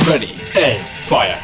Ready, aim, fire.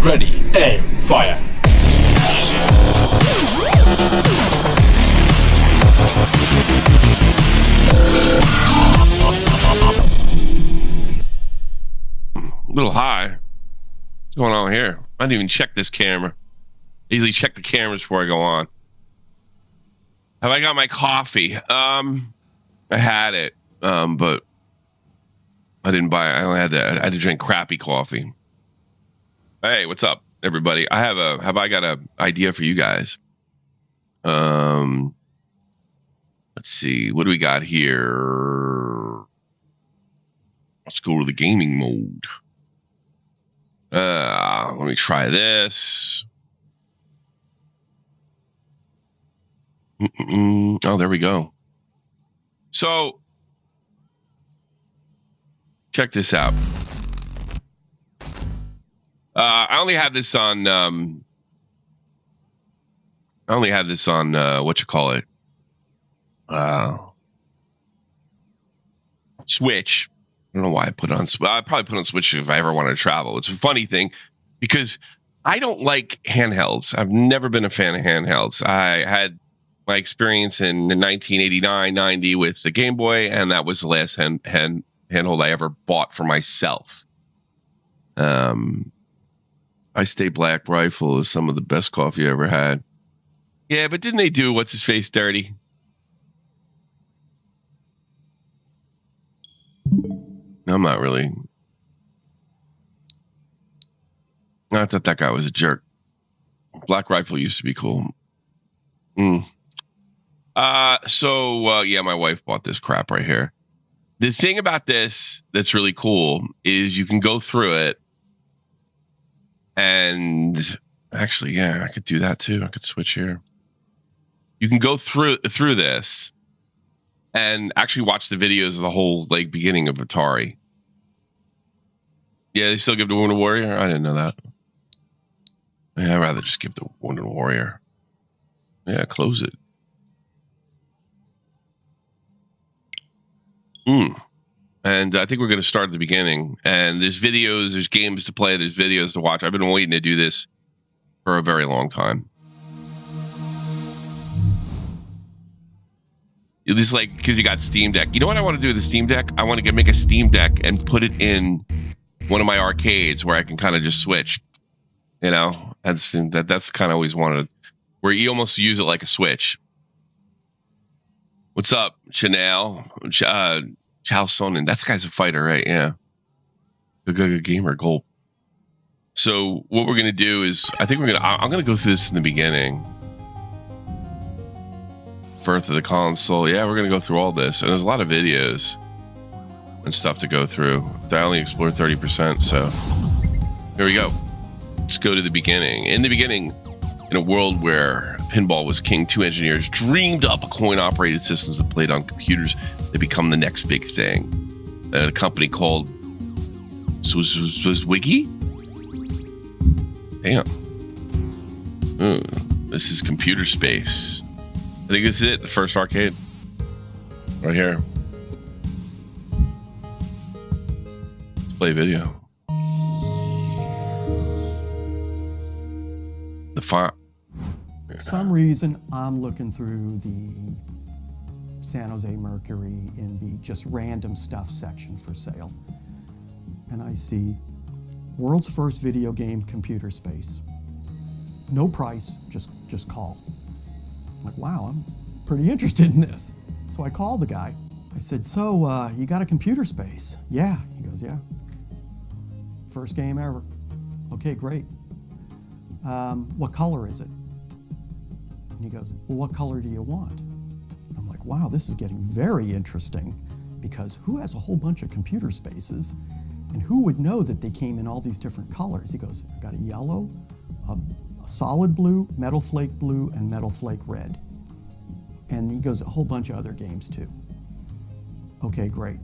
Ready, aim, fire. A little high. What's going on here? I didn't even check this camera. I usually check the cameras before I go on. Have I got my coffee? I had it, but I didn't buy it. I only had I had to drink crappy coffee. Hey, what's up, everybody? Have I got an idea for you guys? Let's see. What do we got here? Let's go to the gaming mode. Let me try this. Oh, there we go. So, check this out. I only had this on. What you call it? Switch. I don't know why I put it on. I probably put it on Switch if I ever wanted to travel. It's a funny thing because I don't like handhelds. I've never been a fan of handhelds. I had my experience in 1989, 90 with the Game Boy, and that was the last handhold I ever bought for myself. I Stay Black Rifle is some of the best coffee I ever had. Yeah, but didn't they do What's His Face dirty? I'm not really. I thought that guy was a jerk. Black Rifle used to be cool. Yeah, my wife bought this crap right here. The thing about this that's really cool is you can go through it. And actually, yeah, I could do that too. I could switch here. You can go through this and actually watch the videos of the whole beginning of Atari. Yeah, they still give the Wounded Warrior? I didn't know that. Yeah, I'd rather just give the Wounded Warrior. Yeah, close it. And I think we're going to start at the beginning. And there's videos, there's games to play, there's videos to watch. I've been waiting to do this for a very long time. It's because you got Steam Deck. You know what I want to do with the Steam Deck? I want to make a Steam Deck and put it in one of my arcades where I can kind of just switch. You know, that's kind of always wanted, where you almost use it like a Switch. What's up, Chanel? Chow Sonnen. That guy's a fighter, right? Yeah. Good gamer, goal. So what we're gonna do is, I'm gonna go through this in the beginning. Birth of the console. Yeah, we're gonna go through all this, and there's a lot of videos and stuff to go through. I only explored 30%, so here we go. Let's go to the beginning. In the beginning, in a world where pinball was king, two engineers dreamed up coin-operated systems that played on computers that become the next big thing. A company called Swiggy? Damn. This is computer space. I think this is it, the first arcade. Right here. Let's play video. The font. For some reason, I'm looking through the San Jose Mercury in the just random stuff section for sale. And I see world's first video game, computer space. No price, just call. I'm like, wow, I'm pretty interested in this. So I called the guy. I said, so you got a computer space? Yeah. He goes, yeah. First game ever. Okay, great. What color is it? And he goes, well, what color do you want? I'm like, wow, this is getting very interesting, because who has a whole bunch of computer spaces, and who would know that they came in all these different colors? He goes, I got a yellow, a solid blue, metal flake blue, and metal flake red. And he goes, a whole bunch of other games too. Okay, great.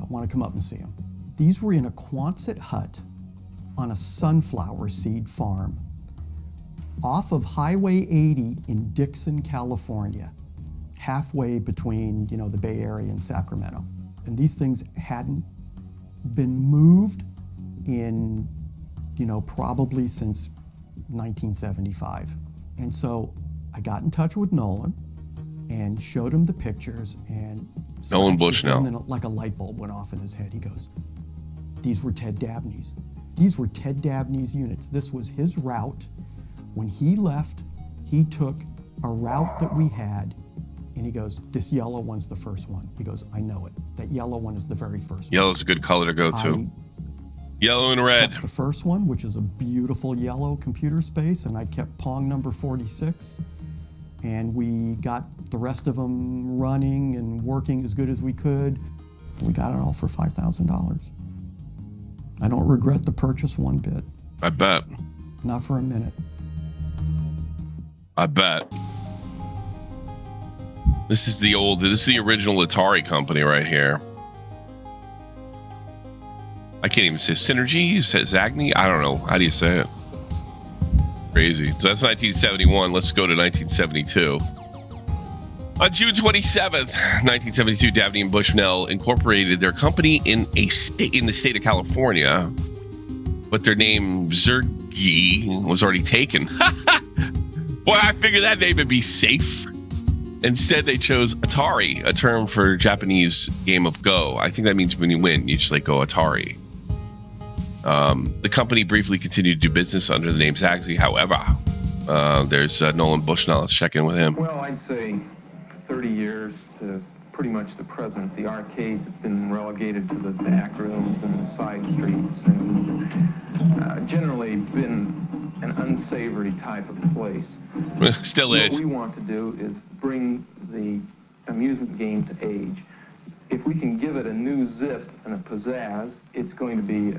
Want to come up and see them. These were in a Quonset hut on a sunflower seed farm off of Highway 80 in Dixon, California, halfway between, the Bay Area and Sacramento. And these things hadn't been moved in, probably since 1975. And so I got in touch with Nolan and showed him the pictures, and Nolan Bushnell. And then like a light bulb went off in his head. He goes, these were Ted Dabney's. These were Ted Dabney's units. This was his route. When he left, he took a route that we had, and he goes, this yellow one's the first one. He goes, I know it. That yellow one is the very first one. Yellow's a good color to go to. Yellow and red. The first one, which is a beautiful yellow computer space, and I kept Pong number 46. And we got the rest of them running and working as good as we could. We got it all for $5,000. I don't regret the purchase one bit. I bet. Not for a minute. I bet. This is the original Atari company right here. I can't even say Synergy. Zagny? I don't know. How do you say it? Crazy. So that's 1971. Let's go to 1972. On June 27th, 1972, Dabney and Bushnell incorporated their company in the state of California, but their name Zergy was already taken. Boy, I figured that name would be safe. Instead, they chose Atari, a term for Japanese game of Go. I think that means when you win, you just go Atari. The company briefly continued to do business under the name Zaxby. However, there's Nolan Bushnell. Let's check in with him. Well, I'd say 30 years to pretty much the present. The arcades have been relegated to the back rooms and the side streets, and generally been an unsavory type of place. Still is. What we want to do is bring the amusement game to age. If we can give it a new zip and a pizzazz, it's going to be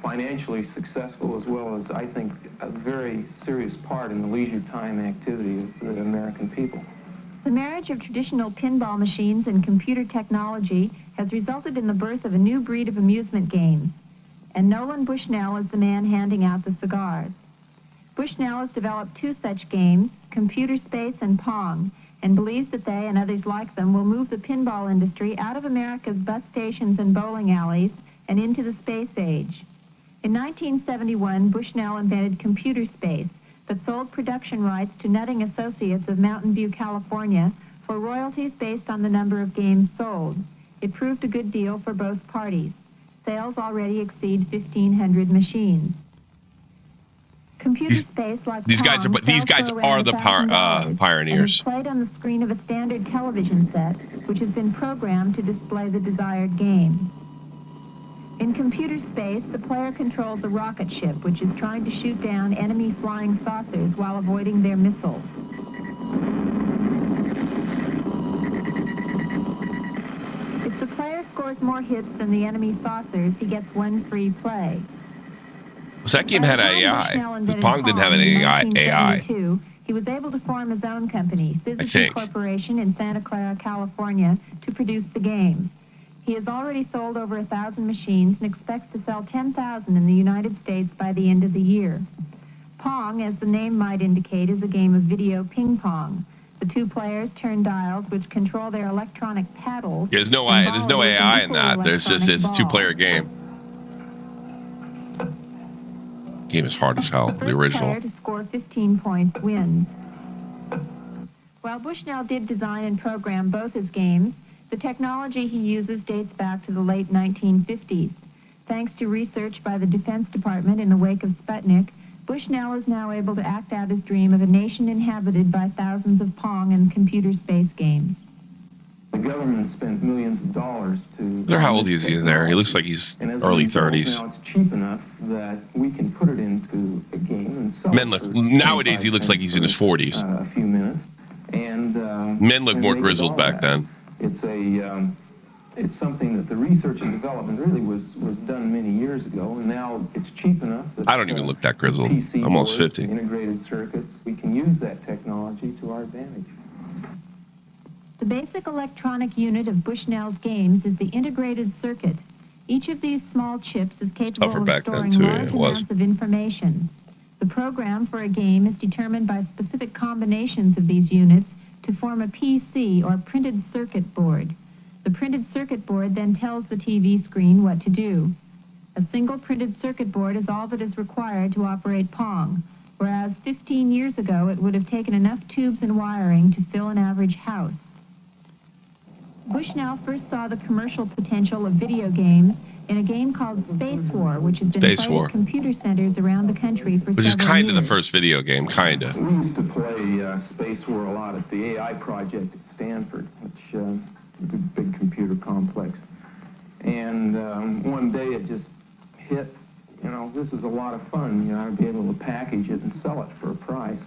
financially successful, as well as, I think, a very serious part in the leisure time activity of the American people. The marriage of traditional pinball machines and computer technology has resulted in the birth of a new breed of amusement games. And Nolan Bushnell is the man handing out the cigars. Bushnell has developed two such games, Computer Space and Pong, and believes that they and others like them will move the pinball industry out of America's bus stations and bowling alleys and into the space age. In 1971, Bushnell invented Computer Space, but sold production rights to Nutting Associates of Mountain View, California, for royalties based on the number of games sold. It proved a good deal for both parties. Sales already exceed 1,500 machines. Computer Space, like these guys Pong, are the pioneers. And is played on the screen of a standard television set, which has been programmed to display the desired game. In Computer Space, the player controls a rocket ship, which is trying to shoot down enemy flying saucers while avoiding their missiles. If the player scores more hits than the enemy saucers, he gets one free play. So that game had AI. Pong didn't have any AI. He was able to form his own company, Synergy Corporation, in Santa Clara, California, to produce the game. He has already sold over 1,000 machines and expects to sell 10,000 in the United States by the end of the year. Pong, as the name might indicate, is a game of video ping pong. The two players turn dials which control their electronic paddles. There's no AI in that. There's just it's a two-player game. Game is hard as hell. The original. Player to score 15 points wins. While Bushnell did design and program both his games, the technology he uses dates back to the late 1950s. Thanks to research by the Defense Department in the wake of Sputnik, Bushnell is now able to act out his dream of a nation inhabited by thousands of Pong and Computer Space games. The government spent millions of dollars to... How old is he there? He looks like he's early 30s. Now it's cheap enough that we can put it into a game and sell it. Nowadays, he looks like he's in his 40s. A few minutes. And men looked more grizzled back then. It's something that the research and development really was done many years ago, and now it's cheap enough that I don't even look that grizzled. PC I'm almost boards, 50. integrated circuits, we can use that technology to our advantage. The basic electronic unit of Bushnell's games is the integrated circuit. Each of these small chips is capable of storing large amounts of information. The program for a game is determined by specific combinations of these units to form a PC, or printed circuit board. The printed circuit board then tells the TV screen what to do. A single printed circuit board is all that is required to operate Pong, whereas 15 years ago it would have taken enough tubes and wiring to fill an average house. Bushnell first saw the commercial potential of video games in a game called Space War, which has been played at computer centers around the country for several years. Which is kind of the first video game, kind of. We used to play Space War a lot at the AI project at Stanford, which is a big computer complex. And one day it just hit, this is a lot of fun. I'd be able to package it and sell it for a price.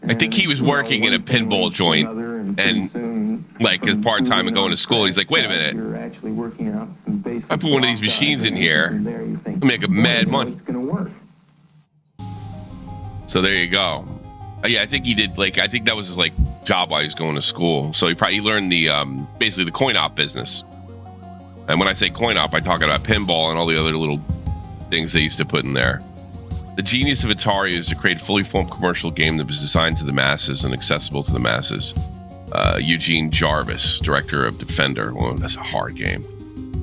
I think he was working in a pinball joint, and like his part-time and going to school, he's like, wait a minute, I put one of these machines in here, I'll make a mad money. So there you go. Yeah, I think he did. Like, I think that was his like job while he was going to school. So he learned the basically the coin op business. And when I say coin op, I talk about pinball and all the other little things they used to put in there. The genius of Atari is to create a fully formed commercial game that was designed to the masses and accessible to the masses. Eugene Jarvis, director of Defender. Well, that's a hard game.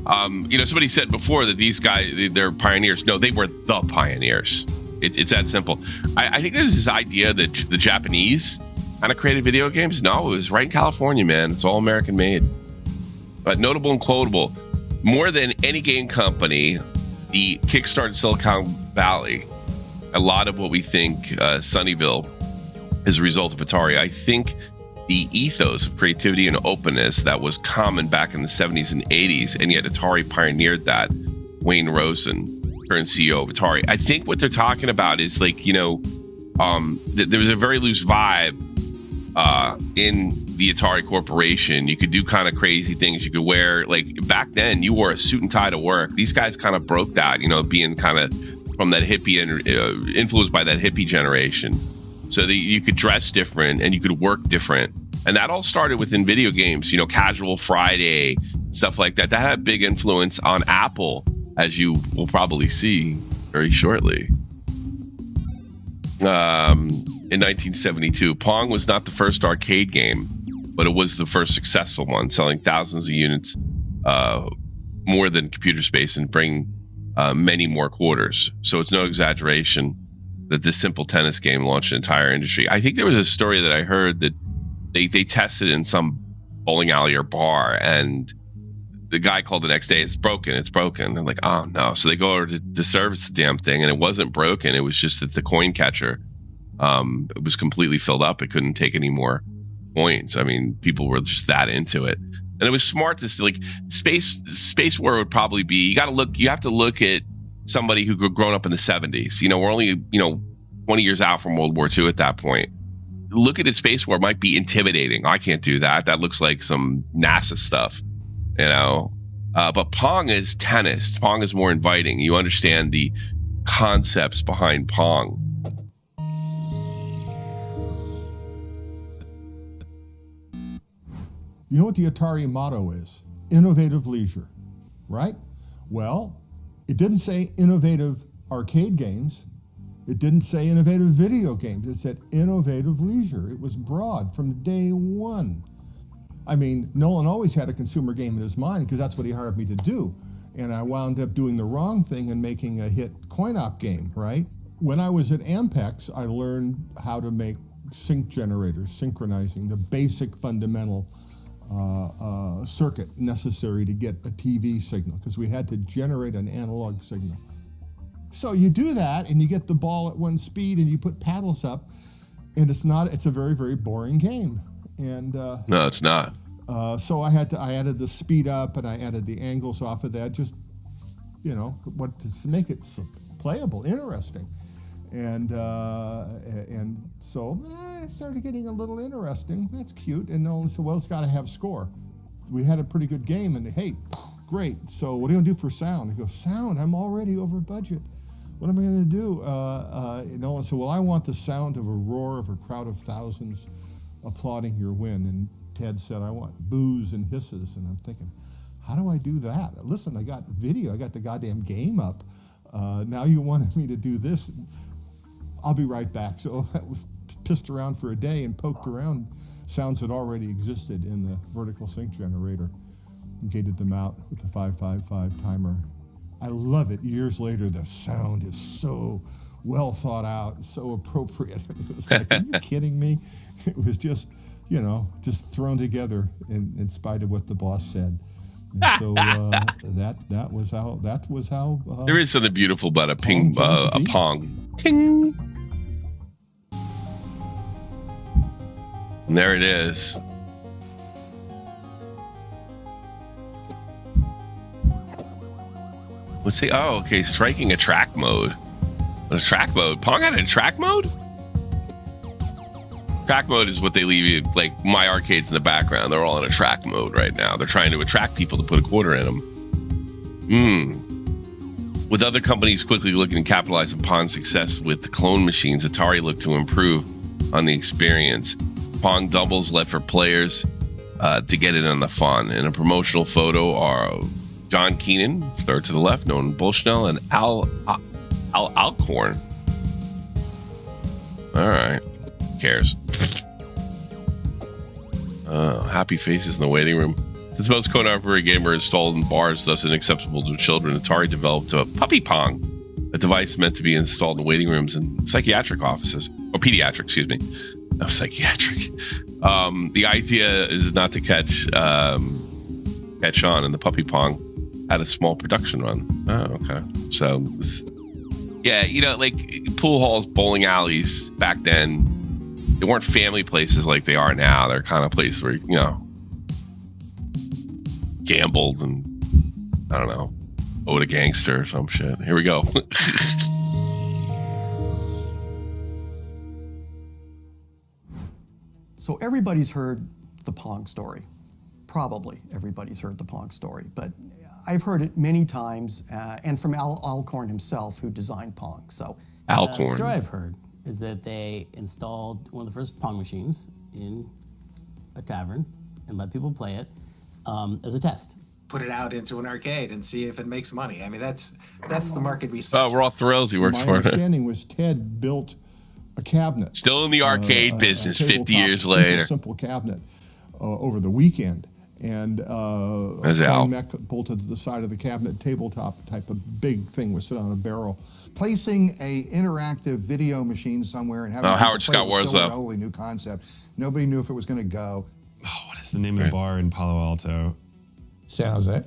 Somebody said before that these guys, they're pioneers. No, they were the pioneers. It's that simple. I think there's this idea that the Japanese kind of created video games. No, it was right in California, man. It's all American made. But notable and quotable, more than any game company, the kickstarted Silicon Valley. A lot of what we think Sunnyvale is a result of Atari. I think the ethos of creativity and openness that was common back in the 70s and 80s, and yet Atari pioneered that. Wayne Rosen, current CEO of Atari. I think what they're talking about is like, there was a very loose vibe in the Atari Corporation. You could do kind of crazy things. You could wear, like back then, you wore a suit and tie to work. These guys kind of broke that, being kind of from that hippie and influenced by that hippie generation. So that you could dress different and you could work different. And that all started within video games, Casual Friday, stuff like that. That had a big influence on Apple, as you will probably see very shortly. In 1972, Pong was not the first arcade game, but it was the first successful one, selling thousands of units, more than Computer Space, and bringing many more quarters. So it's no exaggeration that this simple tennis game launched an entire industry. I think there was a story that I heard that they tested in some bowling alley or bar, and the guy called the next day, it's broken. They're like, oh no. So they go over to service the damn thing, and it wasn't broken. It was just that the coin catcher, it was completely filled up. It couldn't take any more coins. I mean, people were just that into it. And it was smart to like space war would probably be, you have to look at somebody who grown up in the 70s. We're only, 20 years out from World War II at that point. Look at it, space war might be intimidating. I can't do that. That looks like some NASA stuff, but Pong is tennis. Pong is more inviting. You understand the concepts behind Pong. You know what the Atari motto is? Innovative leisure, right? Well, it didn't say innovative arcade games. It didn't say innovative video games. It said innovative leisure. It was broad from day one. I mean, Nolan always had a consumer game in his mind because that's what he hired me to do. And I wound up doing the wrong thing and making a hit coin-op game, right? When I was at Ampex, I learned how to make sync generators, synchronizing, the basic fundamental circuit necessary to get a TV signal, because we had to generate an analog signal. So you do that and you get the ball at one speed and you put paddles up, and it's a very, very boring game. And no, it's not. So I added the speed up and I added the angles off of that, just to make it playable, interesting. And so it started getting a little interesting. That's cute. And Nolan said, well, it's got to have score. We had a pretty good game, and hey, great. So what are you going to do for sound? I go, sound? I'm already over budget. What am I going to do? Nolan said, well, I want the sound of a roar of a crowd of thousands applauding your win. And Ted said, I want boos and hisses. And I'm thinking, how do I do that? Listen, I got video. I got the goddamn game up. Now you wanted me to do this. I'll be right back. So I pissed around for a day and poked around sounds that already existed in the vertical sync generator and gated them out with the 555 timer. I love it. Years later, the sound is so well thought out, so appropriate. It was like, are you kidding me? It was just, just thrown together in spite of what the boss said. And so that was how. There is something beautiful about a Pong. Ting. And there it is. Let's see. Oh, okay. Striking a track mode. A track mode. Pong had a track mode? Track mode is what they leave you, like my arcades in the background. They're all in a track mode right now. They're trying to attract people to put a quarter in them. With other companies quickly looking to capitalize on Pong's success with the clone machines, Atari looked to improve on the experience. Pong doubles left for players to get in on the fun. In a promotional photo are John Keenan, third to the left, Nolan Bushnell, and Al Alcorn. All right. Who cares? Happy faces in the waiting room. Since most contemporary games are installed in bars, thus inaccessible to children, Atari developed a Puppy Pong, a device meant to be installed in waiting rooms and psychiatric offices. Or pediatric, excuse me. No, psychiatric. The idea is not to catch on, and the Puppy Pong had a small production run. Oh, okay. So, yeah, you know, like pool halls, bowling alleys back then, they weren't family places like they are now. They're kind of places where, you know, gambled and, I don't know, owed a gangster or some shit. Here we go. So everybody's heard the Pong story. Probably everybody's heard the Pong story, but I've heard it many times, and from Al Alcorn himself, who designed Pong. So Alcorn. The story I've heard is that they installed one of the first Pong machines in a tavern and let people play it as a test. Put it out into an arcade and see if it makes money. I mean, that's the market research. Oh, we're all thrilled he works My for it. understanding was Ted built a cabinet. Still in the arcade business 50 years simple, later. Simple cabinet over the weekend. And a mech bolted to the side of the cabinet, tabletop type of big thing was sit on a barrel. Placing a interactive video machine somewhere and having Howard people play Scott was still a Warslow. totally new concept. Nobody knew if it was going to go. Oh, what is the name of the bar in Palo Alto? San Jose?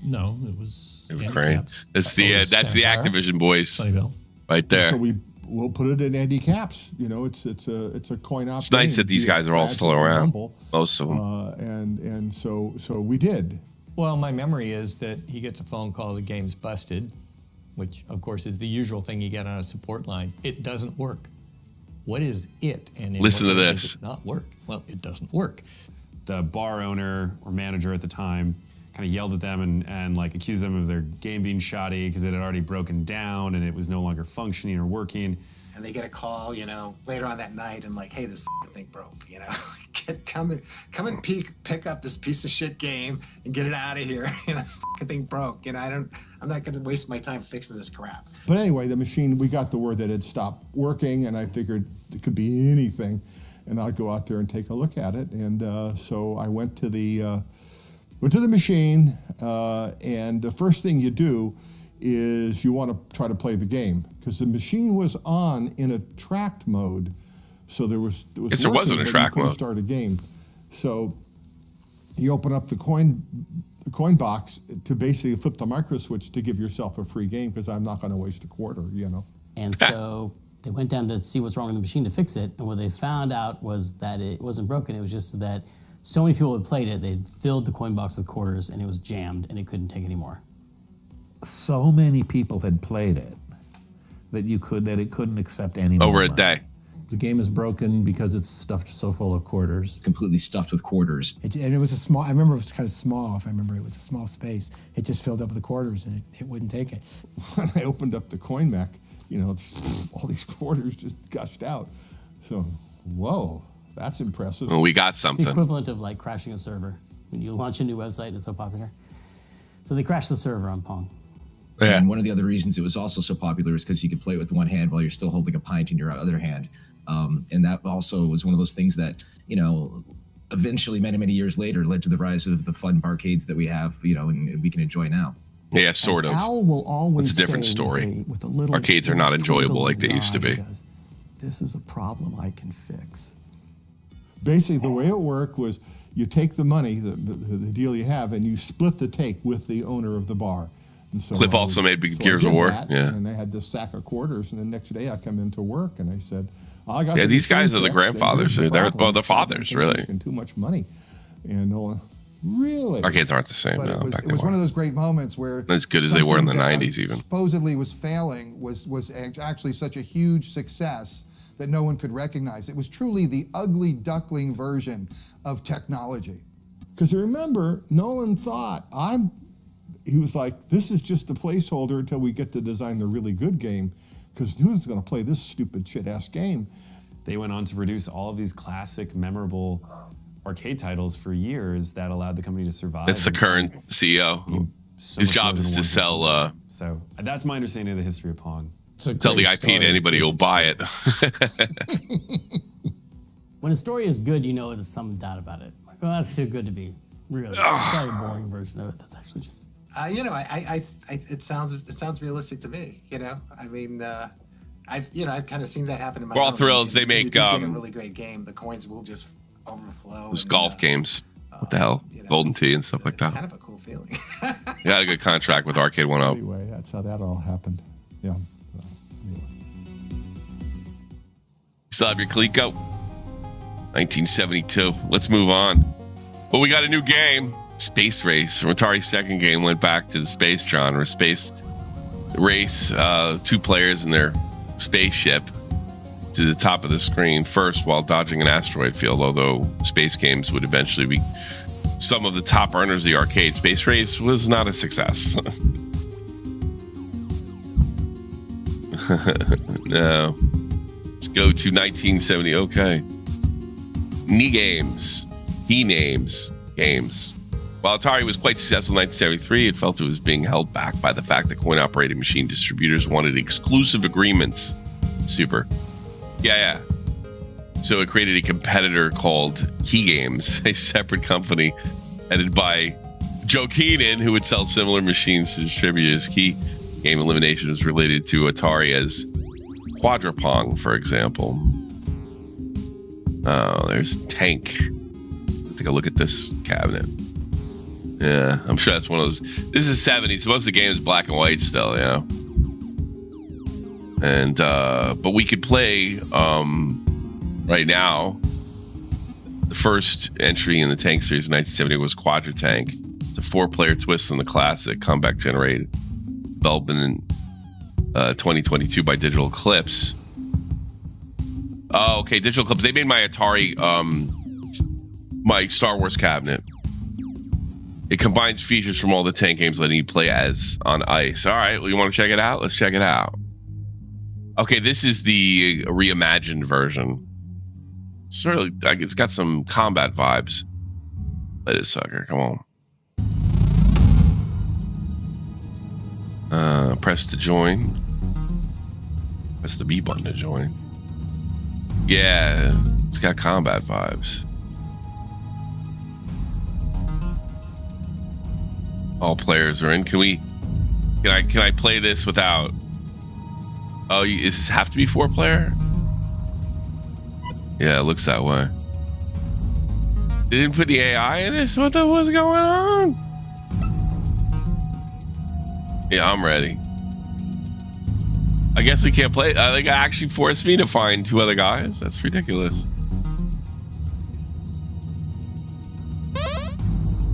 No, it was Great. That's the Activision boys Sunnyvale. right there. So we'll put it in Andy Caps. You know, it's a coin op. It's nice that these guys are all still around. Most of them. And so we did. Well, my memory is that he gets a phone call, the game's busted, which of course is the usual thing you get on a support line. It doesn't work. What is it? And listen to does this. it not work. Well, it doesn't work. The bar owner or manager at the time kind of yelled at them and like accused them of their game being shoddy because it had already broken down and it was no longer functioning or working. And they get a call, you know, later on that night and like, hey, this thing broke, you know, come and pick up this piece of shit game and get it out of here. You know, this thing broke. You know, I'm not going to waste my time fixing this crap. But anyway, the machine, we got the word that it stopped working, and I figured it could be anything, and I'd go out there and take a look at it. And so I went to the machine, and the first thing you do is you want to try to play the game, because the machine was on in a tracked mode, so there was Yes, there wasn't a track mode. Start a game, so you open up the coin box to basically flip the micro switch to give yourself a free game, because I'm not going to waste a quarter, you know. And so they went down to see what's wrong with the machine to fix it, and what they found out was that it wasn't broken. It was just that so many people had played it, they'd filled the coin box with quarters, and it was jammed, and it couldn't take any more. So many people had played it that it couldn't accept any more. Over a day. The game is broken because it's stuffed so full of quarters. Completely stuffed with quarters. And it was a small, I remember it was kind of small, if I remember it was a small space. It just filled up with the quarters and it wouldn't take it. When I opened up the coin mech, you know, all these quarters just gushed out. So, whoa, that's impressive. Well, we got something. It's the equivalent of like crashing a server. When you launch a new website and it's so popular. So they crashed the server on Pong. Yeah. And one of the other reasons it was also so popular is because you could play it with one hand while you're still holding a pint in your other hand. And that also was one of those things that, you know, eventually many, many years later led to the rise of the fun barcades that we have, you know, and we can enjoy now. Yeah, sort of. Al will always It's a different say story. with a little Arcades are not enjoyable like they used to be. This is a problem I can fix. Basically, the way it worked was you take the money, the deal you have, and you split the take with the owner of the bar. And so Cliff also made Gears of War. Yeah. And they had this sack of quarters, and the next day I come into work and I said, I got these guys are the grandfathers. They're the fathers, really. Too much money. And really? Arcades aren't the same But now. it was one of those great moments where as good as they were in the something that 90s even. supposedly was failing was actually such a huge success that no one could recognize. It was truly the ugly duckling version of technology. Because remember, Nolan thought, he was like, this is just a placeholder until we get to design the really good game, because who's going to play this stupid shit-ass game? they went on to produce all of these classic, memorable arcade titles for years that allowed the company to survive. That's the current CEO. His job is to sell. So that's my understanding of the history of Pong. Sell the IP to anybody who'll buy it. When a story is good, you know there's some doubt about it. Like, oh, that's too good to be real. It's probably a boring version of it. That's actually. You know, it sounds realistic to me. You know, I mean, I've kind of seen that happen in my. We're all thrilled. They make a really great game. The coins will just overflow. Those golf games. What the hell? Golden Tee and stuff like that. It's kind of a cool feeling. You got a good contract with Arcade 1-Up. Anyway, that's how that all happened. Yeah. Anyway. Still have your Coleco? 1972. Let's move on. Well, we got a new game. Space Race. Atari's second game went back to the space genre. Space Race. 2 players in their spaceship to the top of the screen first while dodging an asteroid field, although space games would eventually be some of the top earners of the arcade. Space Race was not a success. No. Let's go to 1970. Okay. Key names. Games. While Atari was quite successful in 1973, it felt it was being held back by the fact that coin-operated machine distributors wanted exclusive agreements. Super. Yeah. So it created a competitor called Key Games, a separate company headed by Joe Keenan, who would sell similar machines to distributors. Key Game Elimination was related to Atari as Quadrapong, for example. Oh, there's Tank. Let's take a look at this cabinet. Yeah, I'm sure that's one of those. This is 70s. Most of the game is black and white still, yeah. And but we could play right now. The first entry in the Tank series in 1970 was Quadra Tank. It's a 4-player twist on the classic, comeback generated, developed in 2022 by Digital Eclipse. Oh, okay, Digital Eclipse. They made my Atari, my Star Wars cabinet. It combines features from all the Tank games, letting you play as on ice. All right, well, you want to check it out? Let's check it out. Okay, this is the reimagined version. Sort of, like, it's got some combat vibes. Let it sucker, come on. Press to join. Press the B button to join. Yeah, it's got combat vibes. All players are in. Can I play this without? Oh, does this have to be 4-player? Yeah, it looks that way. They didn't put the AI in this? What the was going on? Yeah, I'm ready. I guess we can't play. They actually forced me to find 2 other guys. That's ridiculous.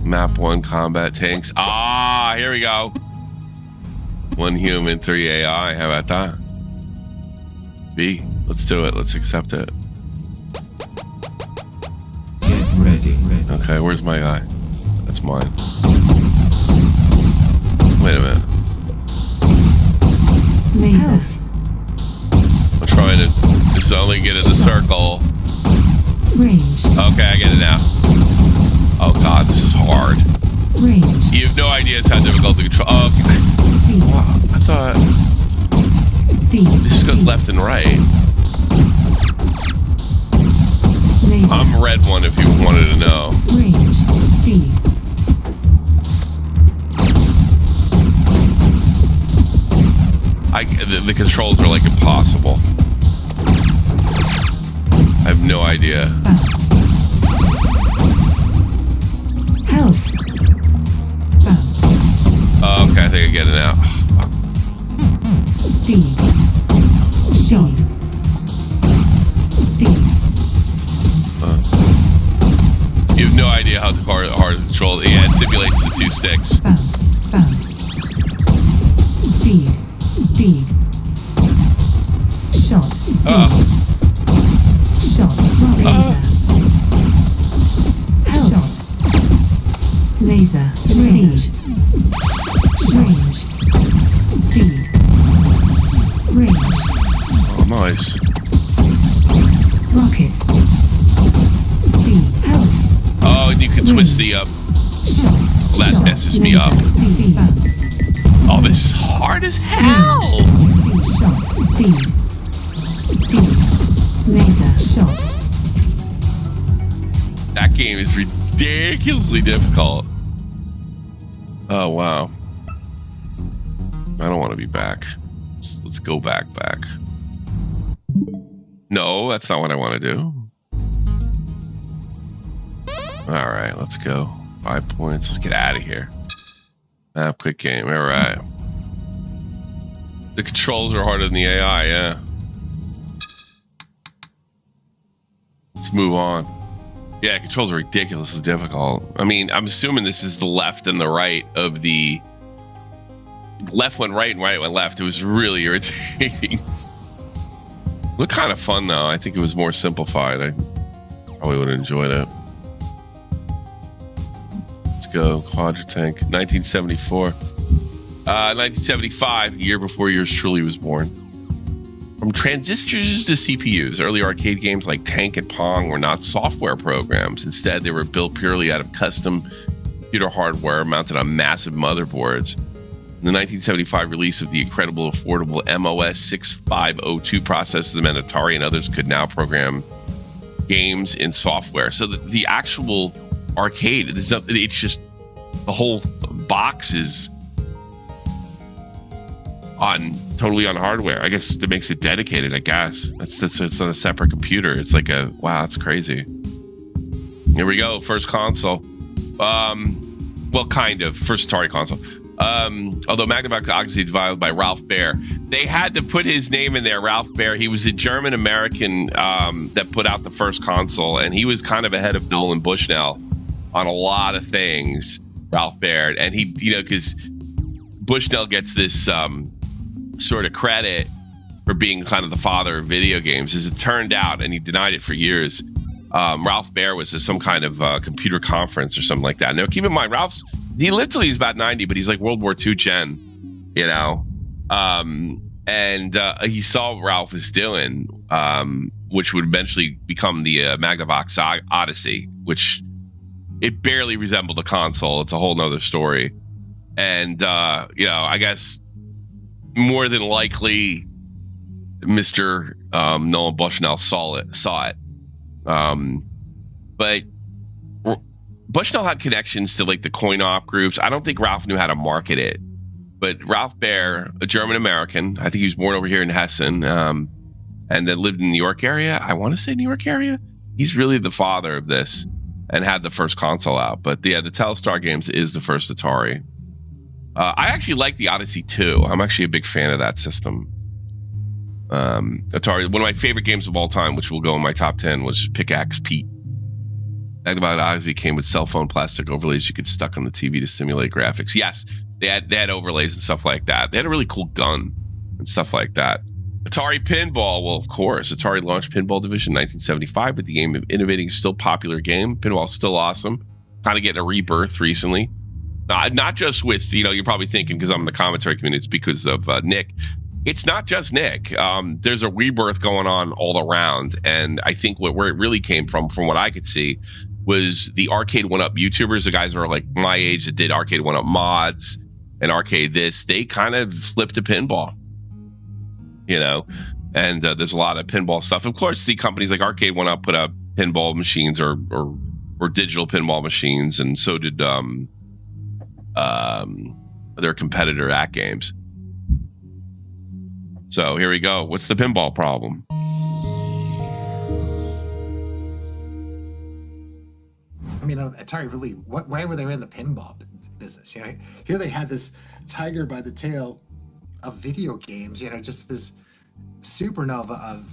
Map 1 combat tanks. Ah, here we go. 1 human, 3 AI. How about that? B, let's do it. Let's accept it. Get ready. Okay, where's my guy? That's mine. Wait a minute. Laser. I'm trying to just only get in the circle. Range. Okay, I get it now. Oh god, this is hard. Range. You have no idea it's how difficult to control. Oh, okay. Wow, I thought this goes left and right. Laser. I'm red one if you wanted to know. Range. Speed. The controls are like impossible. I have no idea. Health. Okay, I think I get it now. Speed. Shot. Speed. You have no idea how hard to control. Yeah, it simulates the 2 sticks. Bounce. Speed. Speed. Shot. Speed. Shot. Laser. Shot. Laser. Range. Speed. Range. Oh, nice. twist the up. Well, that messes me up. Oh, this is hard as hell. That game is ridiculously difficult. Oh, wow. I don't want to be back. Let's go back. No, that's not what I want to do. All right, let's go. 5 points. Let's get out of here. Quick game. All right. The controls are harder than the AI, yeah. Let's move on. Yeah, controls are ridiculously difficult. I mean, I'm assuming this is the left and the right of the... Left went right and right went left. It was really irritating. Looked kind of fun, though. I think it was more simplified. I probably would have enjoyed it. Let's go. Quadra Tank. 1974. 1975, a year before yours truly was born. From transistors to CPUs, early arcade games like Tank and Pong were not software programs. Instead, they were built purely out of custom computer hardware mounted on massive motherboards. The 1975 release of the incredible affordable MOS 6502 processor meant Atari and others could now program games in software. So the actual arcade, it's just the whole box is totally on hardware. I guess that makes it dedicated. I guess it's on a separate computer. It's like wow, that's crazy. Here we go, first console. Well, kind of first Atari console. Although Magnavox obviously developed by Ralph Baer, they had to put his name in there. Ralph Baer. He was a German American that put out the first console, and he was kind of ahead of Nolan Bushnell on a lot of things. Ralph Baer, and he, because Bushnell gets this sort of credit for being kind of the father of video games, as it turned out, and he denied it for years. Ralph Baer was at some kind of computer conference or something like that. Now, keep in mind, he literally is about 90, but he's like World War II gen, and he saw what Ralph was doing, which would eventually become the Magnavox Odyssey, which it barely resembled a console. It's a whole nother story. And, I guess more than likely, Mr. Nolan Bushnell saw it. But Bushnell had connections to like the coin-op groups. I don't think Ralph knew how to market it. But Ralph Baer, a German American, I think he was born over here in Hessen, and then lived in the New York area. I want to say New York area. He's really the father of this and had the first console out. But the Telstar Games is the first Atari. I actually like the Odyssey 2. I'm actually a big fan of that system. Atari, one of my favorite games of all time, which will go in my top 10, was Pickaxe Pete. Magnavox Odyssey came with cell phone plastic overlays you could stuck on the TV to simulate graphics. Yes, they had overlays and stuff like that. They had a really cool gun and stuff like that. Atari Pinball, well, of course. Atari launched Pinball Division in 1975 with the aim of innovating a still popular game. Pinball's still awesome. Kind of getting a rebirth recently. Not just with, you're probably thinking because I'm in the commentary community, it's because of Nick. It's not just Nick. There's a rebirth going on all around. And I think where it really came from what I could see, was the Arcade 1-Up YouTubers, the guys who are like my age that did Arcade 1-Up mods and Arcade this, they kind of flipped to pinball. And there's a lot of pinball stuff. Of course, the companies like Arcade 1-Up put out pinball machines or digital pinball machines, and so did their competitor At Games. So here we go. What's the pinball problem? I mean, Atari really, why were they in the pinball business? Here they had this tiger by the tail of video games, just this supernova of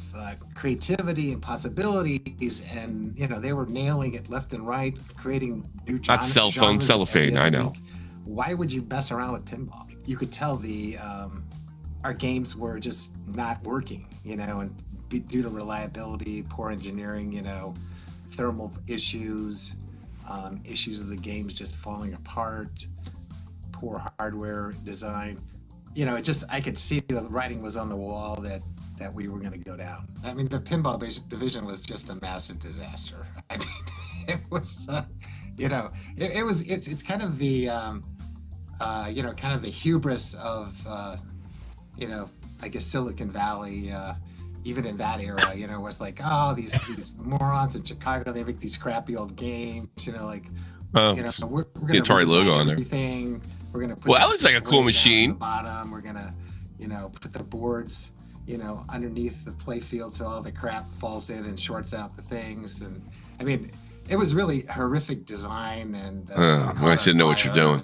creativity and possibilities, and they were nailing it left and right, creating new genres. Not cell phone cellophane, I know. Why would you mess around with pinball? You could tell our games were just not working, and due to reliability, poor engineering, thermal issues, issues of the games just falling apart, poor hardware design. I could see the writing was on the wall that we were going to go down. I mean, the pinball division was just a massive disaster. I mean, You know, it's kind of the you know, kind of the hubris of you know, I guess Silicon Valley. Even in that era, you know, was like, oh, these morons in Chicago, they make these crappy old games, you know, like, you know, we're gonna Atari logo on there. Everything. We're gonna put well, that looks like a cool machine. At the bottom, we're gonna, you know, put the boards, you know, underneath the play field so all the crap falls in and shorts out the things. And I mean, it was really horrific design. And I didn't know what you're doing.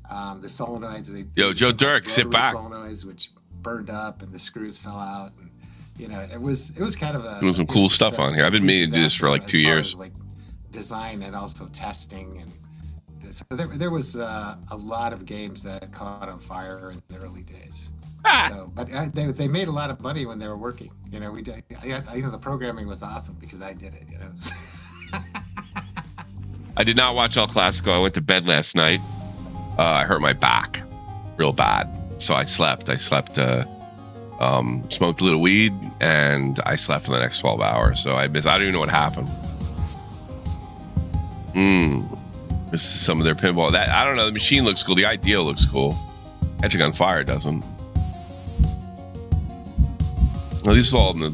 The solenoids, Yo, Joe Dirk, sit back. Solenoids which burned up and the screws fell out. And, you know, it was kind of doing some cool stuff on here. I've been meaning to do this for like 2 years. Like design and also testing, and so there was a lot of games that caught on fire in the early days. So, but they made a lot of money when they were working. You know, I know the programming was awesome because I did it. You know. I did not watch El Clasico. I went to bed last night. I hurt my back real bad, so I slept. Smoked a little weed, and I slept for the next 12 hours. So I don't even know what happened. This is some of their pinball. I don't know. The machine looks cool. The idea looks cool. Catching on Fire doesn't. Well, this is all in the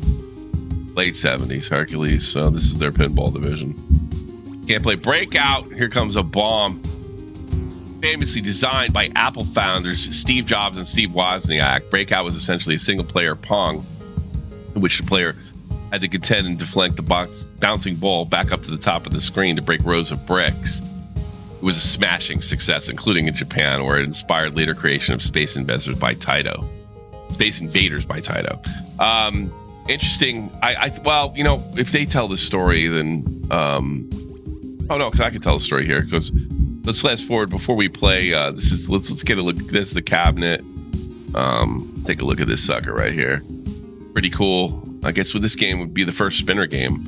late 70s, Hercules. So this is their pinball division. Can't play Breakout. Here comes a bomb. Famously designed by Apple founders Steve Jobs and Steve Wozniak, Breakout was essentially a single-player Pong, in which the player had to contend and deflect the bouncing ball back up to the top of the screen to break rows of bricks. It was a smashing success, including in Japan, where it inspired later creation of Space Invaders by Taito. Interesting. Well, you know, if they tell the story, then oh no, because I can tell the story here. Because let's fast forward before we play. Let's get a look. This is the cabinet. Take a look at this sucker right here. Pretty cool. I guess this game would be the first spinner game,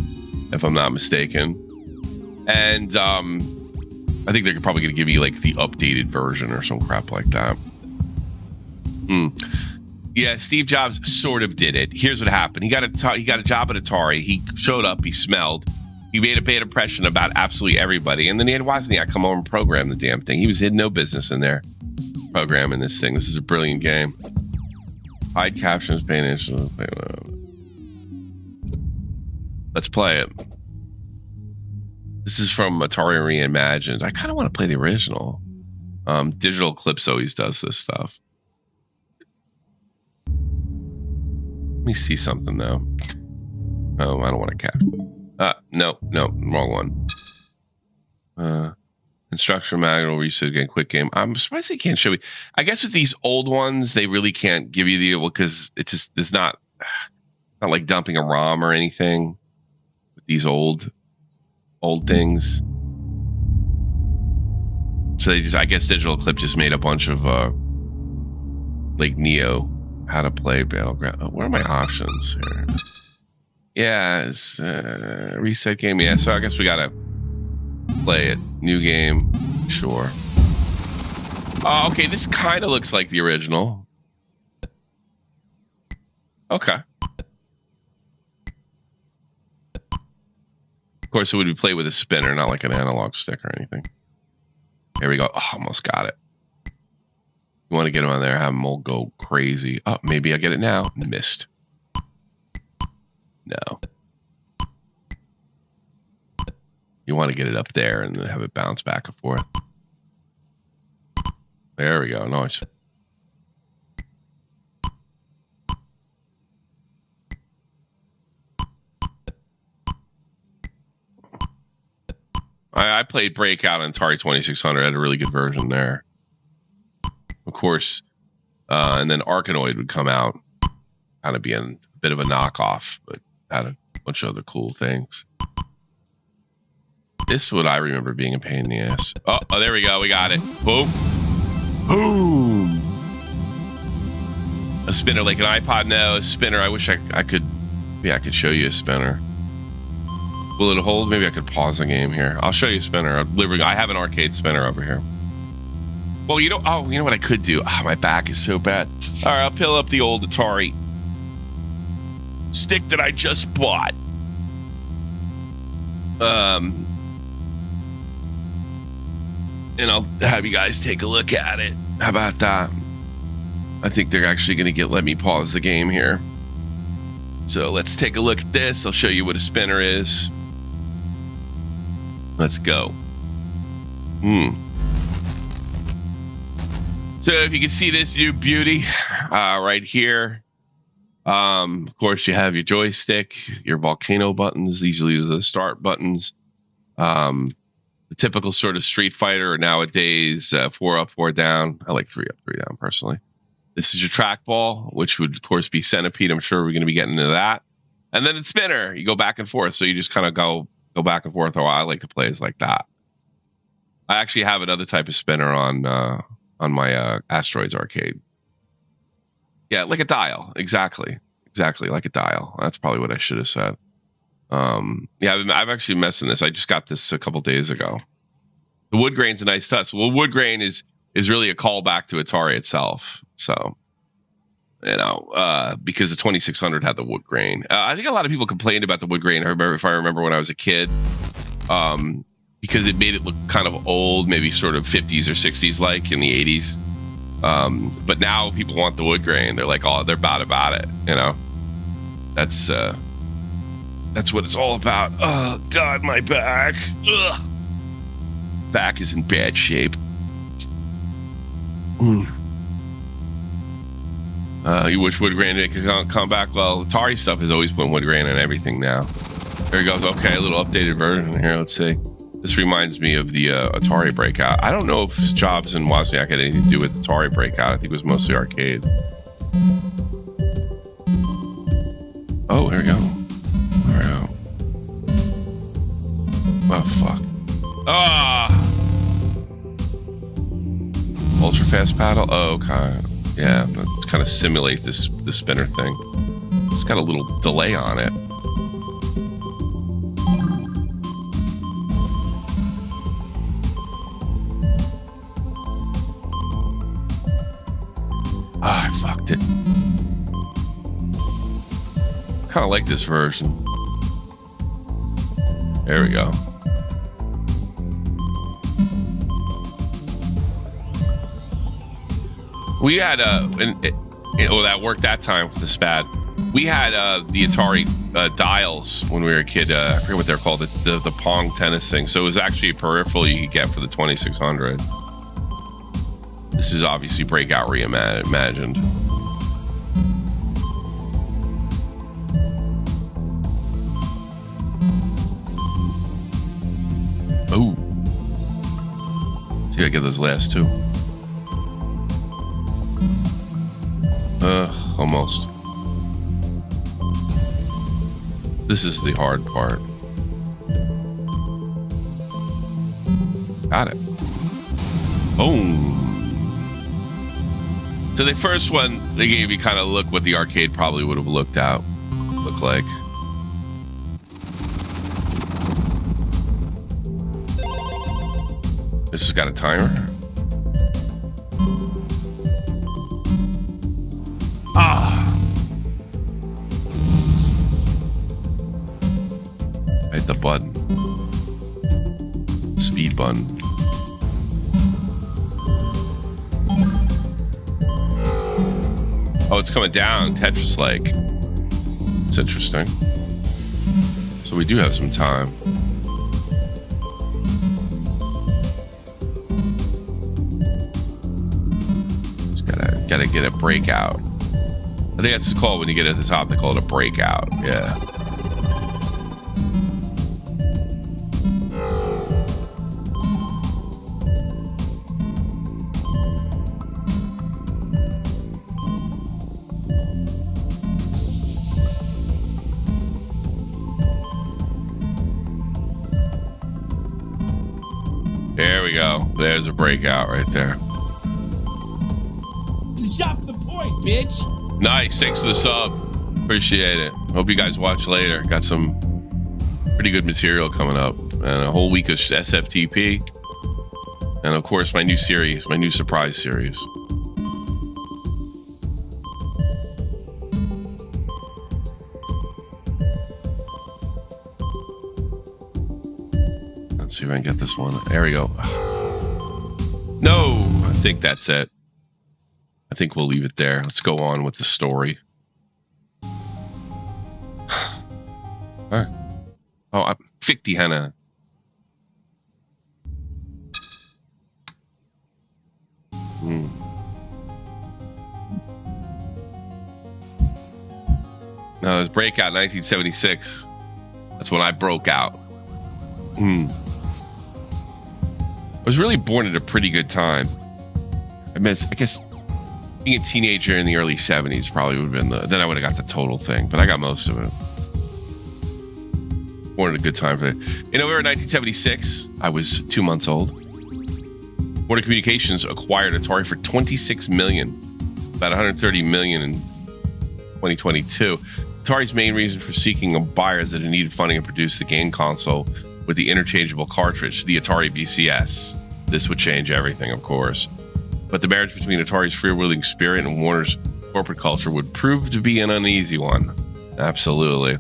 if I'm not mistaken. And I think they're probably going to give you like the updated version or some crap like that. Yeah, Steve Jobs sort of did it. Here's what happened. He got a job at Atari. He showed up. He smelled. He made a bad impression about absolutely everybody. And then he had Wozniak come over and program the damn thing. He had no business in there programming this thing. This is a brilliant game. Hide captions, pay attention. Let's play it. This is from Atari Reimagined. I kind of want to play the original. Digital Eclipse always does this stuff. Let me see something, though. Oh, I don't want to capture. No, wrong one. Instruction manual, reset again, quick game. I'm surprised they can't show me. I guess with these old ones, they really can't give you the, because it's just, it's not like dumping a ROM or anything with these old things. So they just, I guess Digital Eclipse just made a bunch of like Neo, how to play Battleground. Oh, what are my options here? Yeah, it's reset game. Yeah, so I guess we gotta play it. New game, sure. Oh, okay, this kind of looks like the original. Okay. Of course, it would be played with a spinner, not like an analog stick or anything. Here we go. Oh, almost got it. You want to get him on there, have him all go crazy. Oh, maybe I get it now. Missed. No. You want to get it up there and have it bounce back and forth. There we go. Nice. I played Breakout on Atari 2600. I had a really good version there. Of course. And then Arkanoid would come out. Kind of being a bit of a knockoff, but had a bunch of other cool things. This is what I remember being a pain in the ass. Oh, there we go. We got it. Boom. Boom. A spinner like an iPod? No, a spinner. I wish I could. Yeah, I could show you a spinner. Will it hold? Maybe I could pause the game here. I'll show you a spinner. I have an arcade spinner over here. Well, you know what I could do? Oh, my back is so bad. All right, I'll fill up the old Atari stick that I just bought. and I'll have you guys take a look at it. How about that? I think they're actually going to let me pause the game here. So let's take a look at this. I'll show you what a spinner is. Let's go. So if you can see this new beauty right here, of course you have your joystick, your volcano buttons. These are the start buttons. The typical sort of Street Fighter nowadays, 4 up, 4 down. I like 3 up, 3 down personally. This is your trackball, which would of course be Centipede. I'm sure we're going to be getting into that. And then the spinner, you go back and forth. So you just kind of go back and forth. Oh, I like to play is like that. I actually have another type of spinner on my Asteroids arcade. Yeah, like a dial. Exactly like a dial. That's probably what I should have said. Yeah, I've actually messed in this. I just got this a couple days ago. The wood grain's a nice touch. Well, wood grain is really a callback to Atari itself. So, you know, because the 2600 had the wood grain. I think a lot of people complained about the wood grain. If I remember when I was a kid, because it made it look kind of old, maybe sort of 50s or 60s like in the 80s. But now people want the wood grain. They're like, oh, they're bad about it. You know, that's what it's all about. Oh God, my back. Ugh. Back is in bad shape. You wish wood grain could come back? Well, Atari stuff has always been wood grain and everything now. There he goes. Okay, a little updated version here. Let's see. This reminds me of the Atari Breakout. I don't know if Jobs and Wozniak had anything to do with Atari Breakout. I think it was mostly arcade. Oh, here we go. There we go. Oh, fuck. Ah! Ultra fast paddle? Oh, okay. Yeah, let's kind of simulate the spinner thing. It's got a little delay on it. Ah, I fucked it. Kind of like this version. There we go. We had that worked that time for the SPAD. We had the Atari dials when we were a kid. I forget what they're called, the Pong tennis thing. So it was actually a peripheral you could get for the 2600. This is obviously Breakout reimagined. Ooh. See if I get those last two. Almost. This is the hard part. Got it. Boom. So the first one, they gave you kind of look what the arcade probably would have looked like. This has got a timer. Hit the button. Speed button. Oh, it's coming down, Tetris-like. It's interesting. So we do have some time. Just gotta get a breakout. I think that's called when you get at the top. They call it a breakout. Yeah. There we go. There's a breakout right there. Shot for the point, bitch. Nice. Thanks for the sub. Appreciate it. Hope you guys watch later. Got some pretty good material coming up. And a whole week of SFTP. And of course, my new series, my new surprise series. Let's see if I can get this one. There we go. think that's it. I think we'll leave it there. Let's go on with the story. All right. Oh, I'm 50 Hannah. No, it was Breakout 1976. That's when I broke out. I was really born at a pretty good time. I guess being a teenager in the early 70s probably would have been then I would have got the total thing, but I got most of it. Born at a good time for it. In November 1976, I was 2 months old. Warner Communications acquired Atari for $26 million, about $130 million in 2022. Atari's main reason for seeking a buyer is that it needed funding to produce the game console with the interchangeable cartridge, the Atari VCS. This would change everything, of course. But the marriage between Atari's freewheeling spirit and Warner's corporate culture would prove to be an uneasy one. Absolutely.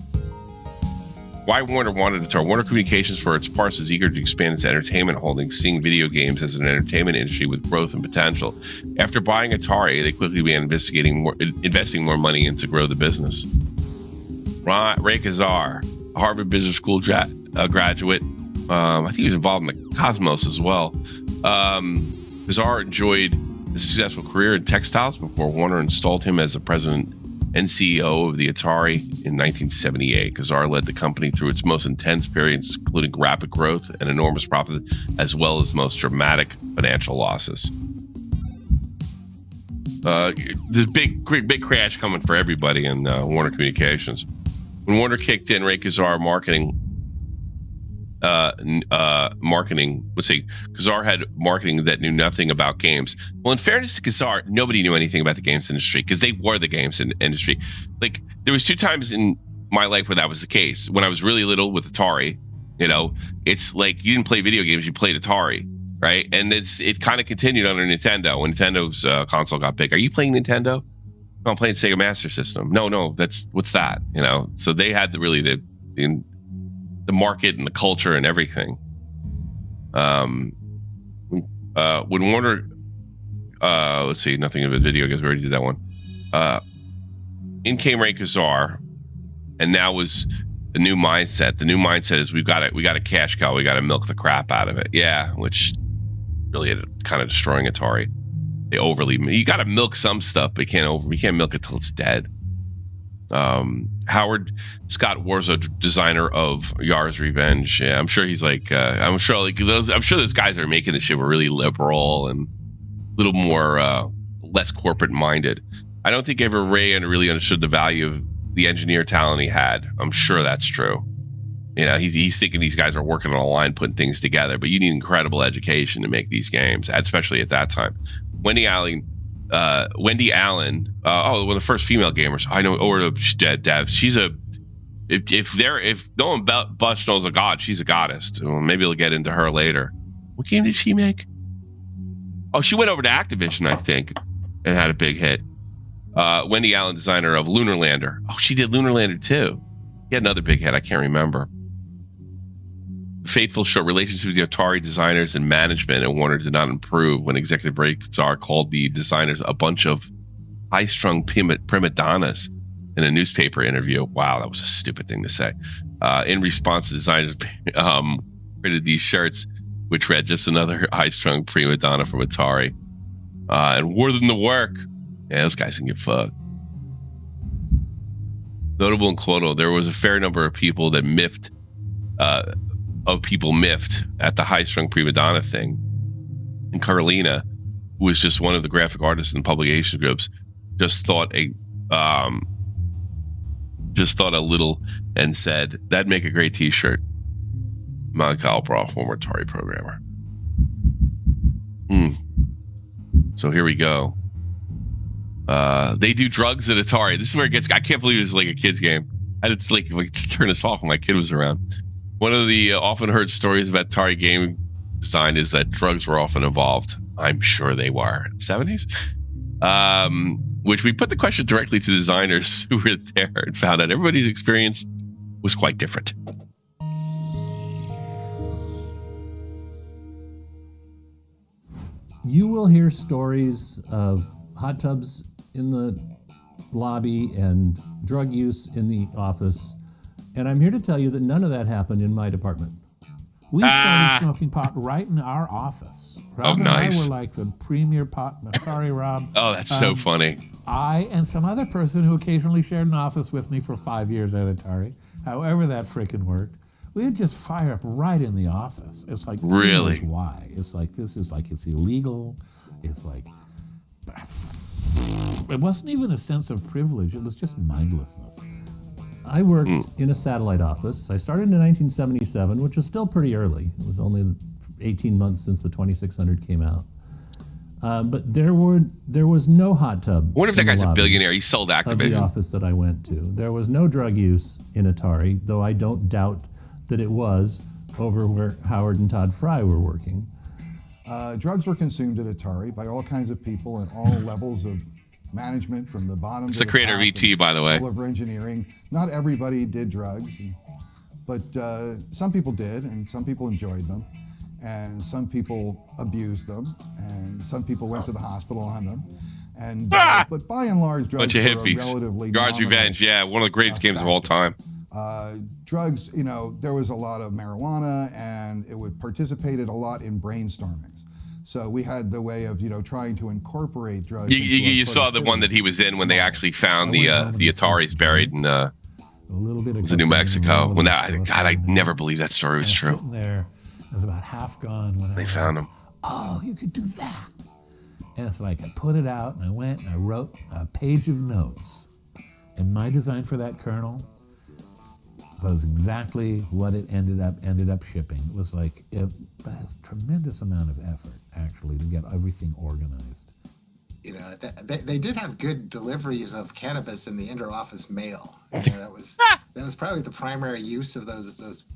Why Warner wanted Atari? Warner Communications, for its parts, is eager to expand its entertainment holdings, seeing video games as an entertainment industry with growth and potential. After buying Atari, they quickly began investing more money in to grow the business. Ray Kazar, a Harvard Business School graduate. I think he was involved in the Cosmos as well. Kazar enjoyed a successful career in textiles before Warner installed him as the president and CEO of the Atari in 1978. Kazar led the company through its most intense periods, including rapid growth and enormous profit, as well as most dramatic financial losses. There's big crash coming for everybody in Warner Communications. When Warner kicked in, Ray Kazar Kazar had marketing that knew nothing about games. Well, in fairness to Kazar, nobody knew anything about the games industry because they were the games industry. Like, there was 2 times in my life where that was the case. When I was really little with Atari, it's like you didn't play video games, you played Atari, right? And it kind of continued under Nintendo. When Nintendo's console got big, are you playing Nintendo? No, I'm playing Sega Master System. No, what's that? So they had the market and the culture and everything. When Warner, let's see, nothing of a video because we already did that one. In came Ray Kazar, and now was a new mindset. The new mindset is we got a cash cow. We got to milk the crap out of it. Yeah, which really ended up kind of destroying Atari. You got to milk some stuff, but you can't milk it till it's dead. Howard Scott Warzo, designer of Yar's Revenge. Yeah, I'm sure he's I'm sure those guys that are making this shit were really liberal and a little more less corporate minded. I don't think ever Ray really understood the value of the engineer talent he had. I'm sure that's true. He's thinking these guys are working on a line, putting things together, but you need incredible education to make these games, especially at that time. Wendy Allen, one of the first female gamers I know, or Dev. She's if no one Bush knows a god, she's a goddess. Well, maybe we'll get into her later. What game did she make? Oh, she went over to Activision, I think, and had a big hit. Wendy Allen, designer of Lunar Lander. Oh, she did Lunar Lander too. He had another big hit. I can't remember. Fateful short relationship with the Atari designers and management at Warner did not improve when executive Ray Kazar called the designers a bunch of high-strung prima donnas in a newspaper interview. Wow, that was a stupid thing to say. In response, the designers printed these shirts, which read "Just another high-strung prima donna from Atari," and wore them to work. Yeah, those guys can get fucked. Notable in Quoto, there was a fair number of people that miffed at the high-strung prima donna thing. And Carolina, who was just one of the graphic artists in the publication groups, just thought a little and said, "That'd make a great T-shirt." Mike Albrough, former Atari programmer. So here we go. They do drugs at Atari. This is where it gets. I can't believe this is like a kid's game. I had to turn this off when my kid was around. One of the often heard stories about Atari game design is that drugs were often involved. I'm sure they were. 70s? Which we put the question directly to designers who were there and found out everybody's experience was quite different. You will hear stories of hot tubs in the lobby and drug use in the office. And I'm here to tell you that none of that happened in my department. We started smoking pot right in our office. Rob and I were like the premier pot. Sorry, Rob. Oh, that's so funny. I and some other person who occasionally shared an office with me for 5 years at Atari, however that frickin' worked, we would just fire up right in the office. It's like, really? Why? It's like, this is like, it's illegal. It's like, it wasn't even a sense of privilege. It was just mindlessness. I worked in a satellite office. I started in 1977, which was still pretty early. It was only 18 months since the 2600 came out. But there was no hot tub. What if that guy's a billionaire? He sold Activision. Of the office that I went to. There was no drug use in Atari, though I don't doubt that it was over where Howard and Todd Fry were working. Drugs were consumed at Atari by all kinds of people at all levels of management, from the bottom it's to the creator of ET, by the way. All over engineering. Not everybody did drugs, but some people did, and some people enjoyed them, and some people abused them, and some people went to the hospital on them. And but by and large, drugs bunch of were hippies. relatively Guards Revenge, yeah, one of the greatest games of all time. Drugs, you know, there was a lot of marijuana, and it would participated a lot in brainstormings. So we had the way of, you know, trying to incorporate drugs. You saw the one that he was in when they actually found the Ataris buried in a little bit of New Mexico. When that, God, I never believed that story was true. There, it was about half gone when they found him. Oh, you could do that. And it's like I put it out, and I went and I wrote a page of notes, and my design for that kernel was exactly what it ended up shipping. It was like it has a tremendous amount of effort actually to get everything organized. You know, they did have good deliveries of cannabis in the inter-office mail. You know, that was probably the primary use of those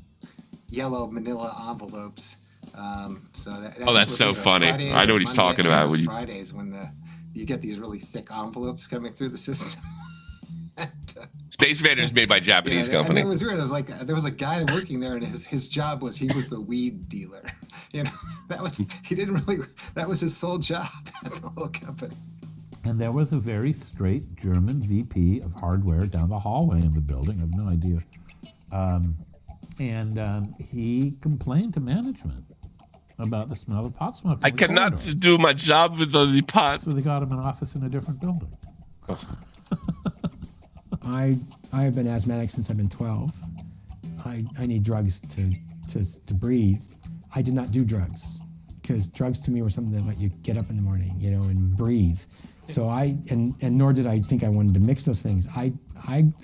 yellow manila envelopes. That's so funny. Fridays I know what he's talking about. Fridays when you get these really thick envelopes coming through the system. Space Invaders made by Japanese company. It was weird. It was like there was a guy working there, and his job was he was the weed dealer. You know, that was his sole job at the whole company. And there was a very straight German VP of hardware down the hallway in the building. I have no idea. And he complained to management about the smell of pot smoke. I cannot do my job with the pot. So they got him an office in a different building. I have been asthmatic since I've been 12. I need drugs to breathe. I did not do drugs because drugs to me were something that let you get up in the morning, you know, and breathe. So and nor did I think I wanted to mix those things. The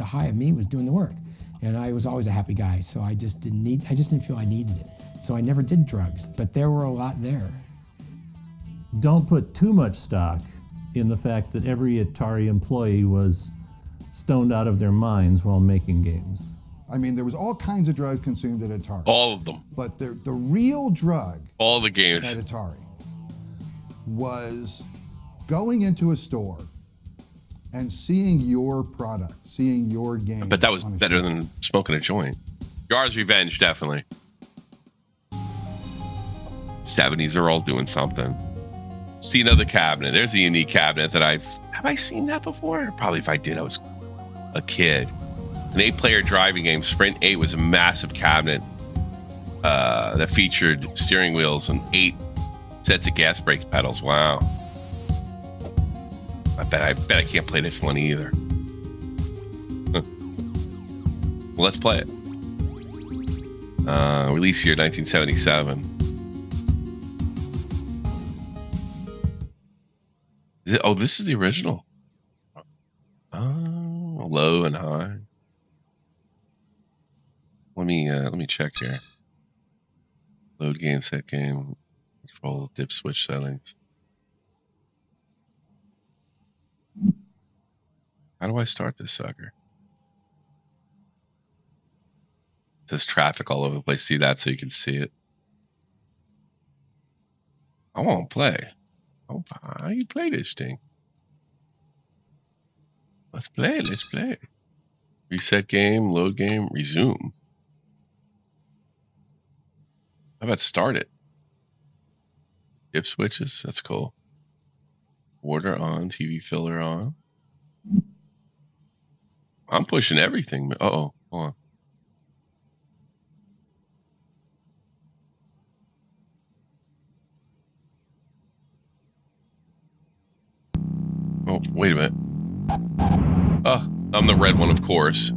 high of me was doing the work, and I was always a happy guy. So I just didn't feel I needed it. So I never did drugs, but there were a lot there. Don't put too much stock in the fact that every Atari employee was stoned out of their minds while making games. I mean, there was all kinds of drugs consumed at Atari. All of them. But the real drug all the games at Atari was going into a store and seeing your product, seeing your game. But that was better than smoking a joint. Guards Revenge, definitely. 70s are all doing something. See another cabinet. There's a unique cabinet that have I seen that before? Probably if I did, I was a kid. An 8-player driving game. Sprint 8 was a massive cabinet that featured steering wheels and 8 sets of gas brake pedals. Wow. I bet I can't play this one either. Well, let's play it. Release year 1977. This is the original. Oh, low and high. Let me check here. Load game, set game, control dip switch settings. How do I start this sucker? There's traffic all over the place. See that so you can see it. I won't play. Oh, how you play this thing? Let's play. Reset game, load game, resume. How about start it? Dip switches. That's cool. Water on. TV filler on. I'm pushing everything. Uh-oh. Hold on. Oh, wait a minute. Oh, I'm the red one, of course.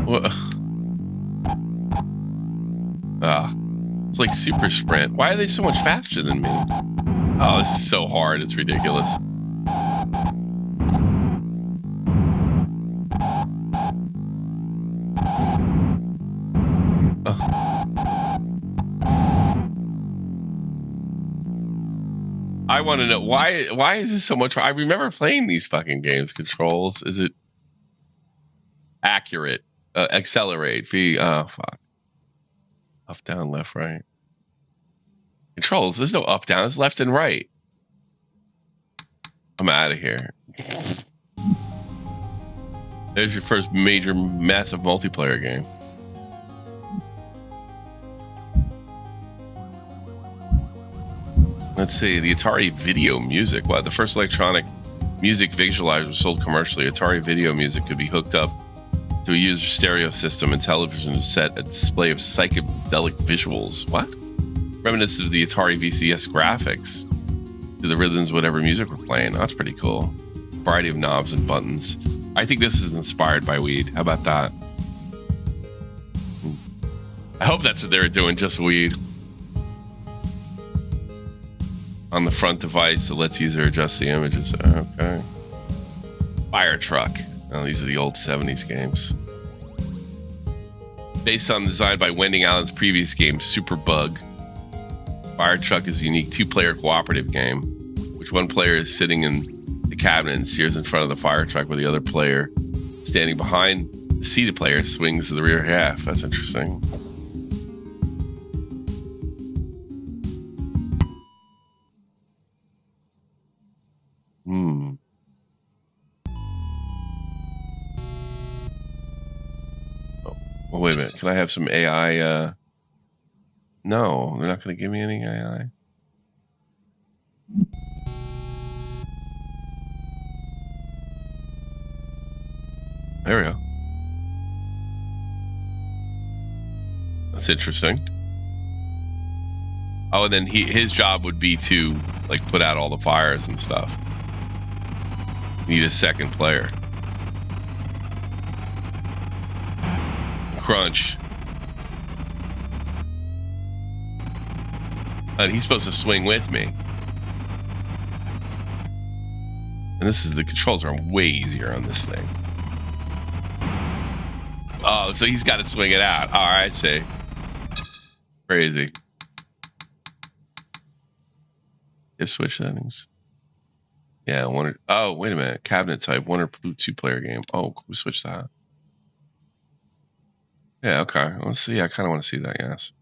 What? It's like super sprint. Why are they so much faster than me? Oh, this is so hard. It's ridiculous. I want to know why is this so much? I remember playing these fucking games. Controls, is it accurate? Accelerate, V. Oh fuck. Up, down, left, right. Controls. There's no up, down. It's left and right. I'm out of here. There's your first major, massive multiplayer game. Let's see, the Atari Video Music. Wow, the first electronic music visualizer sold commercially. Atari Video Music could be hooked up to a user stereo system and television to set a display of psychedelic visuals. What? Reminiscent of the Atari VCS graphics to the rhythms, whatever music we're playing. Oh, that's pretty cool. Variety of knobs and buttons. I think this is inspired by weed. How about that? I hope that's what they were doing, just weed. On the front device, it lets user adjust the images. Okay. Fire truck. Oh, these are the old 70s games. Based on design by Wending Allen's previous game, Super Bug. Fire truck is a unique two-player cooperative game, which one player is sitting in the cabinet and steers in front of the fire truck, with the other player standing behind the seated player swings to the rear half. That's interesting. Oh, wait a minute. Can I have some AI? No, they're not going to give me any AI. There we go. That's interesting. Oh, and then his job would be to like put out all the fires and stuff. Need a second player. Crunch. And he's supposed to swing with me. And the controls are way easier on this thing. Oh, so he's got to swing it out. All right, see. Crazy. If switch settings. Yeah, oh, wait a minute. Cabinet type, 1 or 2 player game. Oh, can we switch that? Yeah, okay. Let's see. I kind of want to see that, yes.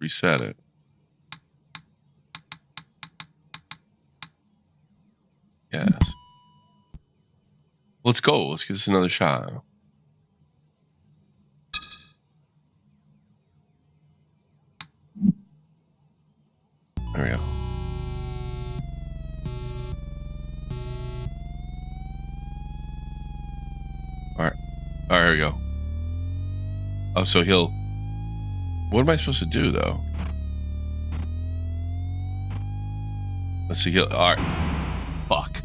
Reset it. Yes. Let's go. Let's give this another shot. There we go. Alright. Alright, here we go. Oh, so he'll... What am I supposed to do, though? Let's see, alright. Fuck.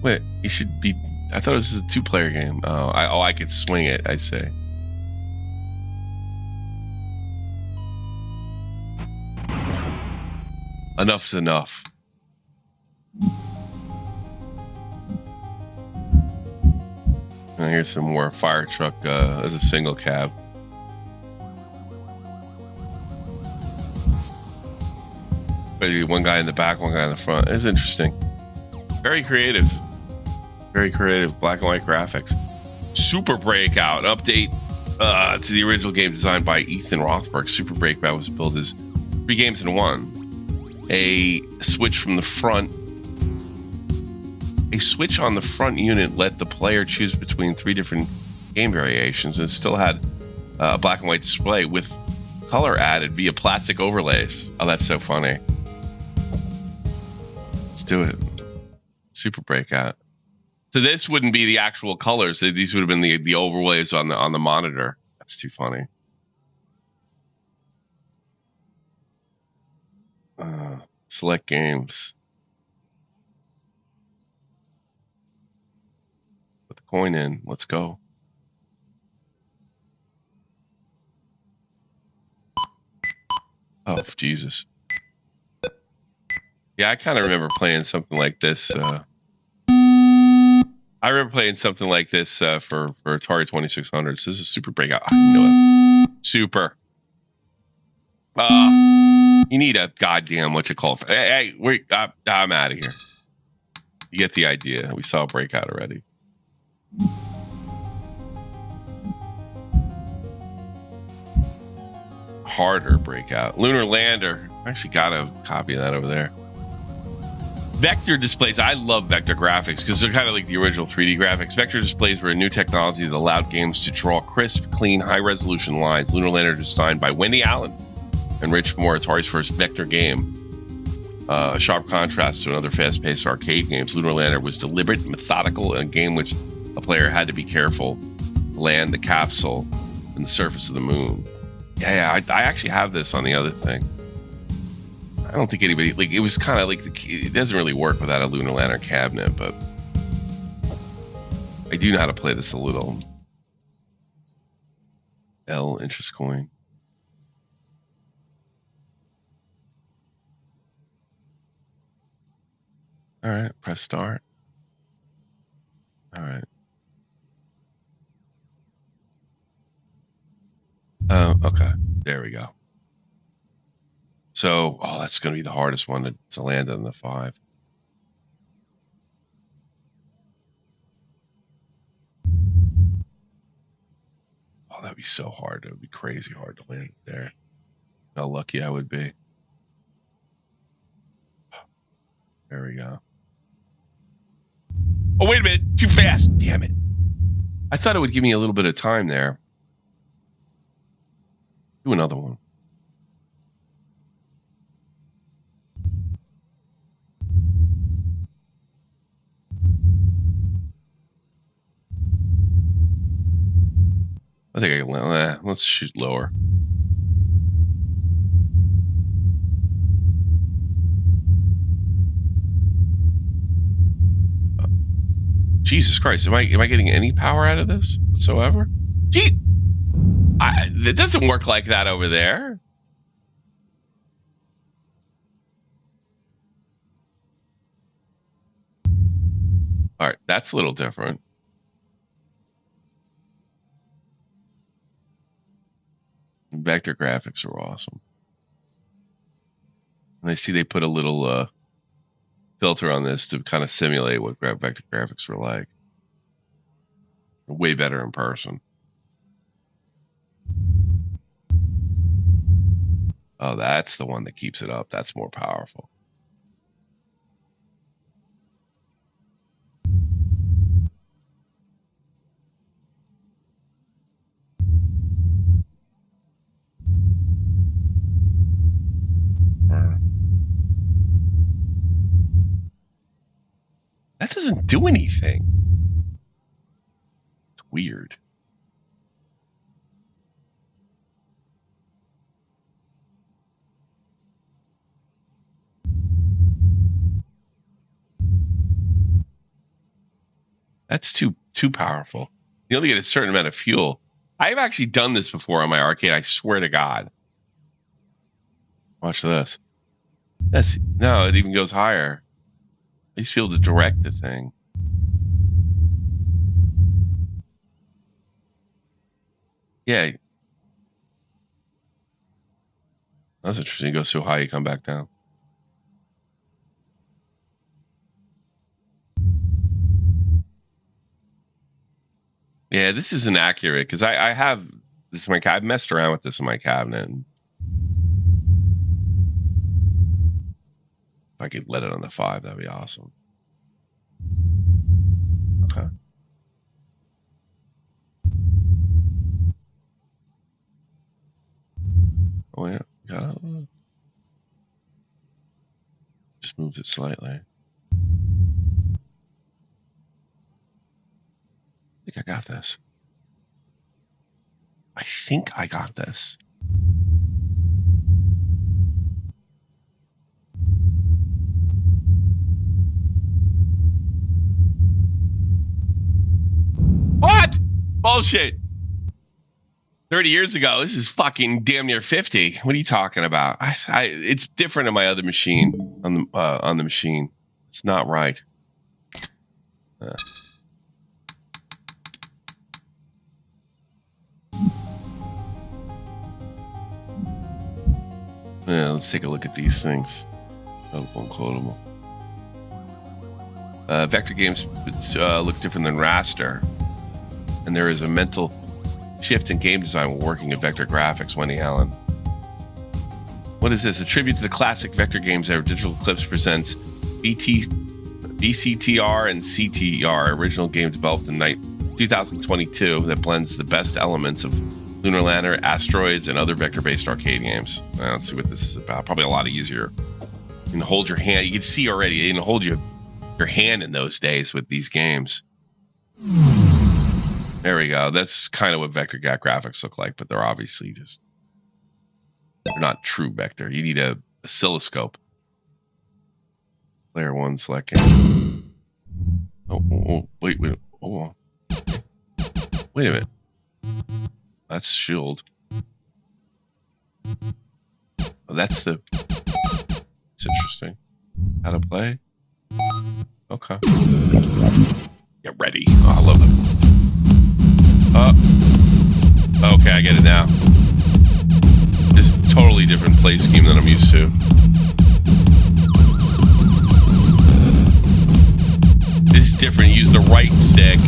Wait, he should be... I thought this was a 2-player game. Oh, I could swing it, I say. Enough's enough. And here's some more fire truck as a single cab. One guy in the back, one guy in the front. It's interesting. Very creative. Very creative. Black and white graphics. Super Breakout. Update to the original game designed by Ethan Rothberg. Super Breakout was built as 3 games in 1. A switch from the front a switch on the front unit let the player choose between 3 different game variations, and it still had a black and white display with color added via plastic overlays. Oh, that's so funny. Let's do it. Super Breakout. So this wouldn't be the actual colors. These would have been the overlays on the monitor. That's too funny. Select games. Put the coin in. Let's go. Oh, Jesus. Yeah, I kind of remember playing something like this. I remember playing something like this for Atari 2600. So this is Super Breakout. I know it. Super. You need a goddamn Hey, wait, I'm out of here. You get the idea. We saw Breakout already. Harder Breakout. Lunar Lander. I actually got a copy of that over there. Vector displays. I love vector graphics because they're kind of like the original 3D graphics. Vector displays were a new technology that allowed games to draw crisp, clean, high-resolution lines. Lunar Lander was designed by Wendy Allen and Rich Moore, Atari's first vector game. A sharp contrast to another fast-paced arcade games. Lunar Lander was deliberate, methodical, and a game which a player had to be careful to land the capsule on the surface of the moon. Yeah, I actually have this on the other thing. I don't think anybody, like, it was kind of like, it doesn't really work without a Lunar Lander cabinet, but I do know how to play this a little. L interest coin. All right, press start. All right. Okay, there we go. So, that's going to be the hardest one to land on the 5. Oh, that'd be so hard. It would be crazy hard to land there. How lucky I would be. There we go. Oh, wait a minute. Too fast. Damn it. I thought it would give me a little bit of time there. Do another one. I think I can. Let's shoot lower. Jesus Christ! Am I getting any power out of this whatsoever? Gee, it doesn't work like that over there. All right, that's a little different. Vector graphics are awesome. And I see they put a little filter on this to kind of simulate what vector graphics were like. Way better in person. Oh, that's the one that keeps it up. That's more powerful. That doesn't do anything. It's weird. That's too powerful. You only get a certain amount of fuel. I've actually done this before on my arcade. I swear to God. Watch this. No, it even goes higher. At least be able to direct the thing. Yeah. That's interesting. It goes so high, you come back down. Yeah, this isn't accurate because I have this in my I've messed around with this in my cabinet. If I could let it on the 5, that'd be awesome. moved it slightly. I think I got this. I think I got this. What? Bullshit. 30 years ago, this is fucking damn near 50. What are you talking about? It's different on my other machine, on the machine. It's not right. Yeah, let's take a look at these things. Oh, unquotable. Vector games look different than raster, and there is a mental shift in game design when working in vector graphics. Wendy Allen. What is this? A tribute to the classic vector games that Digital Eclipse presents VCTR and CTR, original game developed in 2022 that blends the best elements of Lunar Lander, Asteroids, and other vector-based arcade games. Let's see what this is about. Probably a lot easier. You can hold your hand. You can see already. You can hold your hand in those days with these games. There we go. That's kind of what vector graphics look like, but they're obviously just, they're not true vector. You need a oscilloscope. Player 1 select game. Wait, hold on. Wait a minute. That's shield. Oh, that's interesting. How to play? Okay. Get ready. Oh, I love it. Okay, I get it now. This is a totally different play scheme than I'm used to. This is different. You use the right stick.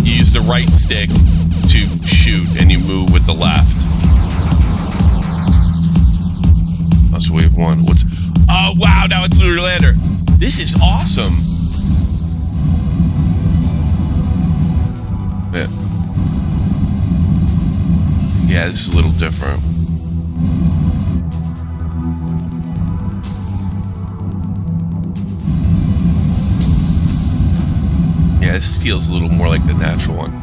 You use the right stick to shoot, and you move with the left. That's wave 1. Oh wow! Now it's Lunar Lander. This is awesome. Yeah, this is a little different. Yeah, this feels a little more like the natural one.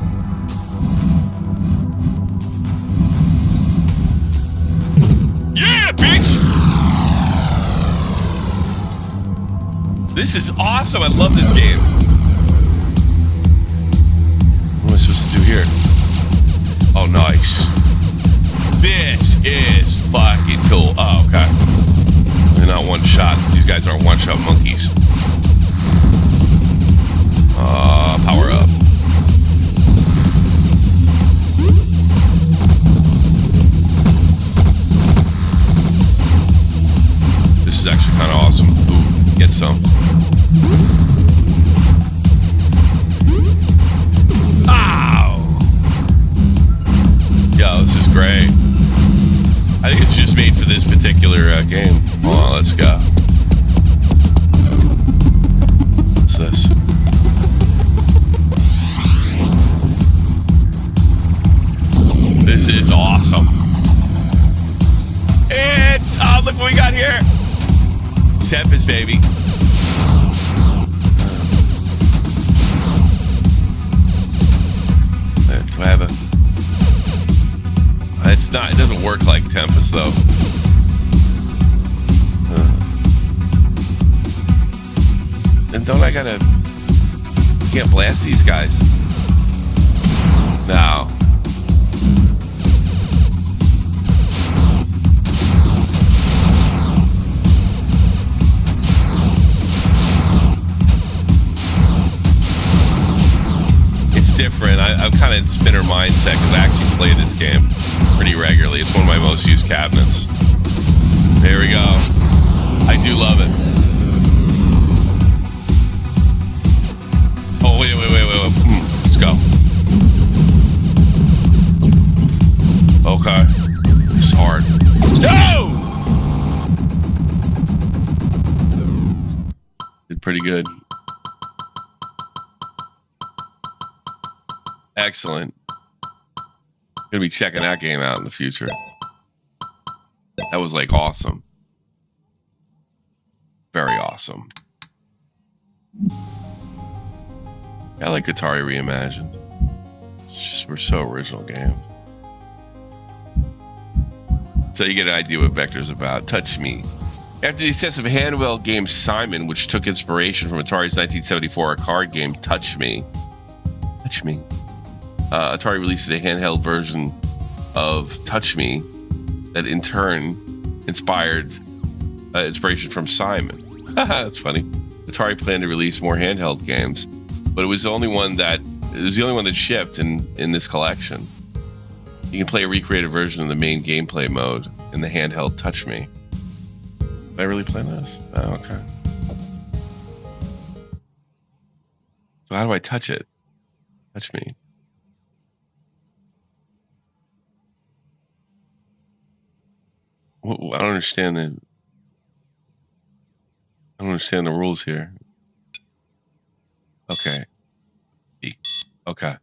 Yeah, bitch! This is awesome. I love this game. What am I supposed to do here? Oh, nice. This is fucking cool. Oh, okay. They're not one shot. These guys aren't one shot monkeys. Power up. This is actually kind of awesome. Ooh, get some. Yo, this is great. I think it's just made for this particular game. Hold on, let's go. What's this? This is awesome. It's, oh, look what we got here. It's Tempest, baby. Do I have a... It's not, it doesn't work like Tempest, though. And don't I gotta... Can't blast these guys. No. It's different. I'm kind of in spinner mindset because I actually play this game pretty regularly. It's one of my most used cabinets. There we go. I do love it. Oh, wait. Let's go. Okay. It's hard. No! Did pretty good. Excellent. Gonna be checking that game out in the future. That was like awesome. Very awesome. I like Atari Reimagined. It's just, we're so original games. So you get an idea what Vector's about. Touch Me. After the success of handheld game Simon, which took inspiration from Atari's 1974 card game Touch Me, Atari releases a handheld version of Touch Me that in turn inspired inspiration from Simon. That's funny. Atari planned to release more handheld games, but it was the only one that shipped in this collection. You can play a recreated version of the main gameplay mode in the handheld Touch Me. Did I really play this? Oh, okay. So how do I touch it? Touch Me. I don't understand the rules here. Okay. Okay.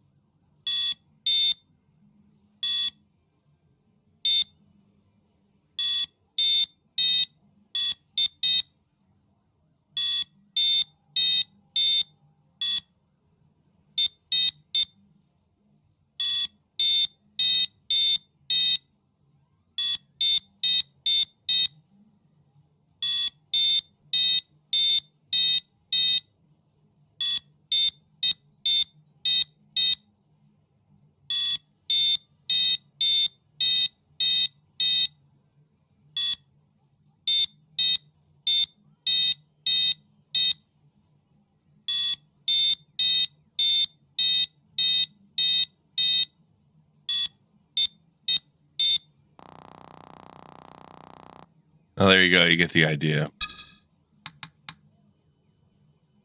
Oh, there you go. You get the idea.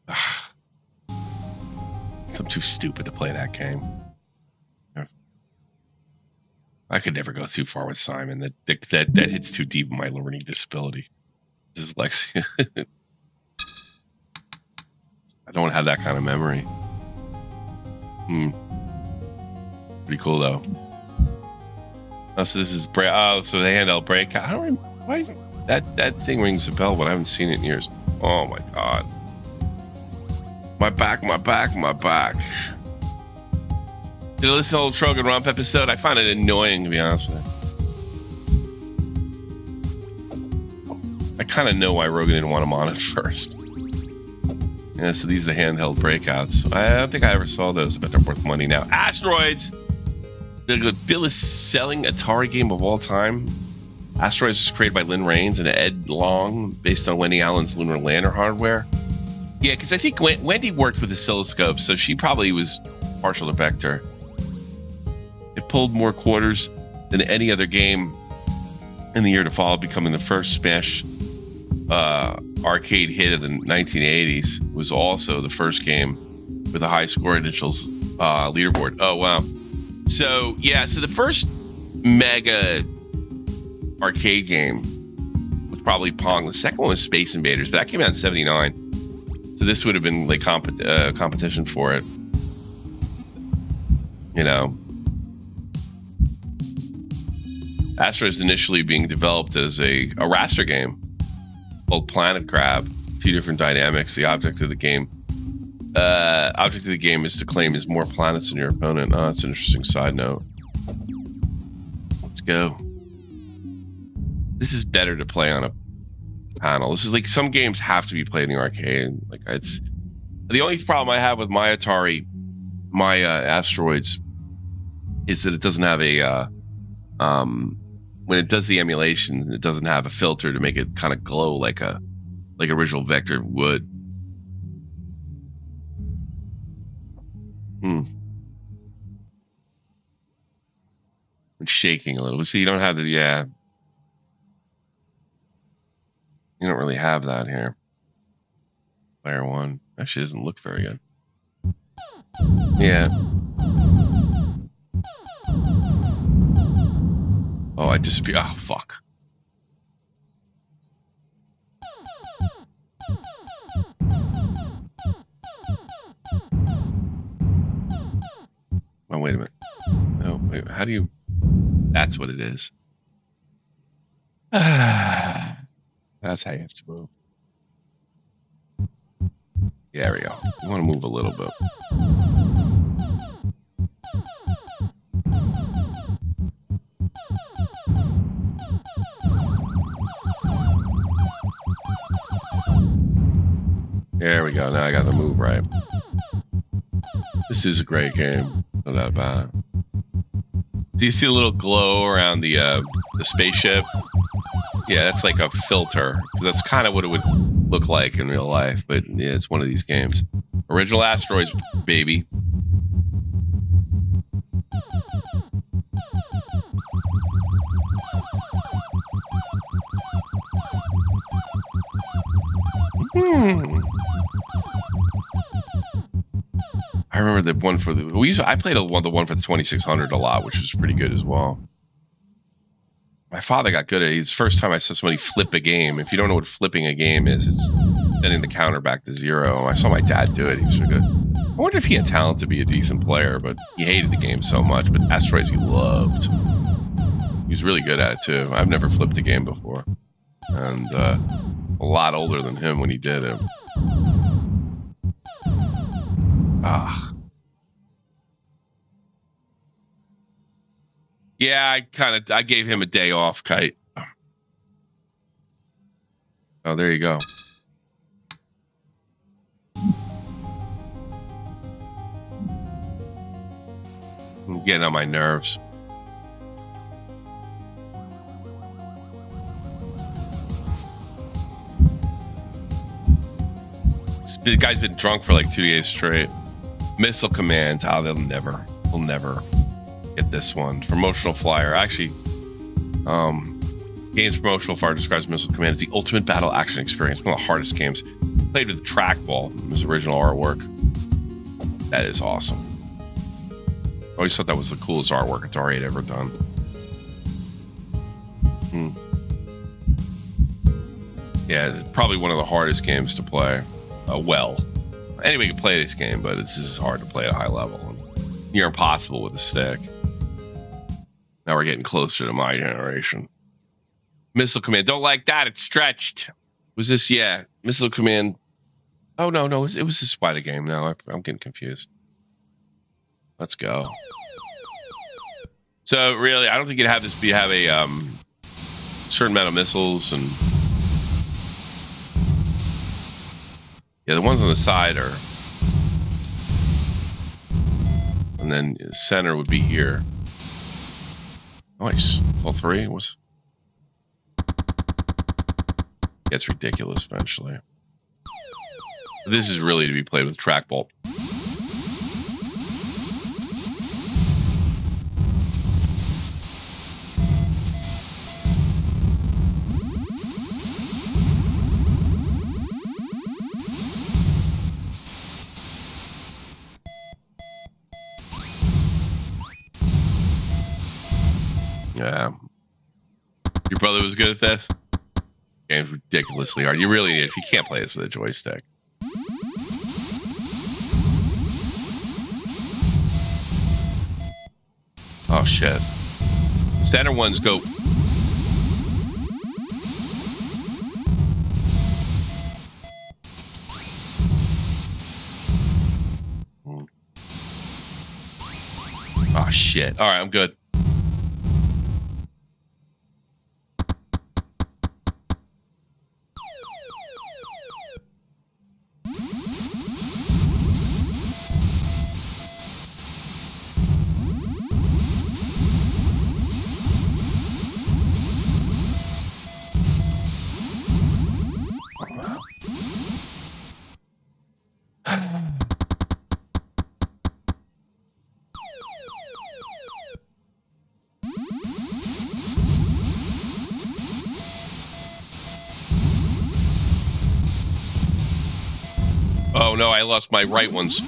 I'm too stupid to play that game. I could never go too far with Simon. That hits too deep in my learning disability. This is Lexi. I don't have that kind of memory. Pretty cool though. Oh, so this is so the handheld Breakout. I don't remember why is that thing rings a bell, but I haven't seen it in years. Oh my god. My back. Did I listen to the old Trogan Rump episode? I find it annoying, to be honest with you. I kind of know why Rogan didn't want him on at first. Yeah, so these are the handheld Breakouts. I don't think I ever saw those, but they're worth money now. Asteroids! Bill is selling Atari game of all time. Asteroids was created by Lynn Raines and Ed Long, based on Wendy Allen's Lunar Lander hardware. Yeah, because I think Wendy worked with oscilloscopes, so she probably was partial to Vector. It pulled more quarters than any other game in the year to follow, becoming the first Smash arcade hit of the 1980s. It was also the first game with a high score initials leaderboard. Oh, wow. So, yeah, so the first mega arcade game was probably Pong. The second one was Space Invaders, but that came out in 79. So this would have been like competition for it. You know. Asteroids initially being developed as a raster game called Planet Grab. 2 different dynamics. The object of the game is to claim is more planets than your opponent. Oh, that's an interesting side note. Let's go. This is better to play on a panel. This is like some games have to be played in the arcade. Like it's the only problem I have with my Atari, my Asteroids, is that it doesn't have a when it does the emulation, it doesn't have a filter to make it kind of glow like original Vector would. It's shaking a little. See, you don't have the You don't really have that here. Player 1 actually doesn't look very good. Yeah. Oh, I disappeared. Oh, fuck. Oh, wait a minute. Oh, wait. How do you... That's what it is. That's how you have to move. Yeah, there we go. You want to move a little bit. There we go. Now I got the move right. This is a great game. No doubt about it. Do you see the little glow around the spaceship? Yeah, that's like a filter. That's kind of what it would look like in real life. But yeah, it's one of these games. Original Asteroids, baby. I remember the one for the I played the one for the 2600 a lot, which was pretty good as well. My father got good at it. It's the first time I saw somebody flip a game. If you don't know what flipping a game is, it's setting the counter back to 0. I saw my dad do it. He was so good. I wonder if he had talent to be a decent player, but he hated the game so much. But Asteroids he loved. He was really good at it too. I've never flipped a game before, and a lot older than him when he did it. Yeah, I gave him a day off, Kite. Oh, there you go. I'm getting on my nerves. The guy's been drunk for like 2 days straight. Missile commands. Oh, they'll never get this one. Promotional flyer. Actually, games promotional flyer describes missile command as the ultimate battle action experience. One of the hardest games. Played with the trackball. His original artwork. That is awesome. I always thought that was the coolest artwork Atari had ever done. Yeah, it's probably one of the hardest games to play. Well, anybody can play this game, but it's just hard to play at a high level. Near impossible with a stick. Now we're getting closer to my generation. Missile command. Don't like that. It's stretched. Was this? Yeah. Missile command. Oh, no. It was a spider game. No, I'm getting confused. Let's go. So, really, I don't think you'd have this have a certain amount of missiles and... Yeah, the ones on the side are... And then the center would be here. Nice. All three was... Gets ridiculous eventually. This is really to be played with trackball. Yeah. Your brother was good at this? Game's ridiculously hard. You really need it if you can't play this with a joystick. Oh shit. Standard ones go. Oh shit. Alright, I'm good. Oh no, I lost my right ones. We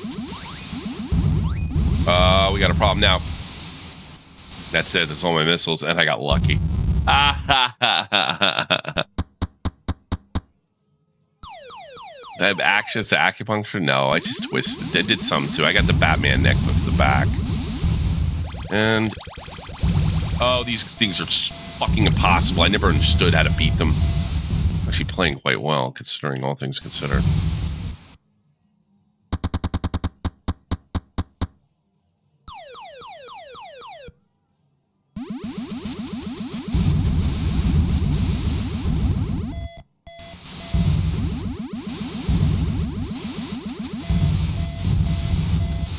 got a problem now. That's it, that's all my missiles, and I got lucky. Do I have access to acupuncture? No, I just twisted. I did some too. I got the Batman neck with the back. And oh, these things are fucking impossible. I never understood how to beat them. Actually playing quite well, considering all things considered.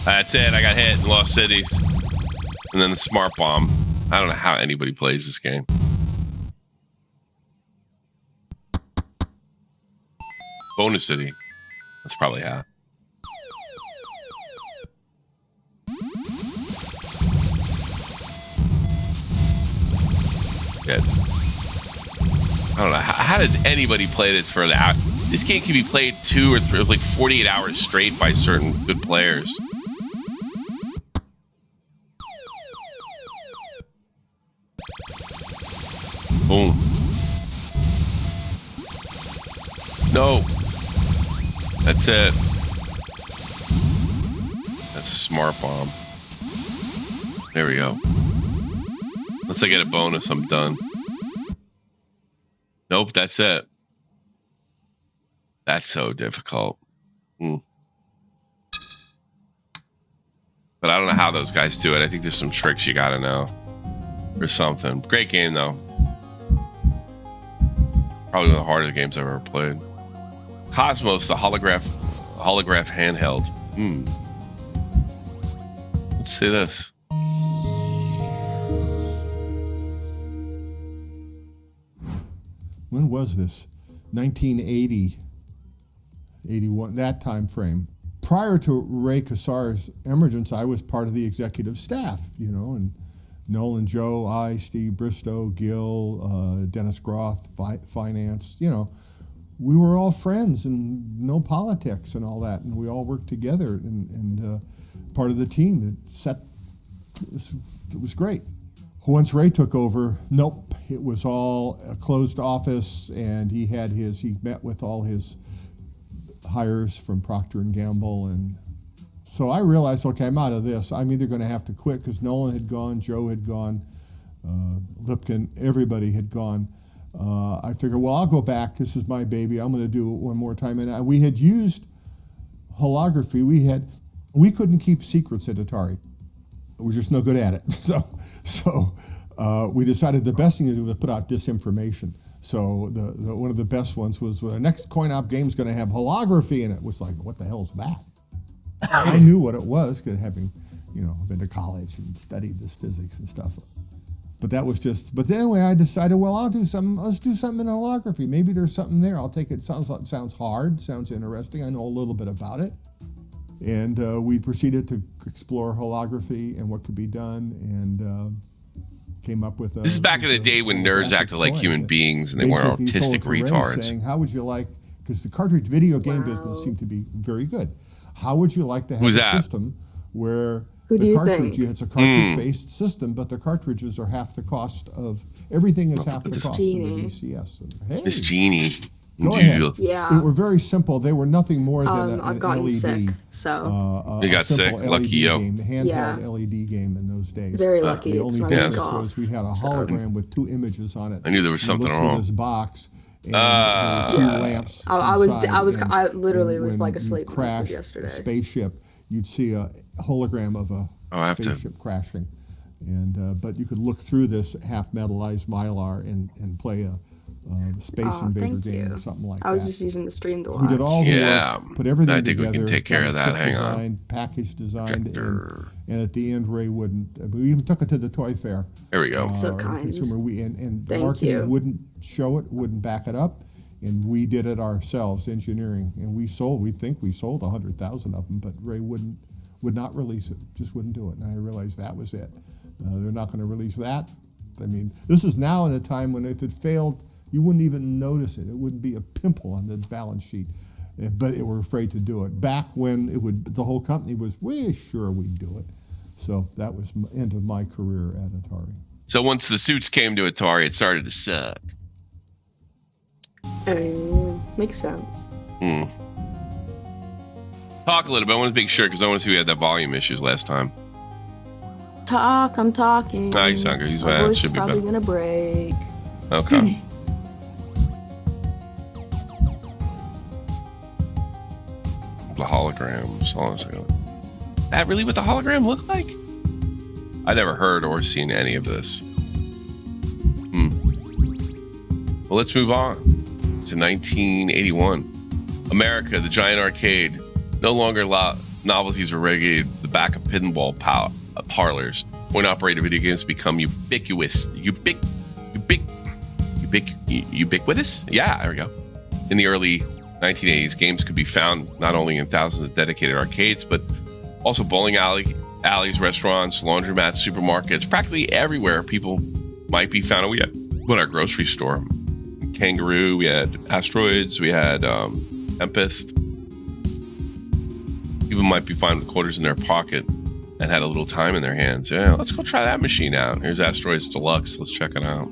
That's it. I got hit in Lost Cities. And then the Smart Bomb. I don't know how anybody plays this game. Bonus City. That's probably how. Good. I don't know. How does anybody play this for an hour? This game can be played 2 or 3, like 48 hours straight by certain good players. Boom. No. That's it. That's a Smart Bomb. There we go. Once I get a bonus, I'm done. Nope, that's it. That's so difficult. But I don't know how those guys do it. I think there's some tricks you gotta know. Or something. Great game, though. Probably one of the hardest games I've ever played. Cosmos, the holograph handheld. Let's see this. When was this? 1980, 81, that time frame. Prior to Ray Kassar's emergence, I was part of the executive staff, you know, and Nolan, Joe, I, Steve Bristow, Gil, Dennis Groth, finance, you know, we were all friends and no politics and all that, and we all worked together and part of the team that set, it was great. Once Ray took over, nope, it was all a closed office, and he met with all his hires from Procter & Gamble, and so I realized, okay, I'm out of this. I'm either going to have to quit because Nolan had gone, Joe had gone, Lipkin, everybody had gone. I figured, well, I'll go back. This is my baby. I'm going to do it one more time. And we had used holography. We couldn't keep secrets at Atari. We were just no good at it. So we decided the best thing to do was put out disinformation. So one of the best ones was the next coin-op game is going to have holography in it. It was like, what the hell is that? I knew what it was, because having, you know, been to college and studied this physics and stuff. But that was just. But anyway, I decided, well, I'll do something. Let's do something in holography. Maybe there's something there. I'll take it. Sounds hard. Sounds interesting. I know a little bit about it. And we proceeded to explore holography and what could be done, and came up with. This is back in the day when nerds acted like human beings and they weren't autistic retards. Saying, how would you like? Because the cartridge video game business seemed to be very good. How would you like to have a system where the cartridge, it's a cartridge-based system, but the cartridges are half the cost of, everything is half the cost of the VCS. Hey, Miss Genie. Go ahead. Yeah. They were very simple. They were nothing more than an I've gotten LED. sick, so. You got sick? LED Lucky you. Game, handheld LED game in the days. Very lucky. The only difference was we had a hologram with 2 images on it. I knew there was something wrong. This box. And there were 2 lamps. I literally was like asleep crash yesterday. A spaceship, you'd see a hologram of a spaceship crashing, and but you could look through this half metallized mylar and play a Space Invader game or something like that. I was just using the stream to watch. We did all the work, put everything together. I think we can take care of that. Hang on. Package designed, and at the end, Ray wouldn't. We even took it to the toy fair. There we go. So kind. Consumer, and marketing wouldn't show it, wouldn't back it up, and we did it ourselves, engineering, and we think we sold 100,000 of them, but Ray would not release it, just wouldn't do it, and I realized that was it. They're not going to release that. I mean, this is now in a time when if it failed, you wouldn't even notice it. It wouldn't be a pimple on the balance sheet, but they were afraid to do it. Back when the whole company was, we're sure we'd do it. So that was the end of my career at Atari. So once the suits came to Atari, it started to suck. Makes sense. Talk a little bit. I want to make sure, because I want to see we had that volume issues last time. Talk, I'm talking. No, you sound good. He's My voice should be probably better. gonna break. Okay. The holograms. Hold on a second. That really what the hologram looked like? I never heard or seen any of this. Well, let's move on to 1981. America, the giant arcade. No longer novelties are relegated to the back of pinball parlors. Point-operated video games become ubiquitous. Ubiquitous? Yeah, there we go. In the early 1980s, games could be found not only in thousands of dedicated arcades, but also bowling alleys, restaurants, laundromats, supermarkets, practically everywhere people might be found. We had our grocery store, Kangaroo, we had Asteroids, we had Tempest. People might be finding quarters in their pocket and had a little time in their hands. Yeah, let's go try that machine out. Here's Asteroids Deluxe. Let's check it out.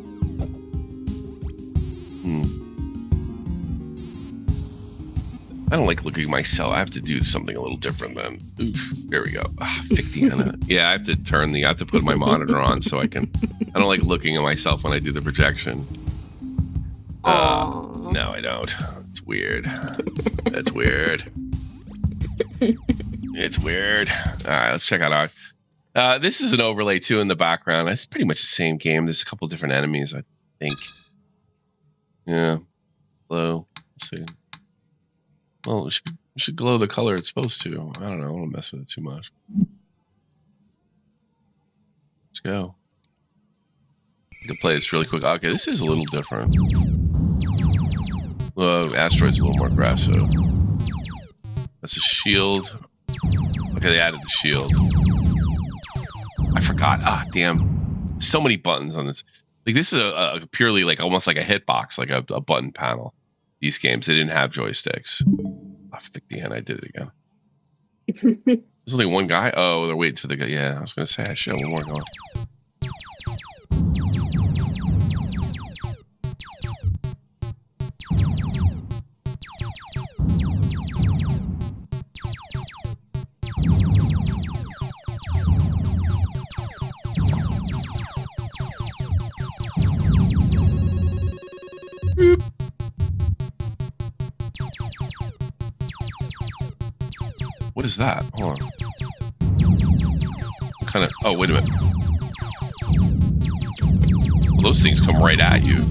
I don't like looking at myself. I have to do something a little different then. Oof. There we go. 50 on it. Yeah, I have to I have to put my monitor on so I don't like looking at myself when I do the projection. No, I don't. It's weird. That's weird. It's weird. All right, let's check out our. This is an overlay too in the background. It's pretty much the same game. There's a couple different enemies, I think. Yeah. Hello. Let's see. Well, it should glow the color it's supposed to. I don't know. I don't want to mess with it too much. Let's go. I can play this really quick. Okay, this is a little different. Asteroid's a little more aggressive. That's a shield. Okay, they added the shield. I forgot. Ah, damn. So many buttons on this. Like, this is a purely, like, almost like a hitbox, like a button panel. These games, they didn't have joysticks. I think the end I did it again. There's only one guy. Oh, they're waiting for the guy. Yeah, I was gonna say I should have one more going. What is that? Hold on. Kind of. Oh, wait a minute. Well, those things come right at you.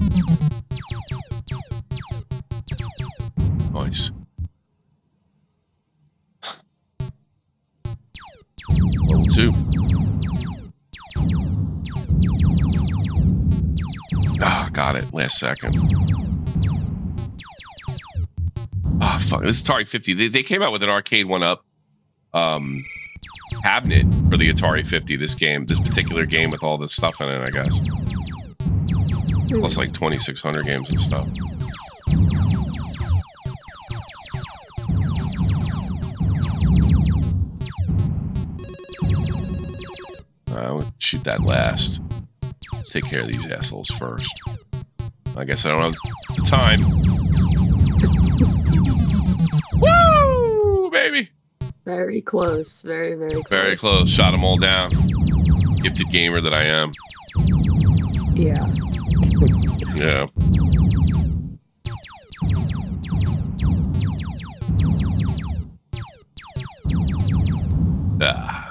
Nice. Level 2. Ah, got it. Last second. Ah, fuck. This is Atari 50. They came out with an arcade one-up cabinet for the Atari 50. This particular game with all this stuff in it, I guess. Plus like 2,600 games and stuff. We'll shoot that last. Let's take care of these assholes first. I guess I don't have the time. Woo, baby! Very close. Very, very close. Very close. Shot them all down. Gifted gamer that I am. Yeah. Yeah. Ah.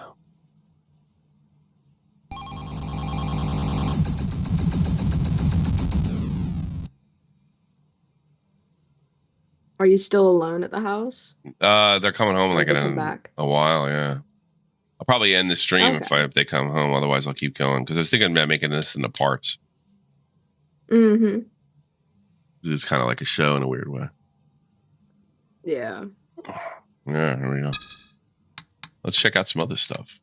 Are you still alone at the house? They're coming home like in a while, yeah. I'll probably end the stream if they come home. Otherwise, I'll keep going because I was thinking about making this into parts. Mm-hmm. This is kind of like a show in a weird way. Yeah. Yeah, here we go. Let's check out some other stuff.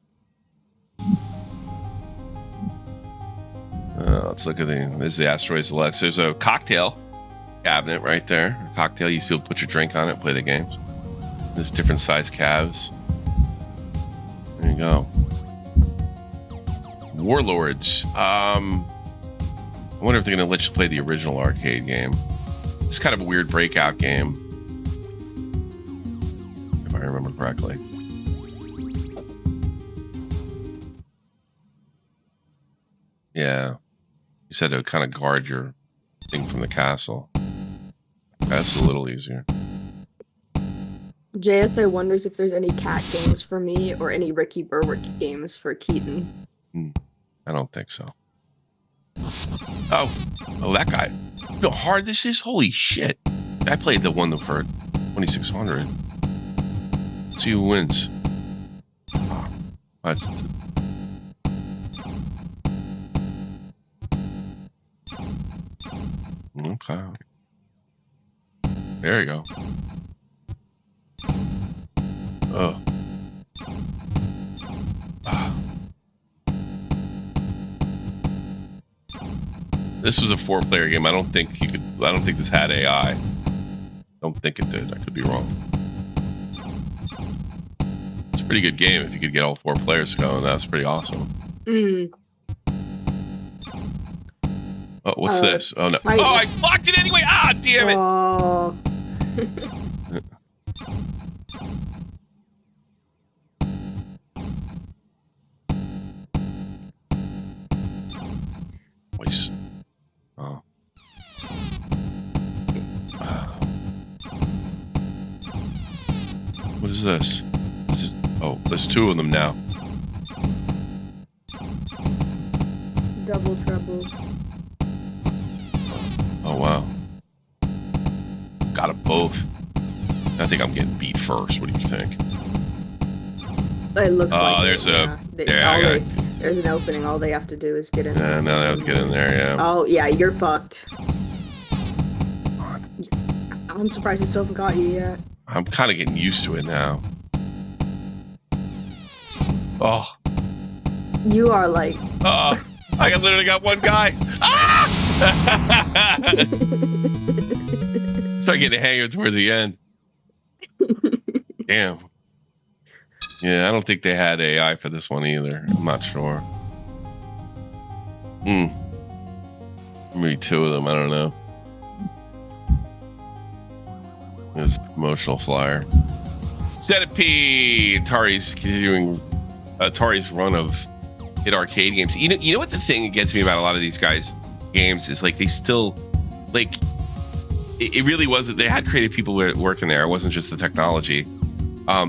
Let's look at this is the Asteroids Deluxe. There's a cocktail cabinet right there. A cocktail, you still put your drink on it, play the games. There's different size calves. There you go. Warlords. I wonder if they're going to let you play the original arcade game. It's kind of a weird Breakout game, if I remember correctly. Yeah. You said to kind of guard your thing from the castle. That's a little easier. JFA wonders if there's any cat games for me or any Ricky Berwick games for Keaton. I don't think so. Oh, that guy. You know how hard this is? Holy shit. I played the one for 2600. Let's see who wins. Oh, that's... Okay. There you go. Oh. This was a 4-player game. I don't think this had AI. Don't think it did. I could be wrong. It's a pretty good game if you could get all 4 players going. That's pretty awesome. Oh, what's this? Oh no! I blocked it anyway. Ah, damn it! Oh. Voice. Oh. What is this? There's 2 of them now. Double trouble. Oh wow. Got them both. I think I'm getting beat first. What do you think? It looks like there's there's an opening. All they have to do is get in there. Yeah, now they have to get in there, yeah. Oh, yeah, you're fucked. I'm surprised it still haven't got you yet. I'm kind of getting used to it now. Oh. You are like... Oh, I literally got one guy. Ah! Start getting a hanger towards the end. Damn. Yeah, I don't think they had AI for this one either. I'm not sure. Maybe 2 of them. I don't know. There's a promotional flyer. Centipede! Atari's continuing Atari's run of hit arcade games. You know what the thing that gets me about a lot of these guys' games is like they still like it really wasn't. They had creative people working there. It wasn't just the technology.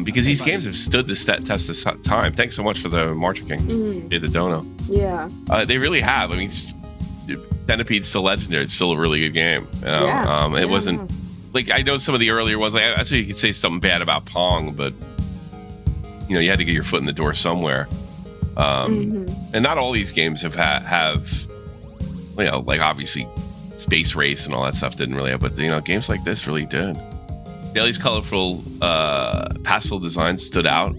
Because these games have stood this test this time. Thanks so much for the Marcher King. The dono. Yeah. They really have. I mean, Centipede's still legendary. It's still a really good game. You know? It wasn't like I know some of the earlier ones. Like I you could say something bad about Pong, but you know you had to get your foot in the door somewhere. And not all these games have you know, like obviously Space Race and all that stuff didn't really have, but you know games like this really did. Yeah, these colorful pastel designs stood out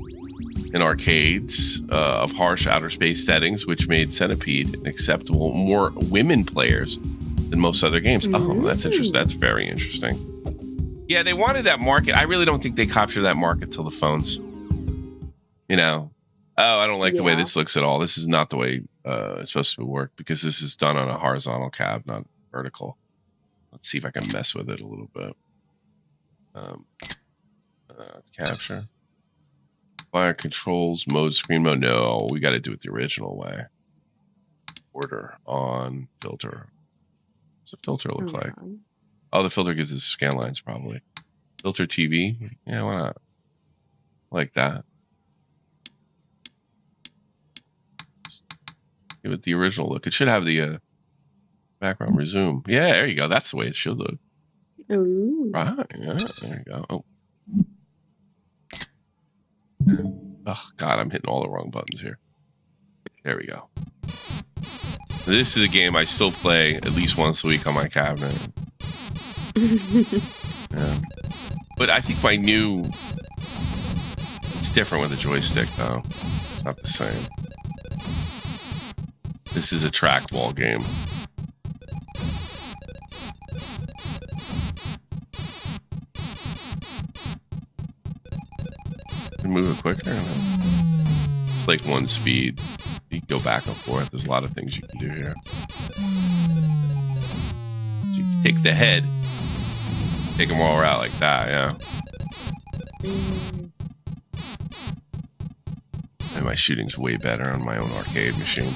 in arcades of harsh outer space settings, which made Centipede an acceptable more women players than most other games. Oh, that's interesting. That's very interesting. Yeah, they wanted that market. I really don't think they captured that market till the phones. You know, I don't like the way this looks at all. This is not the way it's supposed to work because this is done on a horizontal cab, not vertical. Let's see if I can mess with it a little bit. Capture. Fire controls, mode, screen mode. No, we got to do it the original way. Order on filter. What's the filter look like? Oh, the filter gives us scan lines probably. Filter TV. Yeah, why not? Like that. Give it the original look. It should have the background resume. Yeah, there you go. That's the way it should look. Ooh. Right. Yeah, there you go. Oh. Oh God, I'm hitting all the wrong buttons here. There we go. This is a game I still play at least once a week on my cabinet. Yeah. But I think my new... It's different with a joystick, though. It's not the same. This is a trackball game. Move it quicker. It's like one speed. You can go back and forth. There's a lot of things you can do here. So you can take the head, take them all out like that, yeah. And my shooting's way better on my own arcade machine.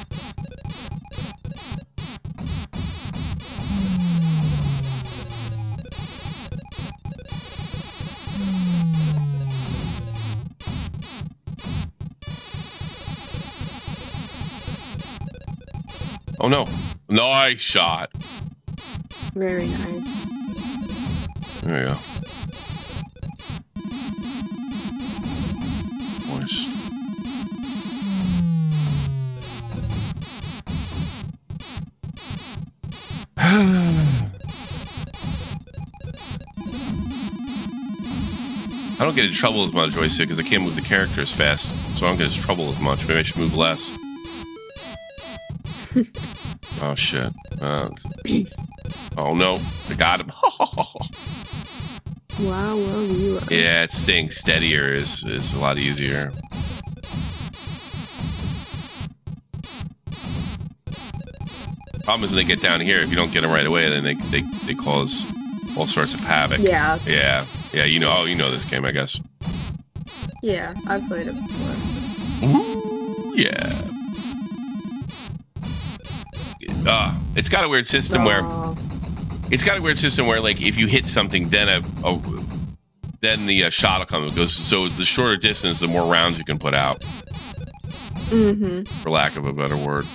Oh no. Nice shot. Very nice. There you go. Nice. I don't get in trouble as much joystick because I can't move the character as fast, so I don't get in trouble as much. Maybe I should move less. Oh shit. Oh no, I got him. Wow, you are. Yeah, it's staying steadier is a lot easier. Problem is when they get down here, if you don't get them right away, then they cause all sorts of havoc. Yeah. Yeah, you know this game, I guess. Yeah, I've played it before. Ooh, yeah. It's got a weird system where like if you hit something, then then the shot will come. It goes so the shorter distance, the more rounds you can put out. Mm-hmm. For lack of a better word.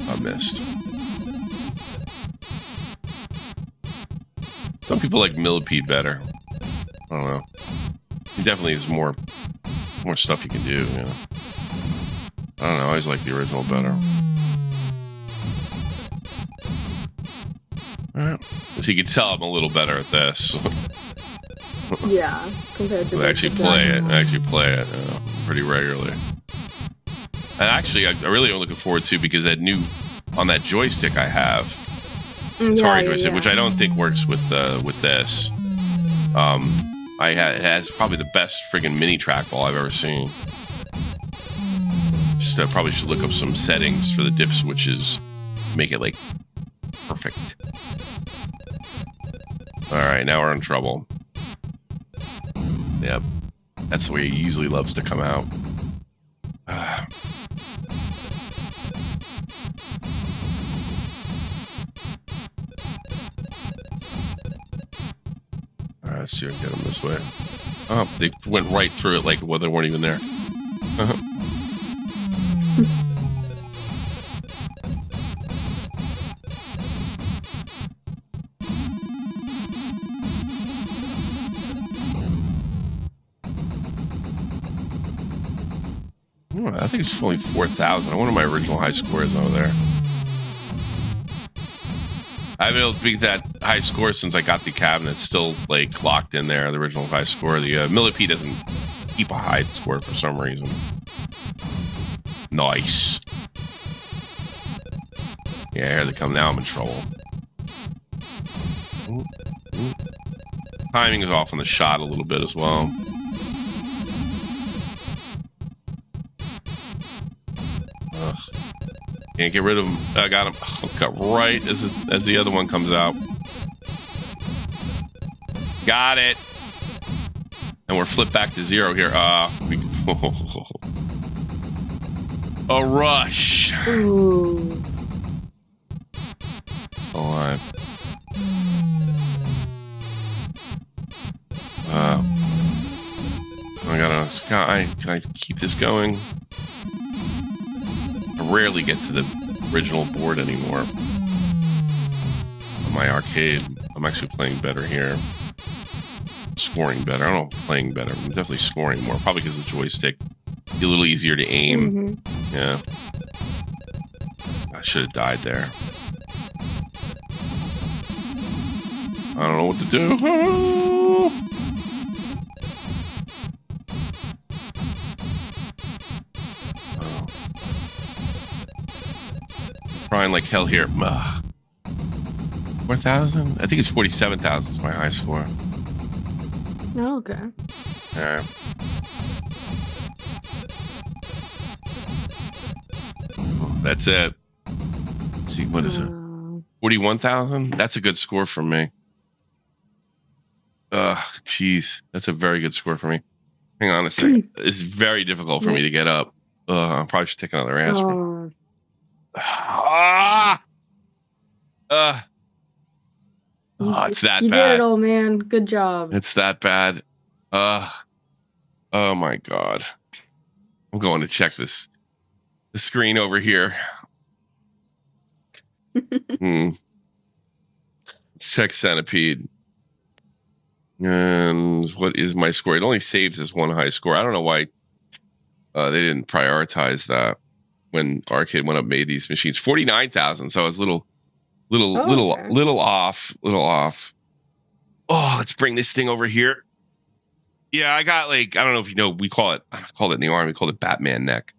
I missed. Some people like Millipede better. I don't know. He definitely has more stuff you can do, you know. I don't know, I always like the original better. Alright. As you can tell, I'm a little better at this. Yeah, compared to I actually play it pretty regularly. And actually, I really am looking forward to because that new on that joystick I have, ATARI joystick, which I don't think works with this. It has probably the best friggin' mini trackball I've ever seen. Just probably should look up some settings for the dip switches, make it like perfect. All right, now we're in trouble. Yep, that's the way he usually loves to come out. Alright, let's see if I can get them this way. Oh, they went right through it like well, they weren't even there. I think it's only 4,000. I wonder what my original high score is over there. I've been able to beat that high score since I got the cabinet. Still like locked in there, the original high score. The Millipede doesn't keep a high score for some reason. Nice. Yeah, here they come. Now I'm in trouble. Ooh, ooh. Timing is off on the shot a little bit as well. Ugh. Can't get rid of him. I got him. Oh, got right as the other one comes out. Got it. And we're flipped back to 0 here. A rush. Ooh. Still alive. Can I keep this going? I rarely get to the original board anymore. On my arcade, I'm actually playing better here. Scoring better. I don't know if I'm playing better. I'm definitely scoring more. Probably because the joystick is a little easier to aim. Mm-hmm. Yeah. I should have died there. I don't know what to do. Trying like hell here. 4,000? I think it's 47,000 is my high score. Oh, okay. Alright. That's it. Let's see, what is it? 41,000? That's a good score for me. Jeez. That's a very good score for me. Hang on a second. It's very difficult for me to get up. I probably should take another aspirin. It's that bad. You did it, old man. Good job. It's that bad. Oh my God. I'm going to check the screen over here. Let's check Centipede. And what is my score? It only saves as one high score. I don't know why they didn't prioritize that when Arcade went up made these machines. 49,000. So I was little off. Oh, let's bring this thing over here. Yeah, I got I don't know if you know, I called it in the Army, we called it Batman neck.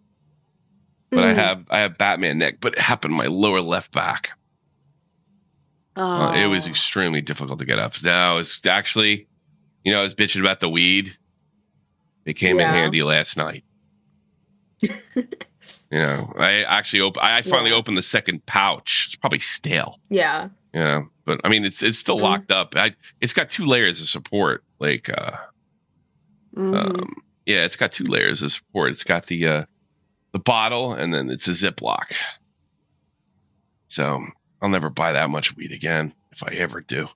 But I have Batman neck, but it happened in my lower left back. It was extremely difficult to get up. Now it's actually, I was bitching about the weed. It came in handy last night. I finally opened the second pouch. It's probably stale. Yeah. Yeah, but I mean, it's still locked up. It's got 2 layers of support. It's got 2 layers of support. It's got the bottle, and then it's a Ziploc. So I'll never buy that much weed again if I ever do. I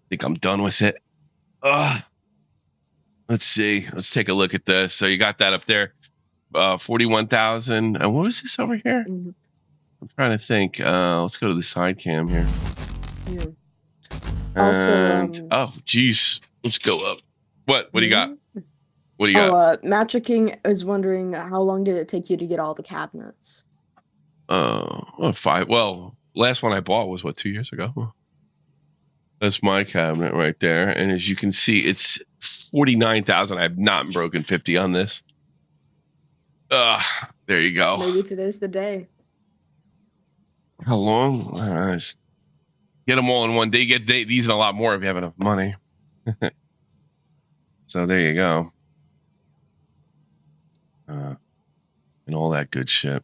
think I'm done with it. Let's see. Let's take a look at this. So you got that up there, 41,000. And what was this over here? I'm trying to think. Let's go to the side cam here. Yeah. And, Also, geez, let's go up. What do you got? What do you got? Matcha King is wondering how long did it take you to get all the cabinets? 5. Well, last one I bought was 2 years ago. That's my cabinet right there, and as you can see, it's 49,000. I have not broken 50 on this. There you go. Maybe today's the day. How long? Just get them all in one day. You get these and a lot more if you have enough money. So there you go. And all that good shit.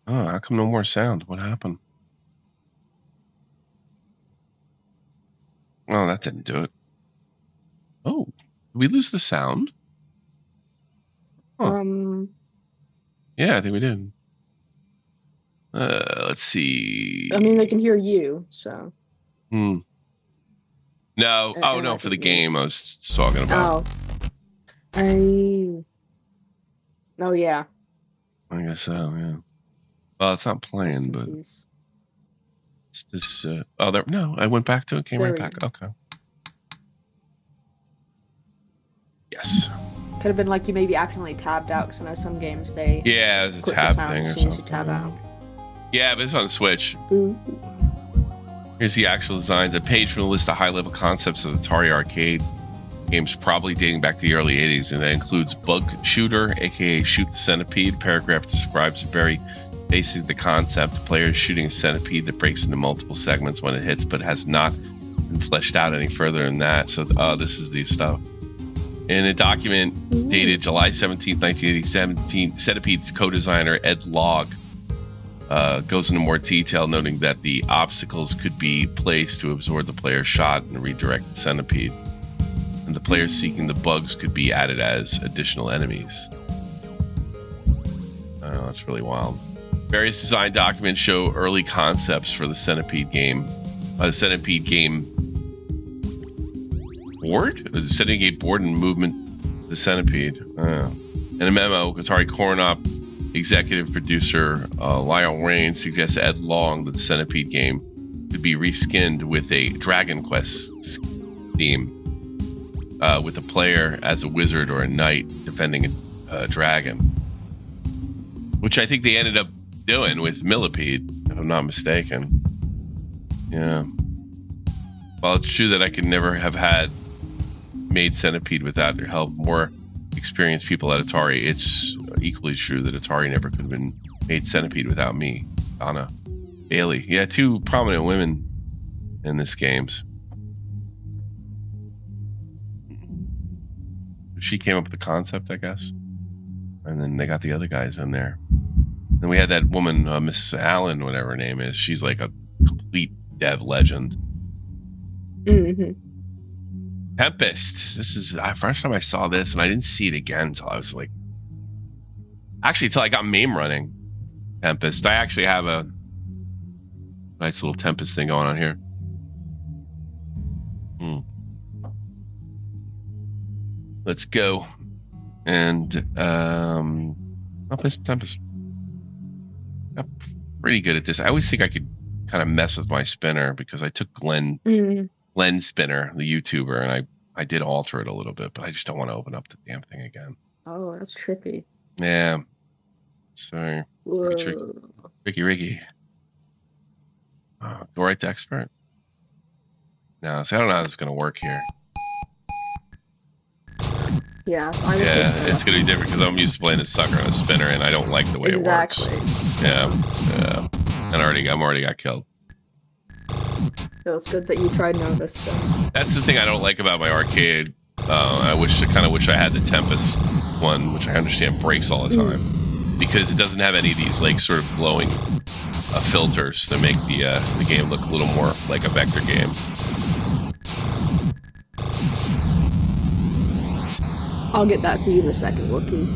How come no more sound? What happened? Oh, that didn't do it. Oh, did we lose the sound? Huh. Yeah, I think we did. Let's see. I mean, I can hear you, so. No. No, for the game I was talking about. Oh, yeah. I guess so, yeah. Well, it's not playing, but it's this. No, I went back to it. Came right back. Okay. Yes. Could have been like you maybe accidentally tabbed out, because I know some games they. Yeah, it was a tab thing or something. You tab out. Yeah, but it's on the Switch. Ooh. Here's the actual designs. A page from the list of high-level concepts of Atari arcade games, probably dating back to the early 80s, and that includes Bug Shooter, aka Shoot the Centipede. Paragraph describes very basically the concept. Players shooting a centipede that breaks into multiple segments when it hits, but has not been fleshed out any further than that. So, this is the stuff. In a document dated July 17, 1987, Centipede's co-designer Ed Logg goes into more detail, noting that the obstacles could be placed to absorb the player's shot and redirect the centipede. And the players seeking the bugs could be added as additional enemies. That's really wild. Various design documents show early concepts for the Centipede game. The Centipede game board? The Centipede board and movement, the Centipede. In a memo, Atari Cornup executive producer Lyle Rain suggests Ed Long that the Centipede game could be reskinned with a Dragon Quest theme, with a player as a wizard or a knight defending a dragon, which I think they ended up doing with Millipede, if I'm not mistaken. Yeah. Well, it's true that I could never have made Centipede without their help. More experienced people at Atari. It's equally true that Atari never could have been made Centipede without me. Donna Bailey. Yeah, 2 prominent women in this games. She came up with the concept, I guess. And then they got the other guys in there. Then we had that woman, Miss Allen, whatever her name is. She's like a complete dev legend. Mm-hmm. Tempest. This is the first time I saw this, and I didn't see it again until I was like... Actually, until I got MAME running. Tempest. I actually have a nice little Tempest thing going on here. Let's go. And I'll play some Tempest. I'm pretty good at this. I always think I could kind of mess with my spinner because I took Glenn Spinner, the YouTuber, and I did alter it a little bit, but I just don't want to open up the damn thing again. Oh, that's trippy. Yeah. So Ricky. Go right to expert. No, so I don't know how this is going to work here. Yeah, it's going to be different because I'm used to playing a sucker on a spinner, and I don't like the way it works. Yeah. And I'm already got killed. So it's good that you tried Novus stuff. That's the thing I don't like about my arcade. I kind of wish I had the Tempest one, which I understand breaks all the time, because it doesn't have any of these like sort of glowing filters that make the game look a little more like a vector game. I'll get that for you in a second, Wookie.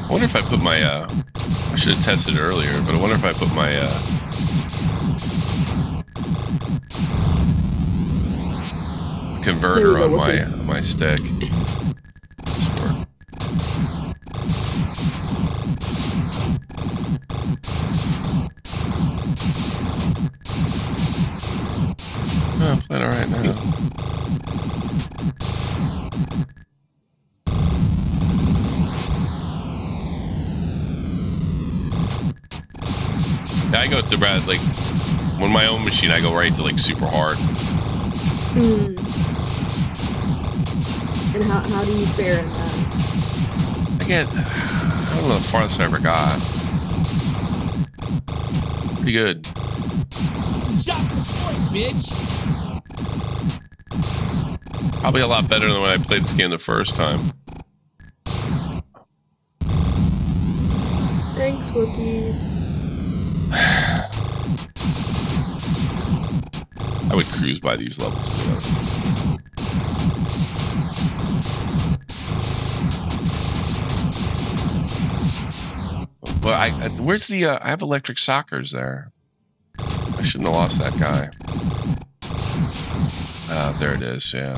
I wonder if I put my I should have tested it earlier, but I wonder if I put my converter on my stick. I'm playing alright now. I go to Brad, like, when my own machine, I go right to, like, super hard. And how do you fare in that? I don't know the farthest I ever got. Pretty good. Shot the point, bitch! Probably a lot better than when I played this game the first time. Thanks, Wookie. I would cruise by these levels together. Well, where's the? I have electric sockers there. I shouldn't have lost that guy. There it is. Yeah.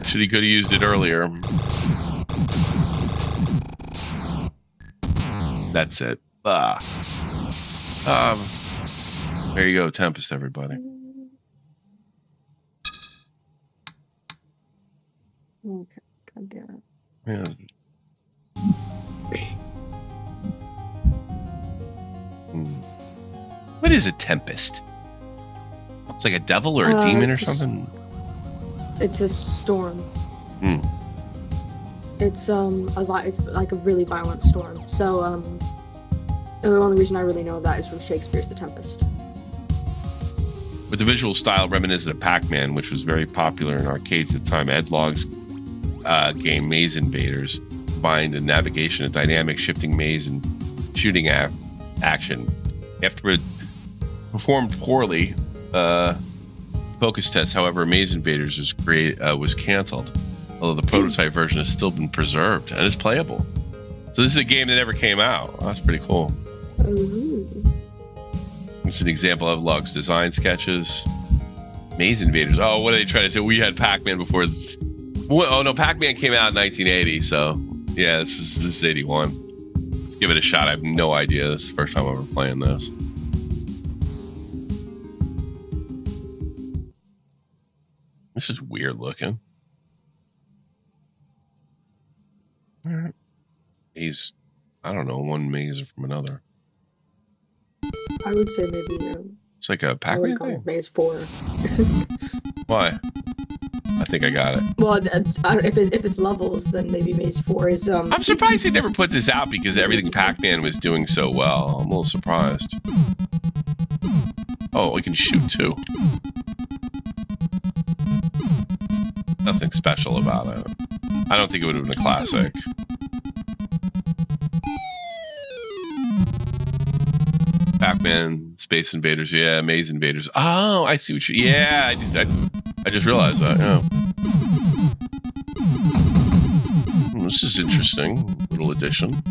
He could have used it earlier. That's it. There you go, Tempest, everybody. Okay, god damn it. Yeah. What is a Tempest? It's like a devil or a demon or something? It's a storm. It's it's like a really violent storm. So the only reason I really know of that is from Shakespeare's The Tempest. With the visual style reminiscent of Pac-Man, which was very popular in arcades at the time, Ed Logg's game Maze Invaders combined the navigation of dynamic shifting maze and shooting action. After it performed poorly, focus test, however, Maze Invaders was canceled, although the prototype version has still been preserved and is playable. So this is a game that never came out. Oh, that's pretty cool. It's an example of Log's design sketches. Maze Invaders. Oh, what are they trying to say? We had Pac-Man before. Oh no, Pac-Man came out in 1980. So yeah, this is 81. Let's give it a shot. I have no idea. This is the first time I'm ever playing this. This is weird looking. Alright. Maze. I don't know, one maze from another. I would say maybe it's like a Pac-Man thing? Maze 4. Why? I think I got it. Well, if it's levels, then maybe Maze 4 is I'm surprised they never put this out because everything Pac-Man was doing so well. I'm a little surprised. Oh, we can shoot too. Nothing special about it. I don't think it would have been a classic. Pac-Man, Space Invaders, yeah, Maze Invaders. Oh, I see what you. Yeah, I just realized that. Yeah. This is interesting. Little addition.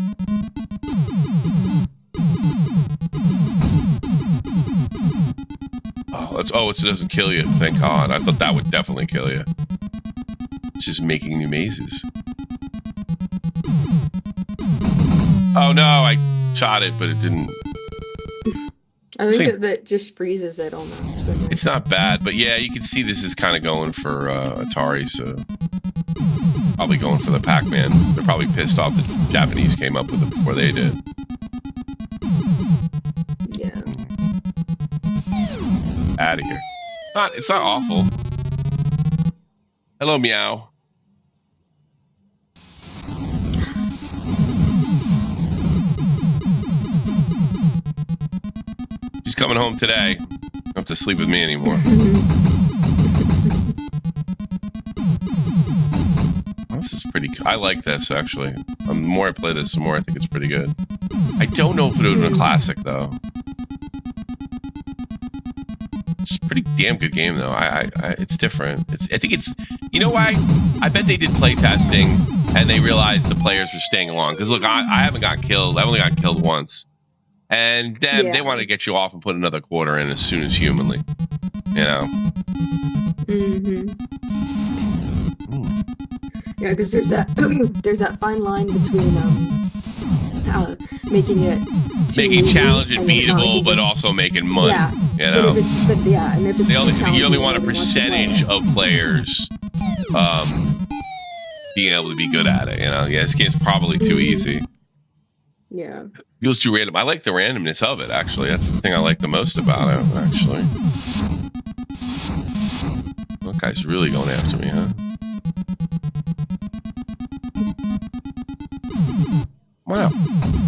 Oh, Let's. Oh, it doesn't kill you. Thank God. I thought that would definitely kill you. It's just making new mazes. Oh no! I shot it, but it didn't. I think that just freezes it almost. It's not bad, but yeah, you can see this is kind of going for Atari, so probably going for the Pac-Man. They're probably pissed off the Japanese came up with it before they did. Yeah. Out of here. It's not awful. Hello, meow. She's coming home today. Don't have to sleep with me anymore. This is pretty. I like this actually. The more I play this, the more I think it's pretty good. I don't know if it would have been a classic though. It's a pretty damn good game though. It's different. I think it's. You know why? I bet they did play testing and they realized the players were staying along. Because look, I haven't got killed. I've only gotten killed once. And then they want to get you off and put another quarter in as soon as humanly. You know? Yeah, because there's that there's that fine line between making it challenging beatable, but also making money. Yeah. You know? And if it's you only want a percentage of players being able to be good at it. You know? Yeah, this game's probably too easy. Yeah. Feels too random. I like the randomness of it, actually. That's the thing I like the most about it, actually. That guy's really going after me, huh? Wow.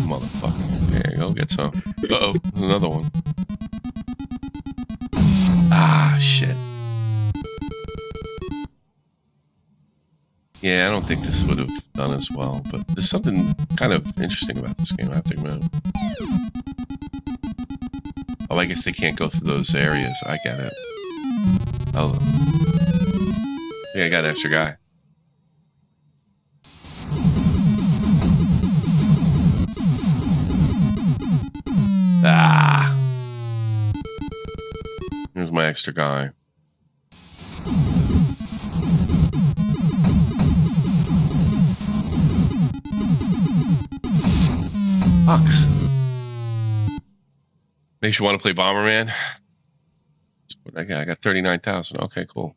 Motherfucker. There you go, get some. Uh-oh, there's another one. Ah, shit. Yeah, I don't think this would have done as well, but there's something kind of interesting about this game, I have to admit. Oh, I guess they can't go through those areas. I get it. Oh. Yeah, I got an extra guy. Ah! Here's my extra guy. Fuck. Makes you want to play Bomberman? That's what I got. I got 39,000. Okay, cool.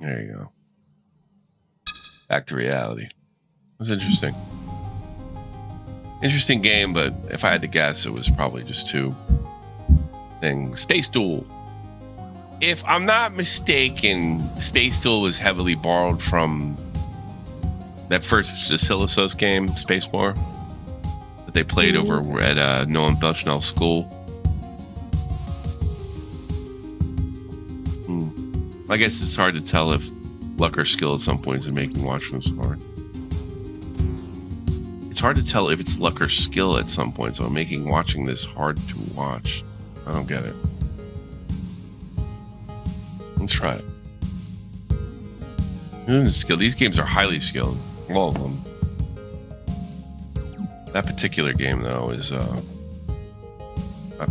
There you go. Back to reality. It was interesting. Interesting game, but if I had to guess, it was probably just two things. Space Duel. If I'm not mistaken, Space Duel was heavily borrowed from that first Silicos game, Space War, that they played over at Noam Bushnell's school. I guess it's hard to tell if luck or skill at some points in making watching this hard. It's hard to tell if it's luck or skill at some points on making watching this hard to watch. I don't get it. Let's try it. Skill. These games are highly skilled. All of them. That particular game, though, is not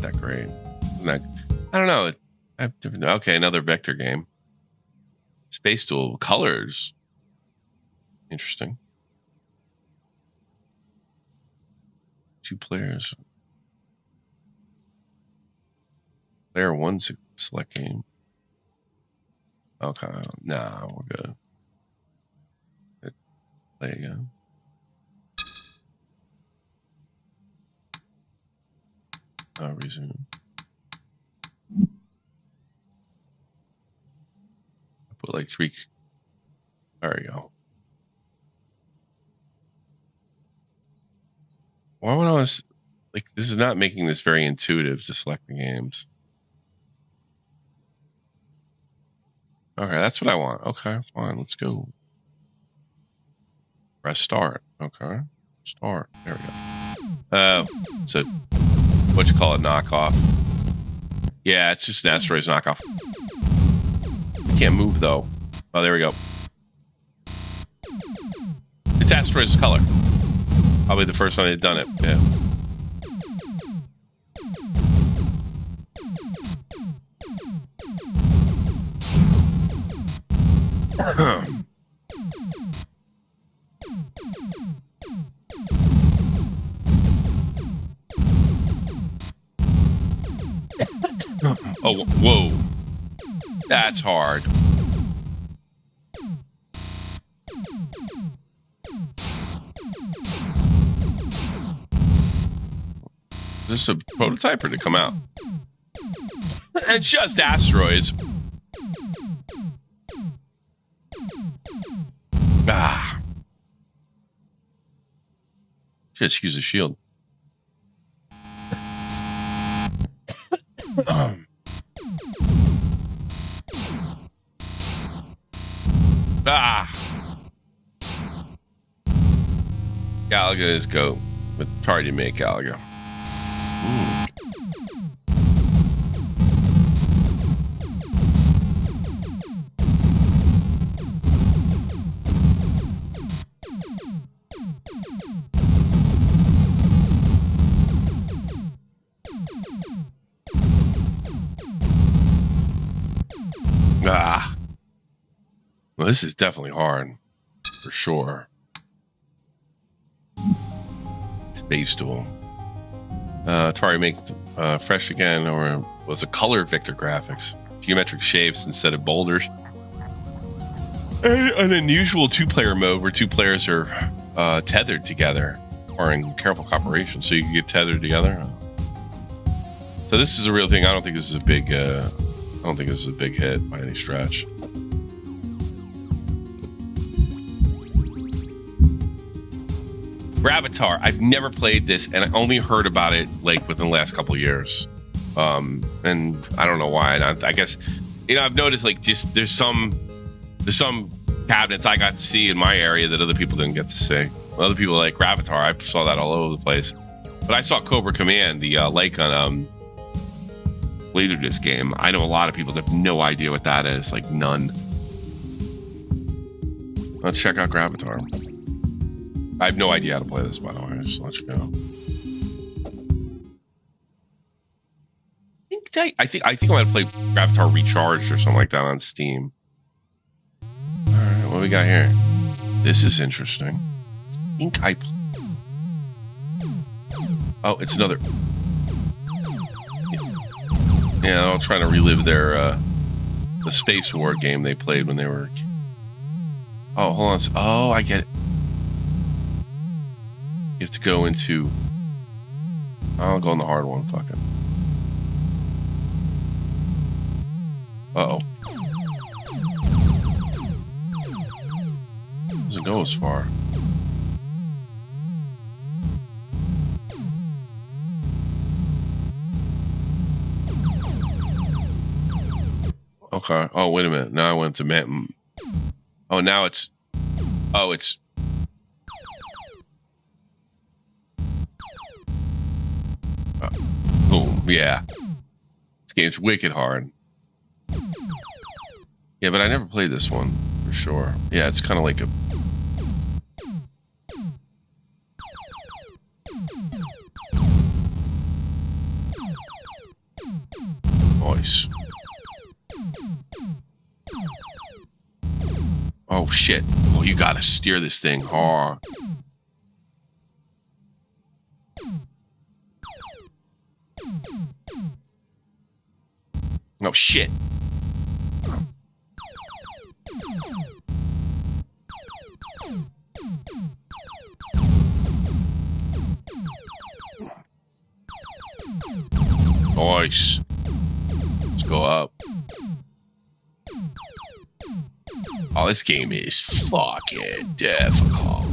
that great. I don't know. Okay, another vector game. Space Duel. Colors. Interesting. 2 players. Player 1 select game. Okay, nah, we're good. Play again. Resume. I put like 3. There we go. Why would I want like, this is not making this very intuitive to select the games. Okay, that's what I want. Okay, fine, let's go. Press start. Okay, start. There we go. So what you call it, knockoff? Yeah, it's just an Asteroids knockoff. I can't move though. Oh, there we go. It's Asteroids color. Probably the first one they'd done it. Yeah. Oh, whoa. That's hard. Is this a prototype or did it come out? It's just Asteroids. Ah. Just use a shield. Ah. Galaga is go. But it's hard to make Galaga. Ah. Well, this is definitely hard. For sure. Space Duel. ATARI make fresh again, or was a color vector graphics. Geometric shapes instead of boulders. An unusual two-player mode where two players are tethered together or in careful cooperation, so you can get tethered together. So this is a real thing. I don't think this is a big hit by any stretch. Gravatar. I've never played this, and I only heard about it like within the last couple of years. And I don't know why. And I guess, you know, I've noticed like just there's some cabinets I got to see in my area that other people didn't get to see. Other people like Gravatar. I saw that all over the place. But I saw Cobra Command, the Lake on Laserdisc game. I know a lot of people that have no idea what that is, like none. Let's check out Gravatar. I have no idea how to play this, by the way. Just let you know. I think I'm gonna play Gravatar Recharged or something like that on Steam. All right, what do we got here? This is interesting. Oh, it's another. Yeah, I'm trying to relive their the Space War game they played when they were. Oh, hold on. Oh, I get it. You have to go into. I'll go on the hard one. Fuck it. Uh-oh. Doesn't go as far. Okay. Oh, wait a minute. Now I went to man. Oh, now it's. Oh, it's. Boom. Yeah. This game's wicked hard. Yeah, but I never played this one for sure. Yeah, it's kind of like a. Nice. Oh shit. Oh, you gotta steer this thing hard. Oh shit. Nice. Let's go up. Oh, this game is fucking difficult.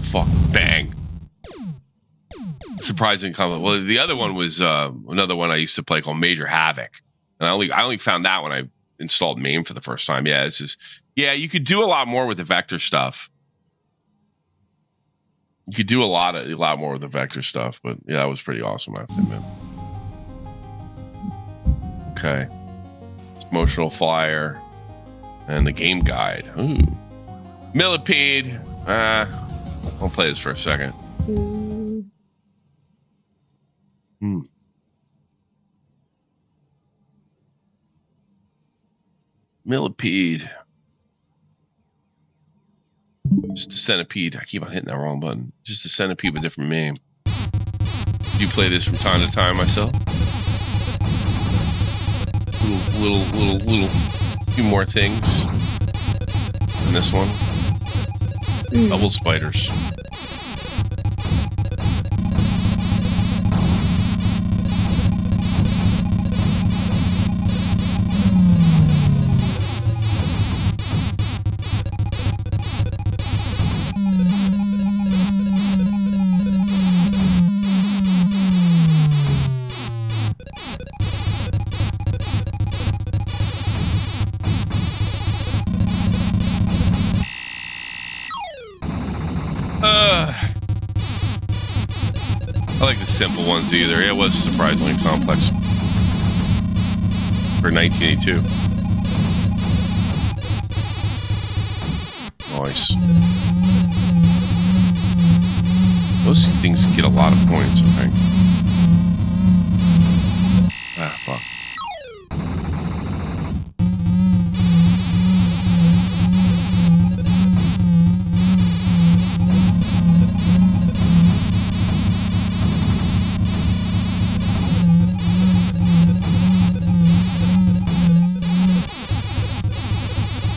Fuck, bang. Surprising comment. Well, the other one was another one I used to play called Major Havoc, and I only found that when I installed MAME for the first time. Yeah, this is. Yeah, you could do a lot more with the vector stuff. You could do a lot more with the vector stuff, but yeah, that was pretty awesome. I have to admit. Okay, it's Emotional Flyer and the game guide. Ooh, Millipede. I'll play this for a second. Millipede. Just a centipede. I keep on hitting that wrong button. Just a centipede with different name. Do you play this from time to time myself? Little few more things than this one. Double spiders. I like the simple ones either. It was surprisingly complex for 1982. Nice. Those things get a lot of points, I think. Ah, fuck.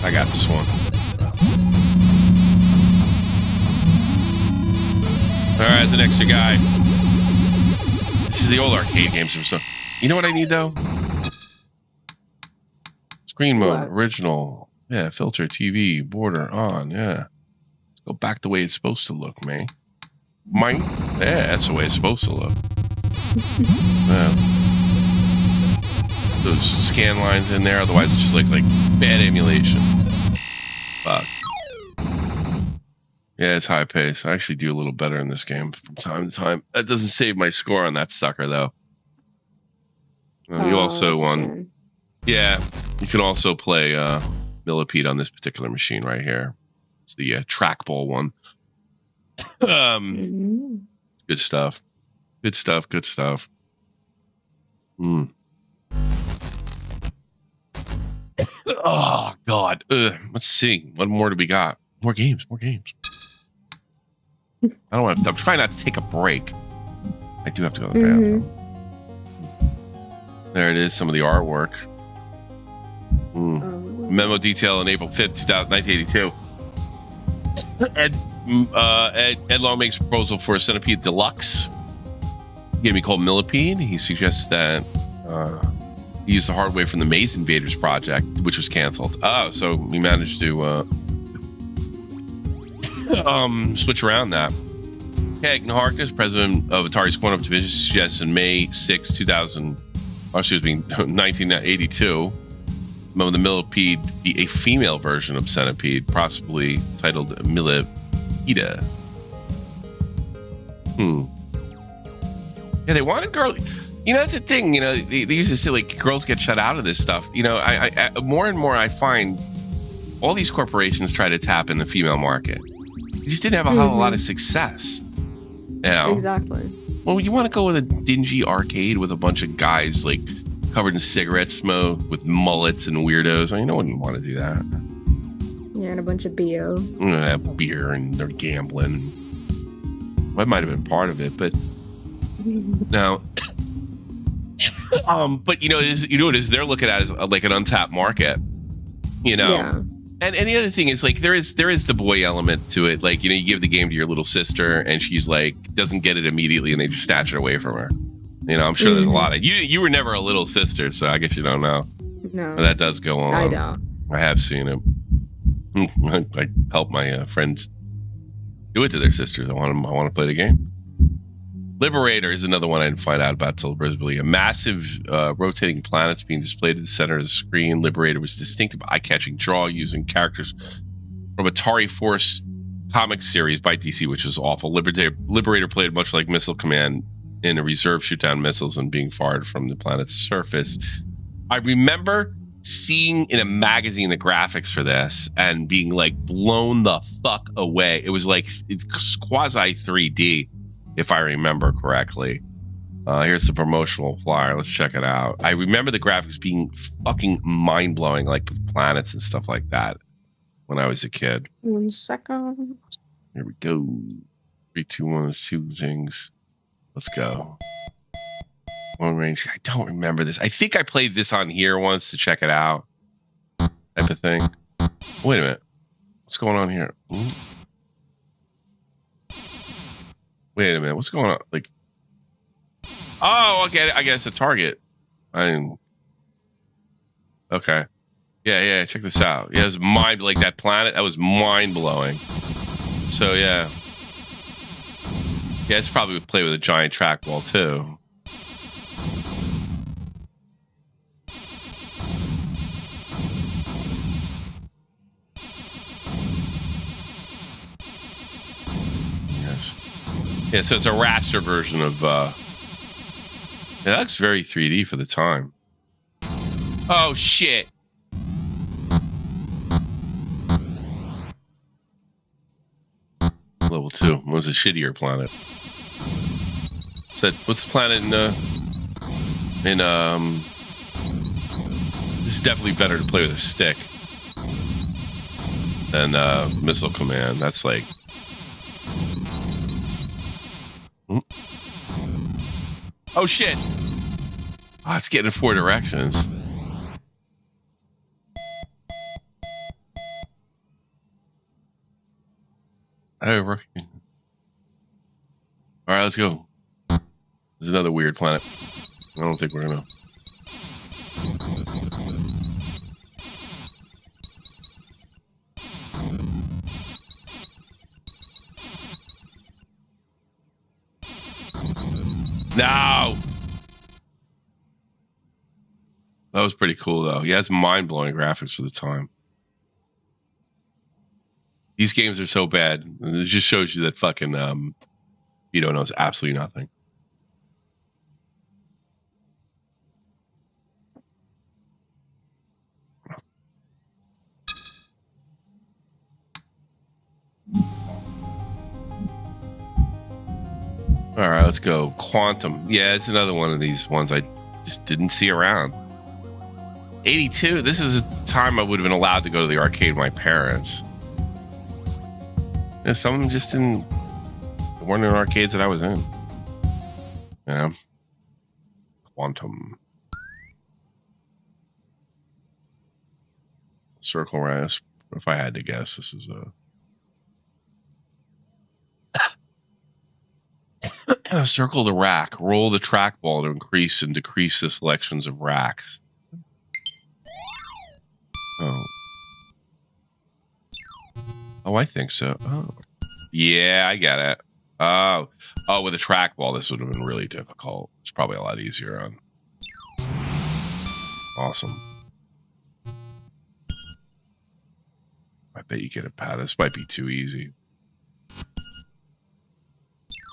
I got this one. Alright, the next guy. This is the old arcade games and stuff. You know what I need though? Screen mode, original. Yeah, filter, TV, border, on, yeah. Let's go back the way it's supposed to look, man. Mine? Yeah, that's the way it's supposed to look. Yeah. Those scan lines in there, otherwise it just looks like bad emulation. Fuck. Yeah, it's high pace. I actually do a little better in this game from time to time. That doesn't save my score on that sucker though. You also yeah, you can also play Millipede on this particular machine right here. It's the trackball one. Good stuff. Good stuff. Good stuff. Oh God. Let's see. What more do we got? More games. More games. I don't want to. I'm trying not to take a break. I do have to go to the bathroom. There it is. Some of the artwork. Memo detail on April 5th, 1982. Ed Long makes a proposal for a Centipede Deluxe. Game called Millipede. He suggests that he used the hardware from the Maze Invaders project, which was canceled. Oh, so we managed to switch around that. Keg Harkness, president of Atari's Quantum Division, suggests in May 6, 1982, the Millipede be a female version of Centipede, possibly titled Millipede. Yeah, they wanted girl. You know, that's the thing. You know, they used to say like girls get shut out of this stuff. You know, I more and more I find all these corporations try to tap in the female market. You just didn't have a lot of success. You know? Exactly. Well, you want to go with a dingy arcade with a bunch of guys like covered in cigarette smoke with mullets and weirdos. I mean, no one would want to do that. Yeah, and a bunch of BO. Beer and they're gambling. That might have been part of it, but no. But you know, what it is? They're looking at it as like an untapped market. You know. Yeah. And the other thing is like there is the boy element to it. Like, you know, you give the game to your little sister and she's like doesn't get it immediately and they just snatch it away from her. You know, I'm sure there's a lot of you were never a little sister, so I guess you don't know. No. But that does go on. I don't. I have seen it. I help my friends do it to their sisters. I want to play the game. Liberator is another one I didn't find out about till recently. A massive rotating planets being displayed at the center of the screen. Liberator was distinctive, eye-catching draw using characters from Atari Force comic series by DC, which is awful. Liberator played much like Missile Command in a reserve shoot down missiles and being fired from the planet's surface. I remember seeing in a magazine the graphics for this and being like blown the fuck away. It was like it's quasi 3D, if I remember correctly. Here's the promotional flyer. Let's check it out. I remember the graphics being fucking mind-blowing, like planets and stuff like that when I was a kid. 1 second. Here we go. 3, 2, 1, let's two things. Let's go. One range. I don't remember this. I think I played this on here once to check it out. Type of thing. Wait a minute. What's going on here? Wait a minute. What's going on? Like, oh, okay. I guess it's a target. I didn't. Okay. Yeah. Check this out. Yeah, it was like that planet. That was mind blowing. So yeah. Yeah, it's probably would play with a giant trackball too. Yeah, so it's a raster version of yeah, that's very 3D for the time. Oh shit. Level 2 was a shittier planet. Said what's the planet in this is definitely better to play with a stick than Missile Command. That's like oh shit! Oh, it's getting in 4 directions. Alright, let's go. There's another weird planet. I don't think we're gonna. No! That was pretty cool, though. Yeah, it's mind-blowing graphics for the time. These games are so bad. It just shows you that fucking Vito knows absolutely nothing. All right, let's go. Quantum. Yeah, it's another one of these ones I just didn't see around. 82. This is a time I would have been allowed to go to the arcade with my parents. You know, some of them just didn't. They weren't in arcades that I was in. Yeah. Quantum. Circle Rise. If I had to guess, this is a. Circle the rack. Roll the trackball to increase and decrease the selections of racks. Oh, I think so. Oh, yeah, I get it. Oh, with a trackball, this would have been really difficult. It's probably a lot easier on. Awesome. I bet you get it, Pat. This might be too easy.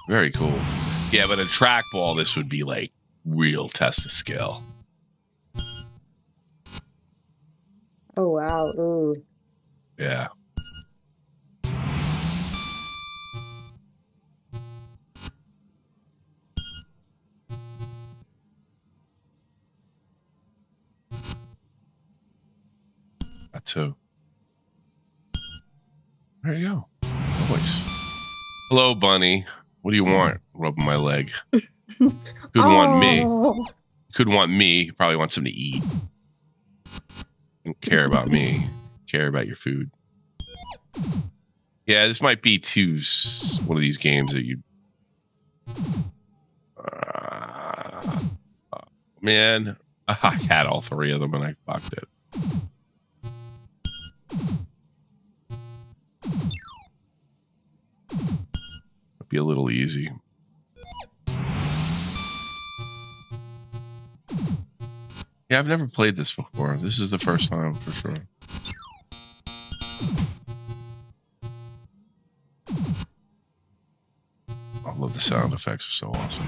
Very cool. Yeah, but a trackball, this would be like real test of skill. Oh, wow. Ooh. Yeah. That too. There you go. Voice. Hello, Bunny. What do you want? Rubbing my leg. Couldn't want me. Couldn't want me. You probably want something to eat. Don't care about me. Care about your food. Yeah, this might be one of these games that you. Man, I had all 3 of them and I fucked it. Be a little easy. Yeah, I've never played this before. This is the first time for sure. I love the sound effects, are so awesome.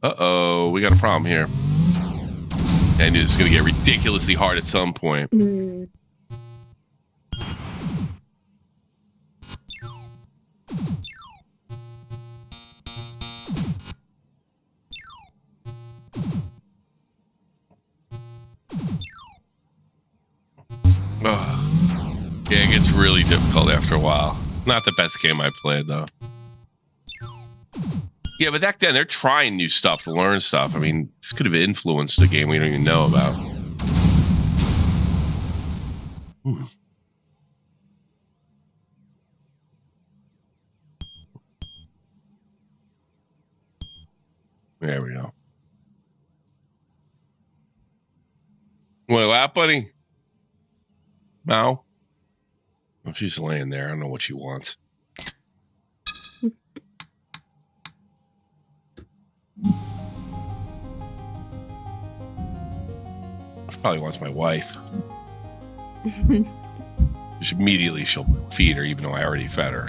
Uh-oh, we got a problem here. I knew this was going to get ridiculously hard at some point. Yeah, it gets really difficult after a while. Not the best game I played, though. Yeah, but back then, they're trying new stuff to learn stuff. I mean, this could have influenced a game we don't even know about. There we go. Want to go out, buddy? No? Well, she's laying there. I don't know what she wants. She probably wants my wife. Immediately she'll feed her, even though I already fed her.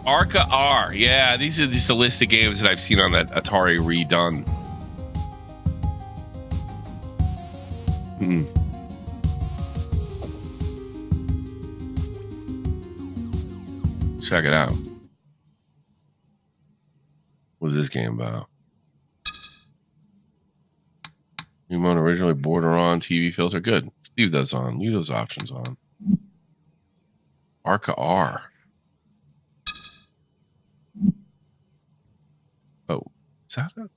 Arca R. Yeah, these are just a list of games that I've seen on that Atari redone. Check it out. What's this game about? New mode originally border on TV filter. Good. Leave those on. Leave those options on. Arca R. Oh, is that it?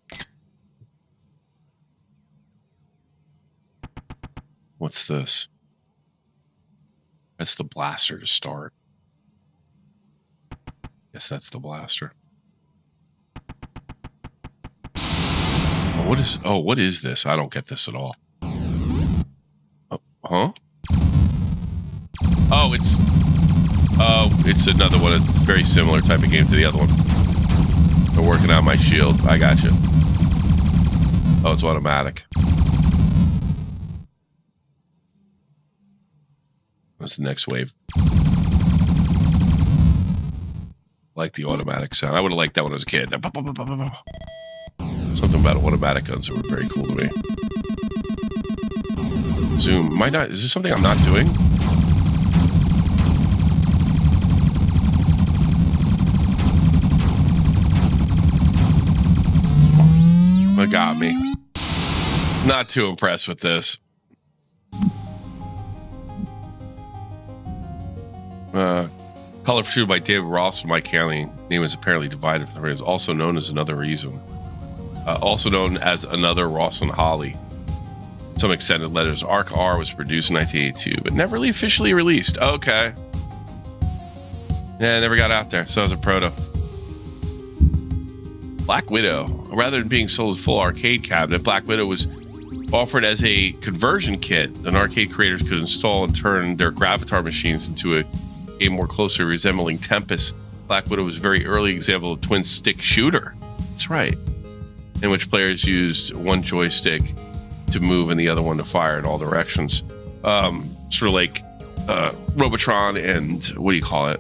What's this? That's the blaster to start. Guess that's the blaster. What is this? I don't get this at all. Oh, huh? It's another one. It's a very similar type of game to the other one. They're working on my shield. I got you. Oh, it's automatic. That's the next wave. Like the automatic sound. I would have liked that when I was a kid. Something about automatic guns that were very cool to me. Zoom. Is there something I'm not doing? That got me. Not too impressed with this. Color Shooter by David Ross and Mike Hanley. Name is apparently divided from the phrase. Also known as Another Reason. Also known as Another Ross and Holly. Some extended letters. Arc R was produced in 1982, but never really officially released. Okay. Yeah, never got out there. So it was a proto. Black Widow. Rather than being sold as a full arcade cabinet, Black Widow was offered as a conversion kit that arcade creators could install and turn their Gravatar machines into a game more closely resembling Tempest. Black Widow was a very early example of twin stick shooter. That's right. In which players used one joystick to move and the other one to fire in all directions. Sort of like Robotron and what do you call it?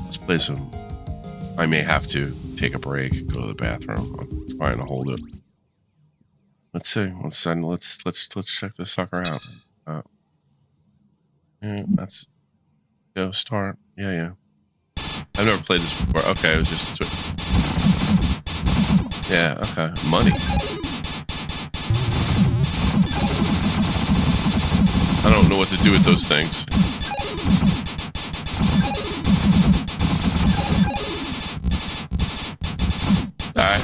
Let's play some. I may have to take a break, go to the bathroom. I'm trying to hold it. Let's see. Let's check this sucker out. Yeah, that's go start. Yeah. I've never played this before. Okay, it was just yeah. Okay, money. I don't know what to do with those things. All right.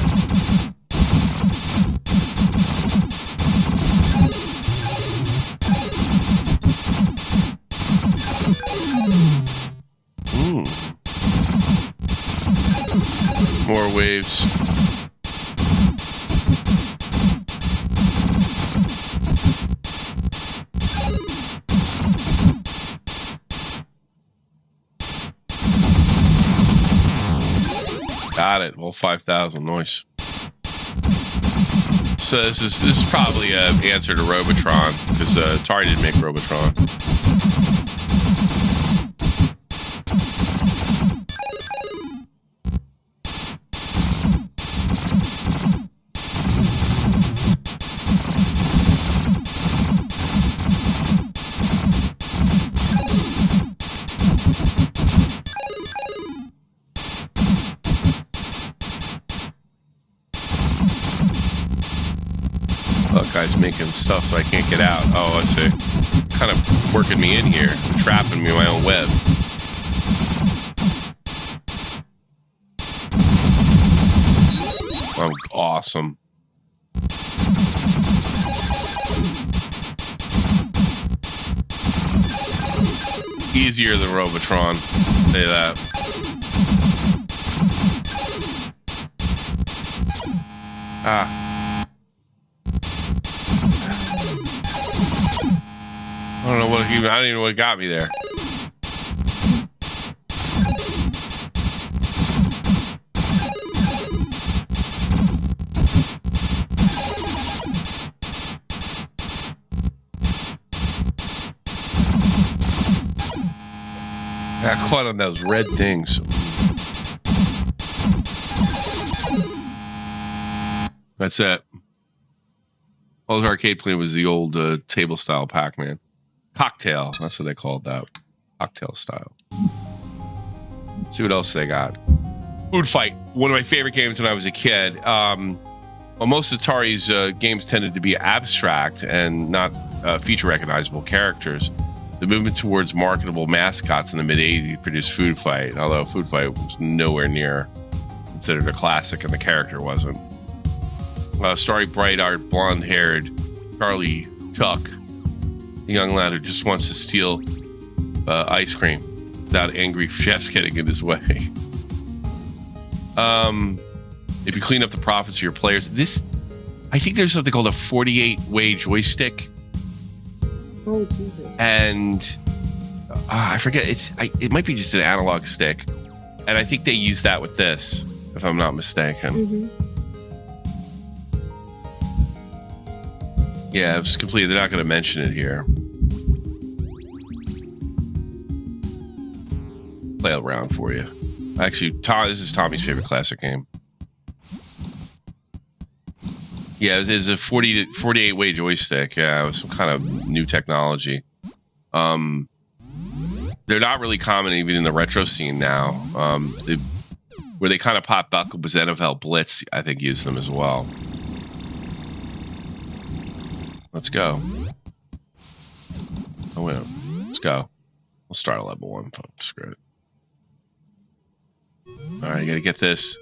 More waves. Got it. Well, 5,000. Nice. So this is probably an answer to Robotron, because Atari didn't make Robotron. Guy's making stuff so I can't get out. Oh, I see. Kind of working me in here, trapping me in my own web. Oh, awesome. Easier than Robotron, I'll say that. Ah. I don't know what I don't even know what got me there. I got caught on those red things. That's it. All the arcade playing was the old table style Pac-Man. Cocktail, that's what they called that. Cocktail style. Let's see what else they got. Food Fight, one of my favorite games when I was a kid. Well, most of Atari's games tended to be abstract and not feature recognizable characters. The movement towards marketable mascots in the mid-'80s produced Food Fight, although Food Fight was nowhere near considered a classic and the character wasn't. Starry, bright-eyed, blonde-haired Charlie Tuck, a young lad who just wants to steal ice cream without angry chefs getting in his way. If you clean up the profits of your players, I think there's something called a 48-way joystick. Oh, Jesus. And I forget, it might be just an analog stick. And I think they use that with this, if I'm not mistaken. Mm-hmm. Yeah, it's completely. They're not going to mention it here. Play around for you. Actually, this is Tommy's favorite classic game. Yeah, it is a 48-way joystick. Yeah, it was some kind of new technology. They're not really common even in the retro scene now. Where they kind of popped up was NFL Blitz. I think used them as well. Let's go. Oh, wait. Let's go. We'll start at level 1. Screw it. Alright, you gotta get this.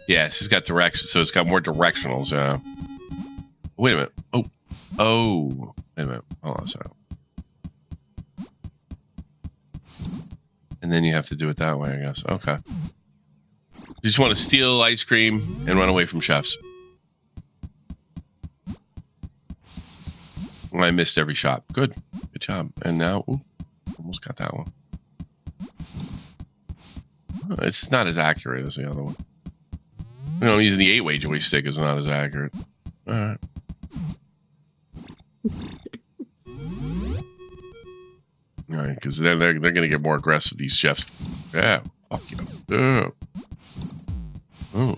Yeah, this has got directions, so it's got more directionals. Wait a minute. Oh. Wait a minute. Hold on a second. And then you have to do it that way, I guess. Okay. You just want to steal ice cream and run away from chefs. I missed every shot. Good job. And now, almost got that one. It's not as accurate as the other one. You know, I'm using the 8-way joystick is not as accurate. All right. All right, because they're going to get more aggressive. These chefs. Yeah. Fuck you. Oh.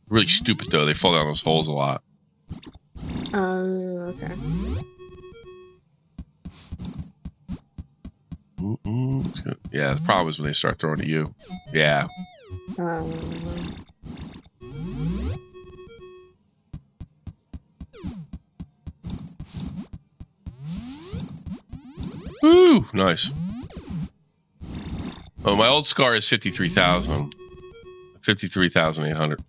Really stupid though. They fall down those holes a lot. Okay. Yeah, the problem is when they start throwing at you. Yeah. Woo! Nice. Oh, my old scar is 53,000. 53,800.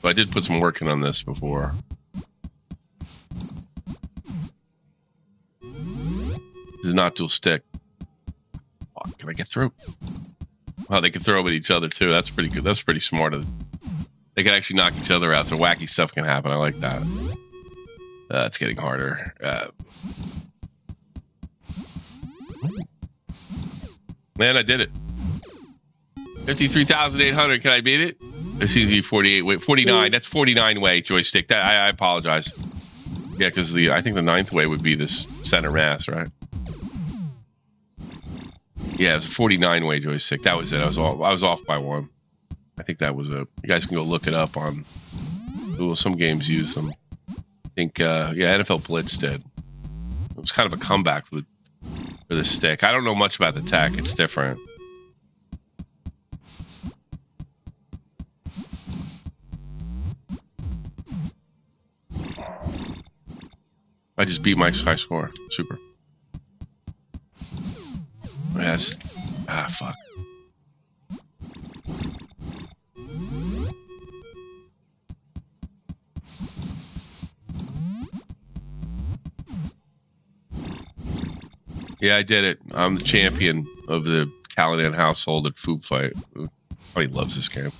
But I did put some work in on this before. This is not dual stick. Oh, can I get through? Oh, they can throw them at each other too. That's pretty good. That's pretty smart. They can actually knock each other out, so wacky stuff can happen. I like that. It's getting harder. Man, I did it. 53,800. Can I beat it? It's easy. 48. Wait, 49. That's 49 way joystick. That I apologize. Yeah, because I think the 9th way would be this center mass, right? Yeah, it was a 49 way joystick. That was it. I was off by one. I think that was a. You guys can go look it up on Google. Some games use them. I think NFL Blitz did. It was kind of a comeback for the stick. I don't know much about the tech. It's different. I just beat my high score. Super. Yes. Fuck. Yeah, I did it. I'm the champion of the Callahan household at Food Fight. He loves this game.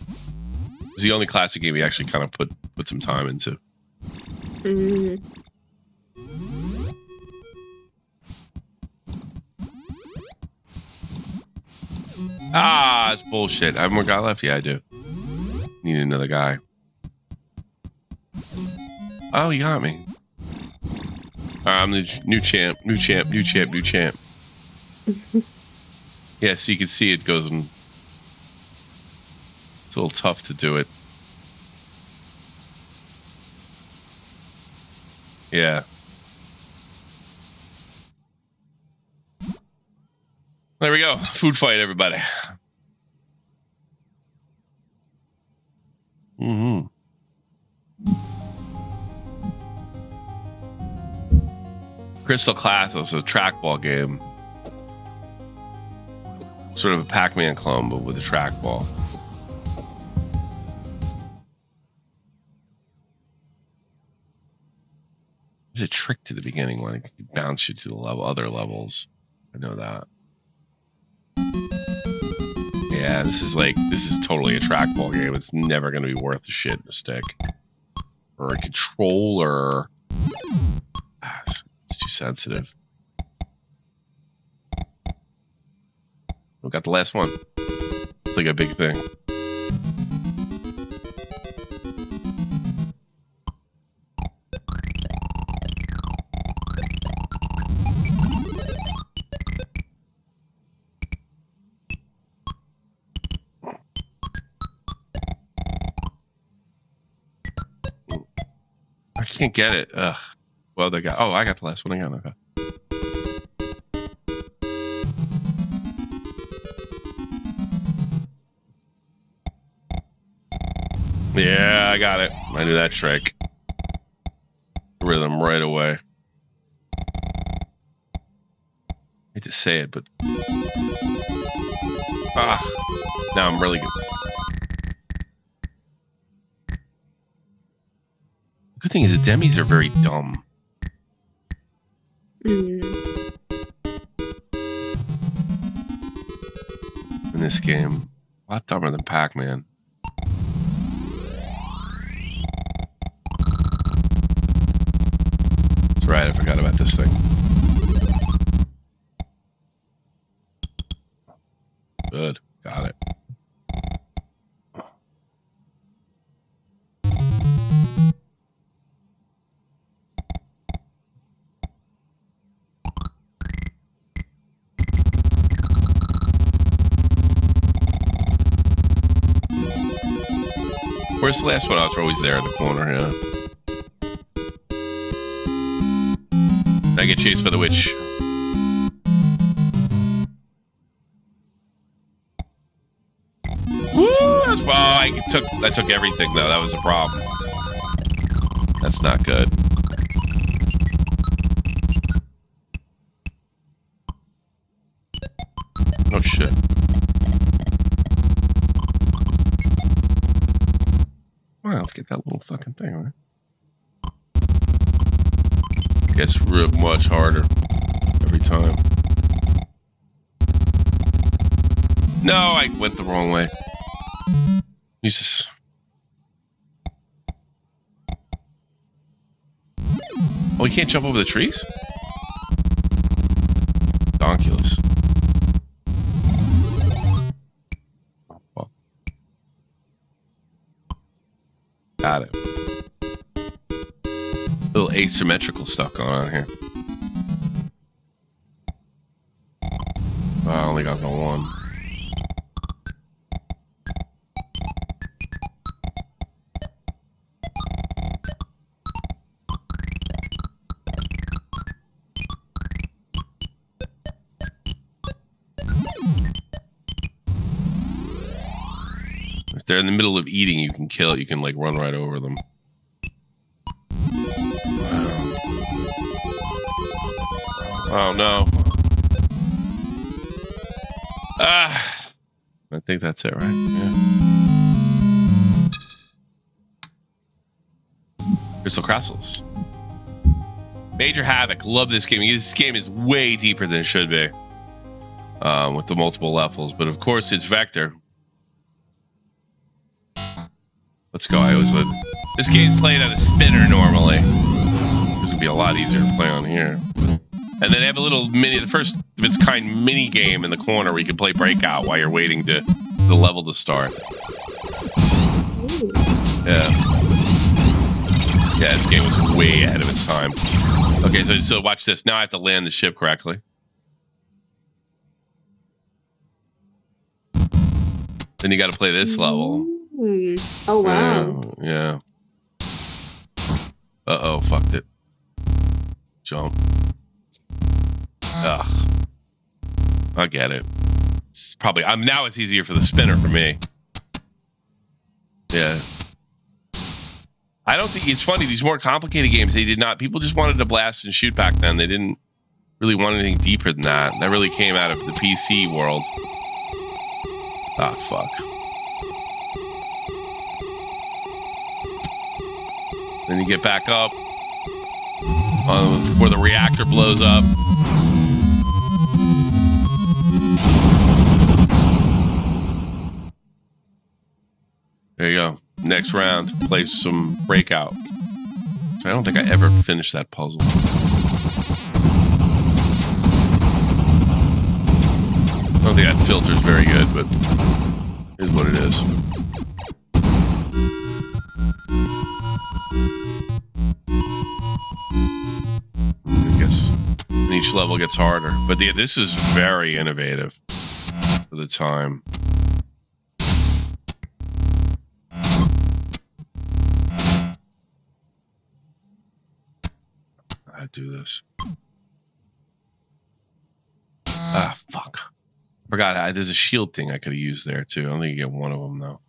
It's the only classic game he actually kind of put some time into. Ah, it's bullshit. I have more guy left? Yeah, I do. Need another guy. Oh, you got me. I'm the new champ. Yeah, so you can see it goes in. It's a little tough to do it. Yeah. There we go. Food fight, everybody. Crystal Class was a trackball game. Sort of a Pac-Man clone, but with a trackball. There's a trick to the beginning when it bounce you to the other levels. I know that. Yeah, this is totally a trackball game. It's never going to be worth a shit in a stick. Or a controller. It's too sensitive. We got the last one. It's like a big thing. I can't get it. Ugh. Well, they got. Oh, I got the last one again. Okay. Yeah, I got it. I knew that trick. Rhythm right away. I hate to say it, but now I'm really good. Good thing is the demis are very dumb. In this game, a lot dumber than Pac-Man. That's right, I forgot about this thing. Good, got it. Where's the last one? I was always there in the corner, yeah. I get chased by the witch. Woo! That's, well, I took everything though. That was a problem. That's not good. Oh shit. All right, let's get that little fucking thing, right? Gets real much harder every time. No, I went the wrong way. Jesus. Oh, we can't jump over the trees? Donkulous. Oh, fuck. got it. Little asymmetrical stuff going on here. I only got the one. If they're in the middle of eating, you can kill it. You can like run right over them. Oh no. I think that's it, right? Yeah. Crystal Castles. Major Havoc. Love this game. This game is way deeper than it should be. With the multiple levels. But of course, it's Vector. Let's go. I always would. This game's played on a spinner normally. It's going to be a lot easier to play on here. And then they have a little the first of its kind mini game in the corner where you can play Breakout while you're waiting to the level to start. Yeah. Yeah, this game was way ahead of its time. Okay, so watch this. Now I have to land the ship correctly. Then you got to play this level. Oh, wow. Yeah. Uh-oh, fucked it. Jump. Ugh. I get it. It's probably now it's easier for the spinner for me. Yeah. I don't think it's funny. These more complicated games, they did not. People just wanted to blast and shoot back then. They didn't really want anything deeper than that. That really came out of the PC world. Ah, fuck. Then you get back up before the reactor blows up. There you go. Next round, play some Breakout. I don't think I ever finished that puzzle. I don't think that filter's very good, but it is what it is. And each level gets harder. But this is very innovative for the time. I do this. Ah, fuck. Forgot. There's a shield thing I could have used there, too. I don't think you get one of them, though.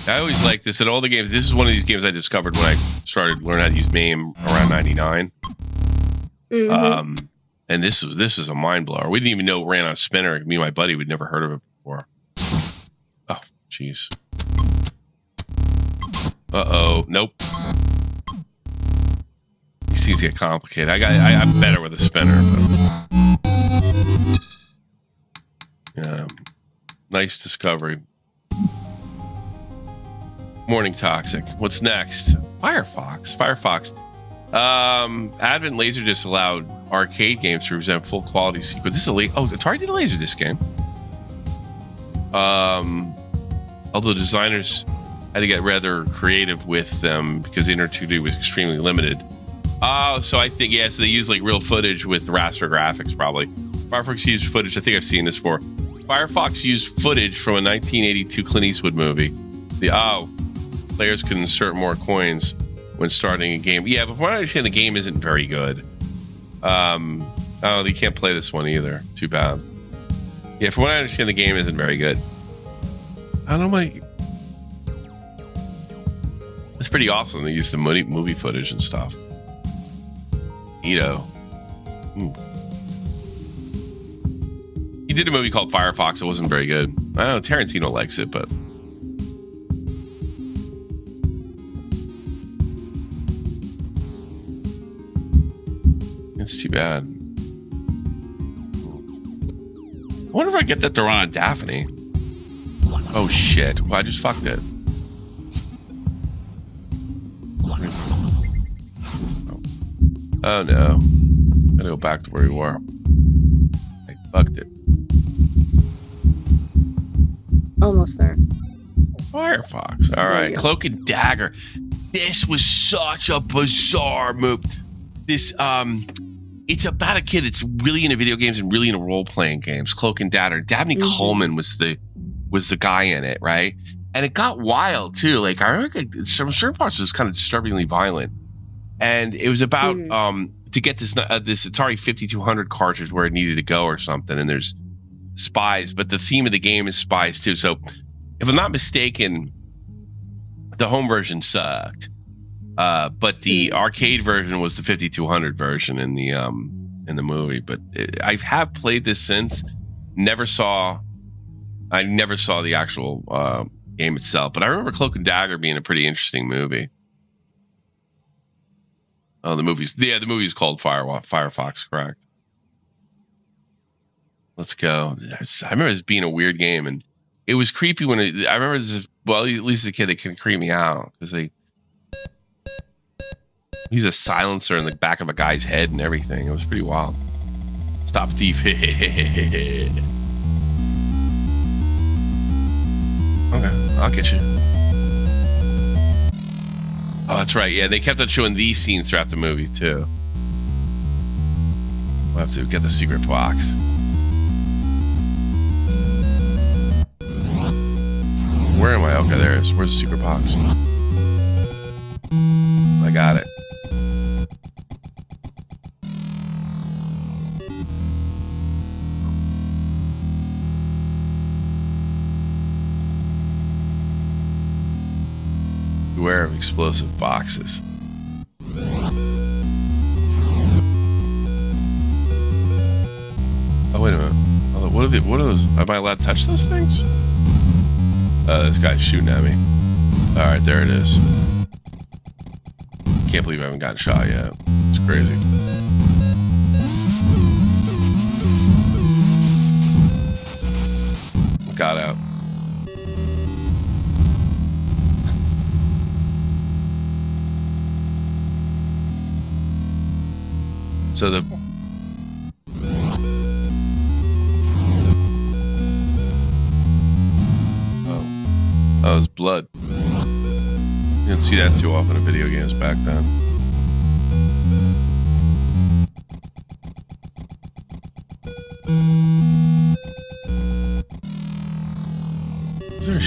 I always like this. In all the games, this is one of these games I discovered when I started learning how to use MAME around 99. Mm-hmm. And this is a mind blower. We didn't even know it ran on a spinner. Me and my buddy, we'd never heard of it before. Oh, jeez. Uh-oh. Nope. These things get complicated. I'm better with a spinner. But yeah. Nice discovery. Morning Toxic. What's next? Firefox. Advent Laserdisc allowed arcade games to present full quality sequence. This is Atari did a Laserdisc game. Although designers had to get rather creative with them because Inter 2D was extremely limited. So I think so they used like real footage with raster graphics probably. Firefox used footage. I think I've seen this before. Firefox used footage from a 1982 Clint Eastwood movie. Players could insert more coins when starting a game. Yeah, but from what I understand, the game isn't very good. You can't play this one either. Too bad. Yeah, from what I understand, the game isn't very good. I don't know. It's pretty awesome. They used the movie footage and stuff. Ito. He did a movie called Firefox. It wasn't very good. I don't know. Tarantino likes it, but. It's too bad. I wonder if I get that to run on Daphne. Oh shit. Well, I just fucked it. Oh no. Gotta go back to where we were. I fucked it. Almost there. Firefox. All right. you go. Cloak and Dagger. This was such a bizarre move. This it's about a kid that's really into video games and really into role-playing games. Cloak and Dagger. Dabney Coleman was the guy in it, right? And it got wild too. Like I remember certain parts was kind of disturbingly violent. And it was about to get this Atari 5200 cartridge where it needed to go or something. And there's spies, but the theme of the game is spies too. So if I'm not mistaken, the home version sucked, but the arcade version was the 5200 version in the movie. But I have played this since. I never saw the actual game itself, but I remember Cloak and Dagger being a pretty interesting movie. Oh, the movie's called Firefox, correct? Let's go. I remember this being a weird game, and it was creepy when I remember this. Well, at least as a kid, it can creep me out because they use a silencer in the back of a guy's head and everything. It was pretty wild. Stop thief. Okay, I'll get you. Oh, that's right. Yeah, they kept on showing these scenes throughout the movie too. We'll have to get the secret box. Where am I? Okay, there it is. Where's the secret box? I got it. Beware of explosive boxes. Oh, wait a minute. What are those? Am I allowed to touch those things? This guy's shooting at me. Alright, there it is. Can't believe I haven't gotten shot yet. It's crazy. Got out. So the oh, it's blood. You didn't see that too often in video games back then. Is there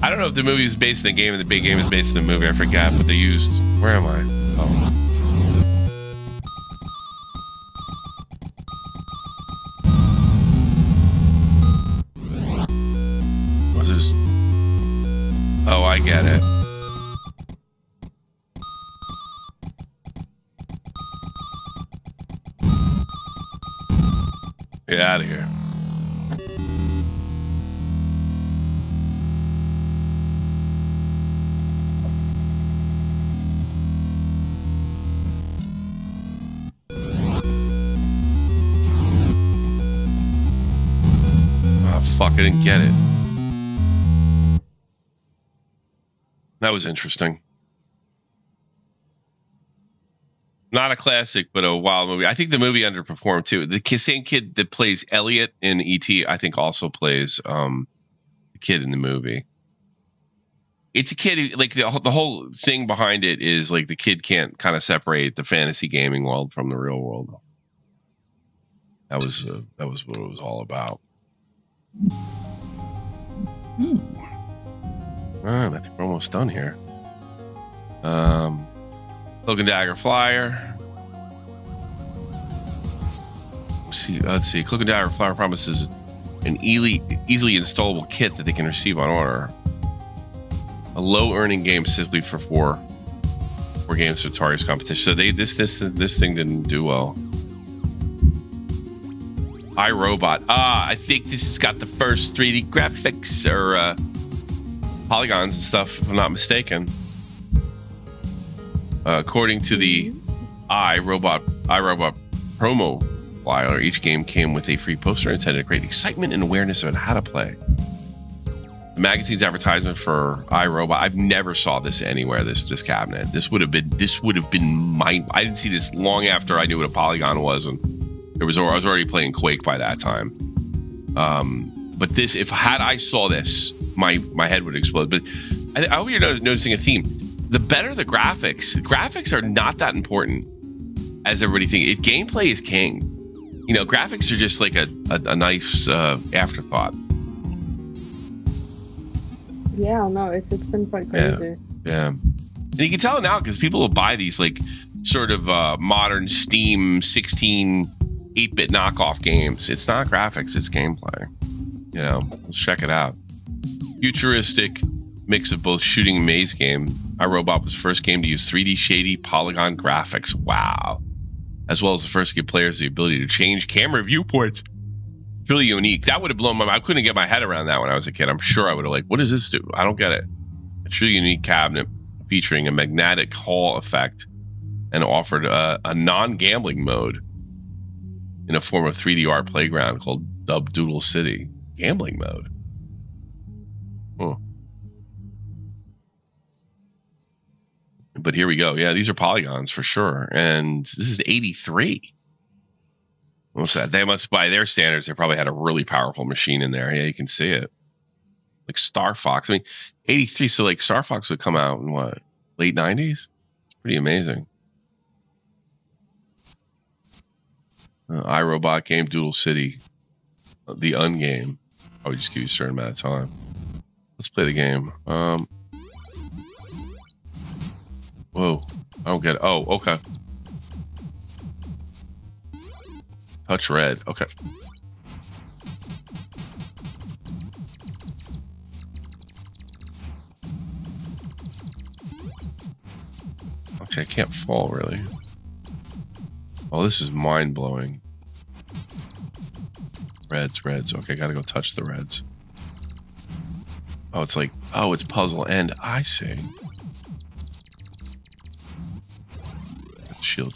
I don't know if the movie is based in the game and the big game is based in the movie. I forgot, but they used. Where am I? Oh. What's this? Oh, I get it. Get out of here. Fuck, I didn't get it. That was interesting. Not a classic, but a wild movie. I think the movie underperformed too. The same kid that plays Elliot in E.T., I think also plays the kid in the movie. It's a kid who, like, the whole thing behind it is like the kid can't kind of separate the fantasy gaming world from the real world. That was what it was all about. All right, I think we're almost done here. Cloak and Dagger Flyer. Let's see. Cloak and Dagger Flyer promises an easily installable kit that they can receive on order. A low-earning game specifically for four games for Atari's competition. So this thing didn't do well. iRobot. I think this has got the first 3D graphics or polygons and stuff, if I'm not mistaken. According to the iRobot promo flyer, each game came with a free poster intended to create excitement and awareness about how to play. The magazine's advertisement for iRobot. I've never saw this anywhere. This cabinet. This would have been mine. I didn't see this long after I knew what a polygon was, and I was already playing Quake by that time. But this, had I saw this, my head would explode. But I hope you're noticing a theme. The better the graphics are not that important as everybody thinks. Gameplay is king. You know, graphics are just like a nice afterthought. Yeah, no, it's been quite crazy. Yeah. And you can tell now because people will buy these like sort of modern Steam 16 8-bit knockoff games. It's not graphics, it's gameplay. You know, let's check it out. Futuristic mix of both shooting and maze game. iRobot was the first game to use 3D shady polygon graphics. Wow. As well as the first to give players the ability to change camera viewports. It's really unique. That would have blown my mind. I couldn't get my head around that when I was a kid. I'm sure I would have like, what does this do? I don't get it. It's a really unique cabinet featuring a magnetic hall effect and offered a non-gambling mode in a form of 3D art playground called Dub Doodle City. Gambling mode. Oh. But here we go. Yeah, these are polygons for sure. And this is 83. What's that? They must, by their standards, they probably had a really powerful machine in there. Yeah, you can see it. Like Star Fox. I mean, 83, so like Star Fox would come out in what? Late 90s? It's pretty amazing. iRobot game, Doodle City. The Ungame. I would just give you a certain amount of time. Let's play the game. Whoa. I don't get it. Oh, okay. Touch red. Okay. Okay, I can't fall really. Oh, this is mind-blowing. Reds. Okay, gotta go touch the reds. Oh, it's like, oh, it's puzzle end. I see. Shield.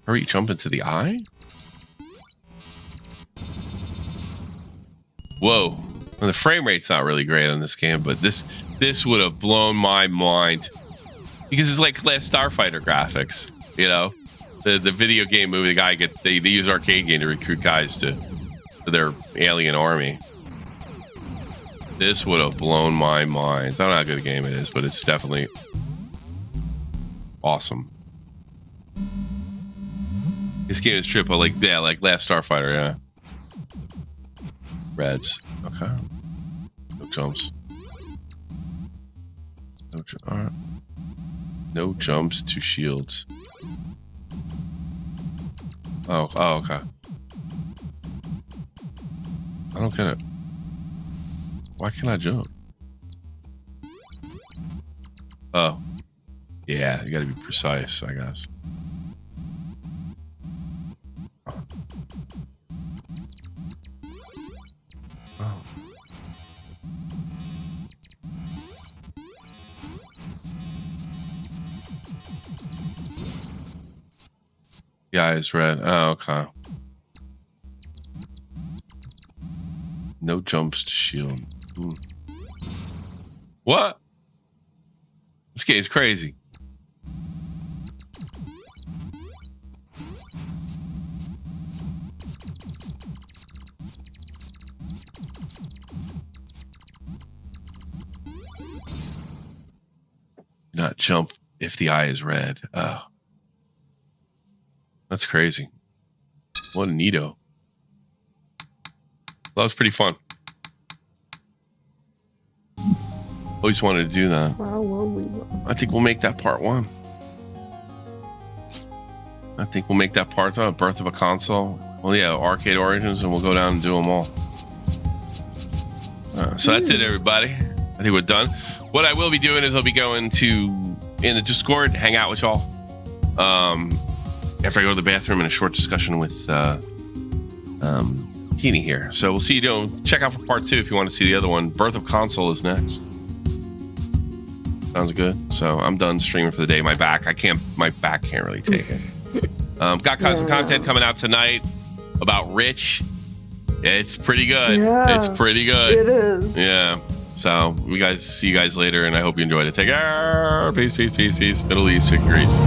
Hurry, jump into the eye? Whoa. Well, the frame rate's not really great on this game, but this would have blown my mind. Because it's like Last Starfighter graphics, you know? The video game movie, the guy gets, they use arcade game to recruit guys to their alien army. This would have blown my mind. I don't know how good a game it is, but it's definitely awesome. This game is triple, like Last Starfighter, yeah. Reds, okay. No jumps. Alright. No jumps to shields. Oh, okay. I don't get it. Why can't I jump? Oh. Yeah, you gotta be precise, I guess. Oh. The eye is red. Oh, okay. No jumps to shield. What? This game's crazy. Not jump if the eye is red. Oh. That's crazy. What a neato. That was pretty fun. Always wanted to do that. I think we'll make that part 1. I think we'll make that part 2. Birth of a Console. Well, yeah, Arcade Origins, and we'll go down and do them all. So that's it, everybody. I think we're done. What I will be doing is I'll be going in the Discord, hang out with y'all. After I go to the bathroom in a short discussion with Teeny here. So we'll see you doing. Check out for part 2 if you want to see the other one. Birth of Console is next. Sounds good. So I'm done streaming for the day. My back can't really take it. Got some content coming out tonight about Rich. It's pretty good. Yeah, it's pretty good. It is. Yeah. So see you guys later, and I hope you enjoyed it. Take care. Peace, peace, peace, peace. Middle East victories.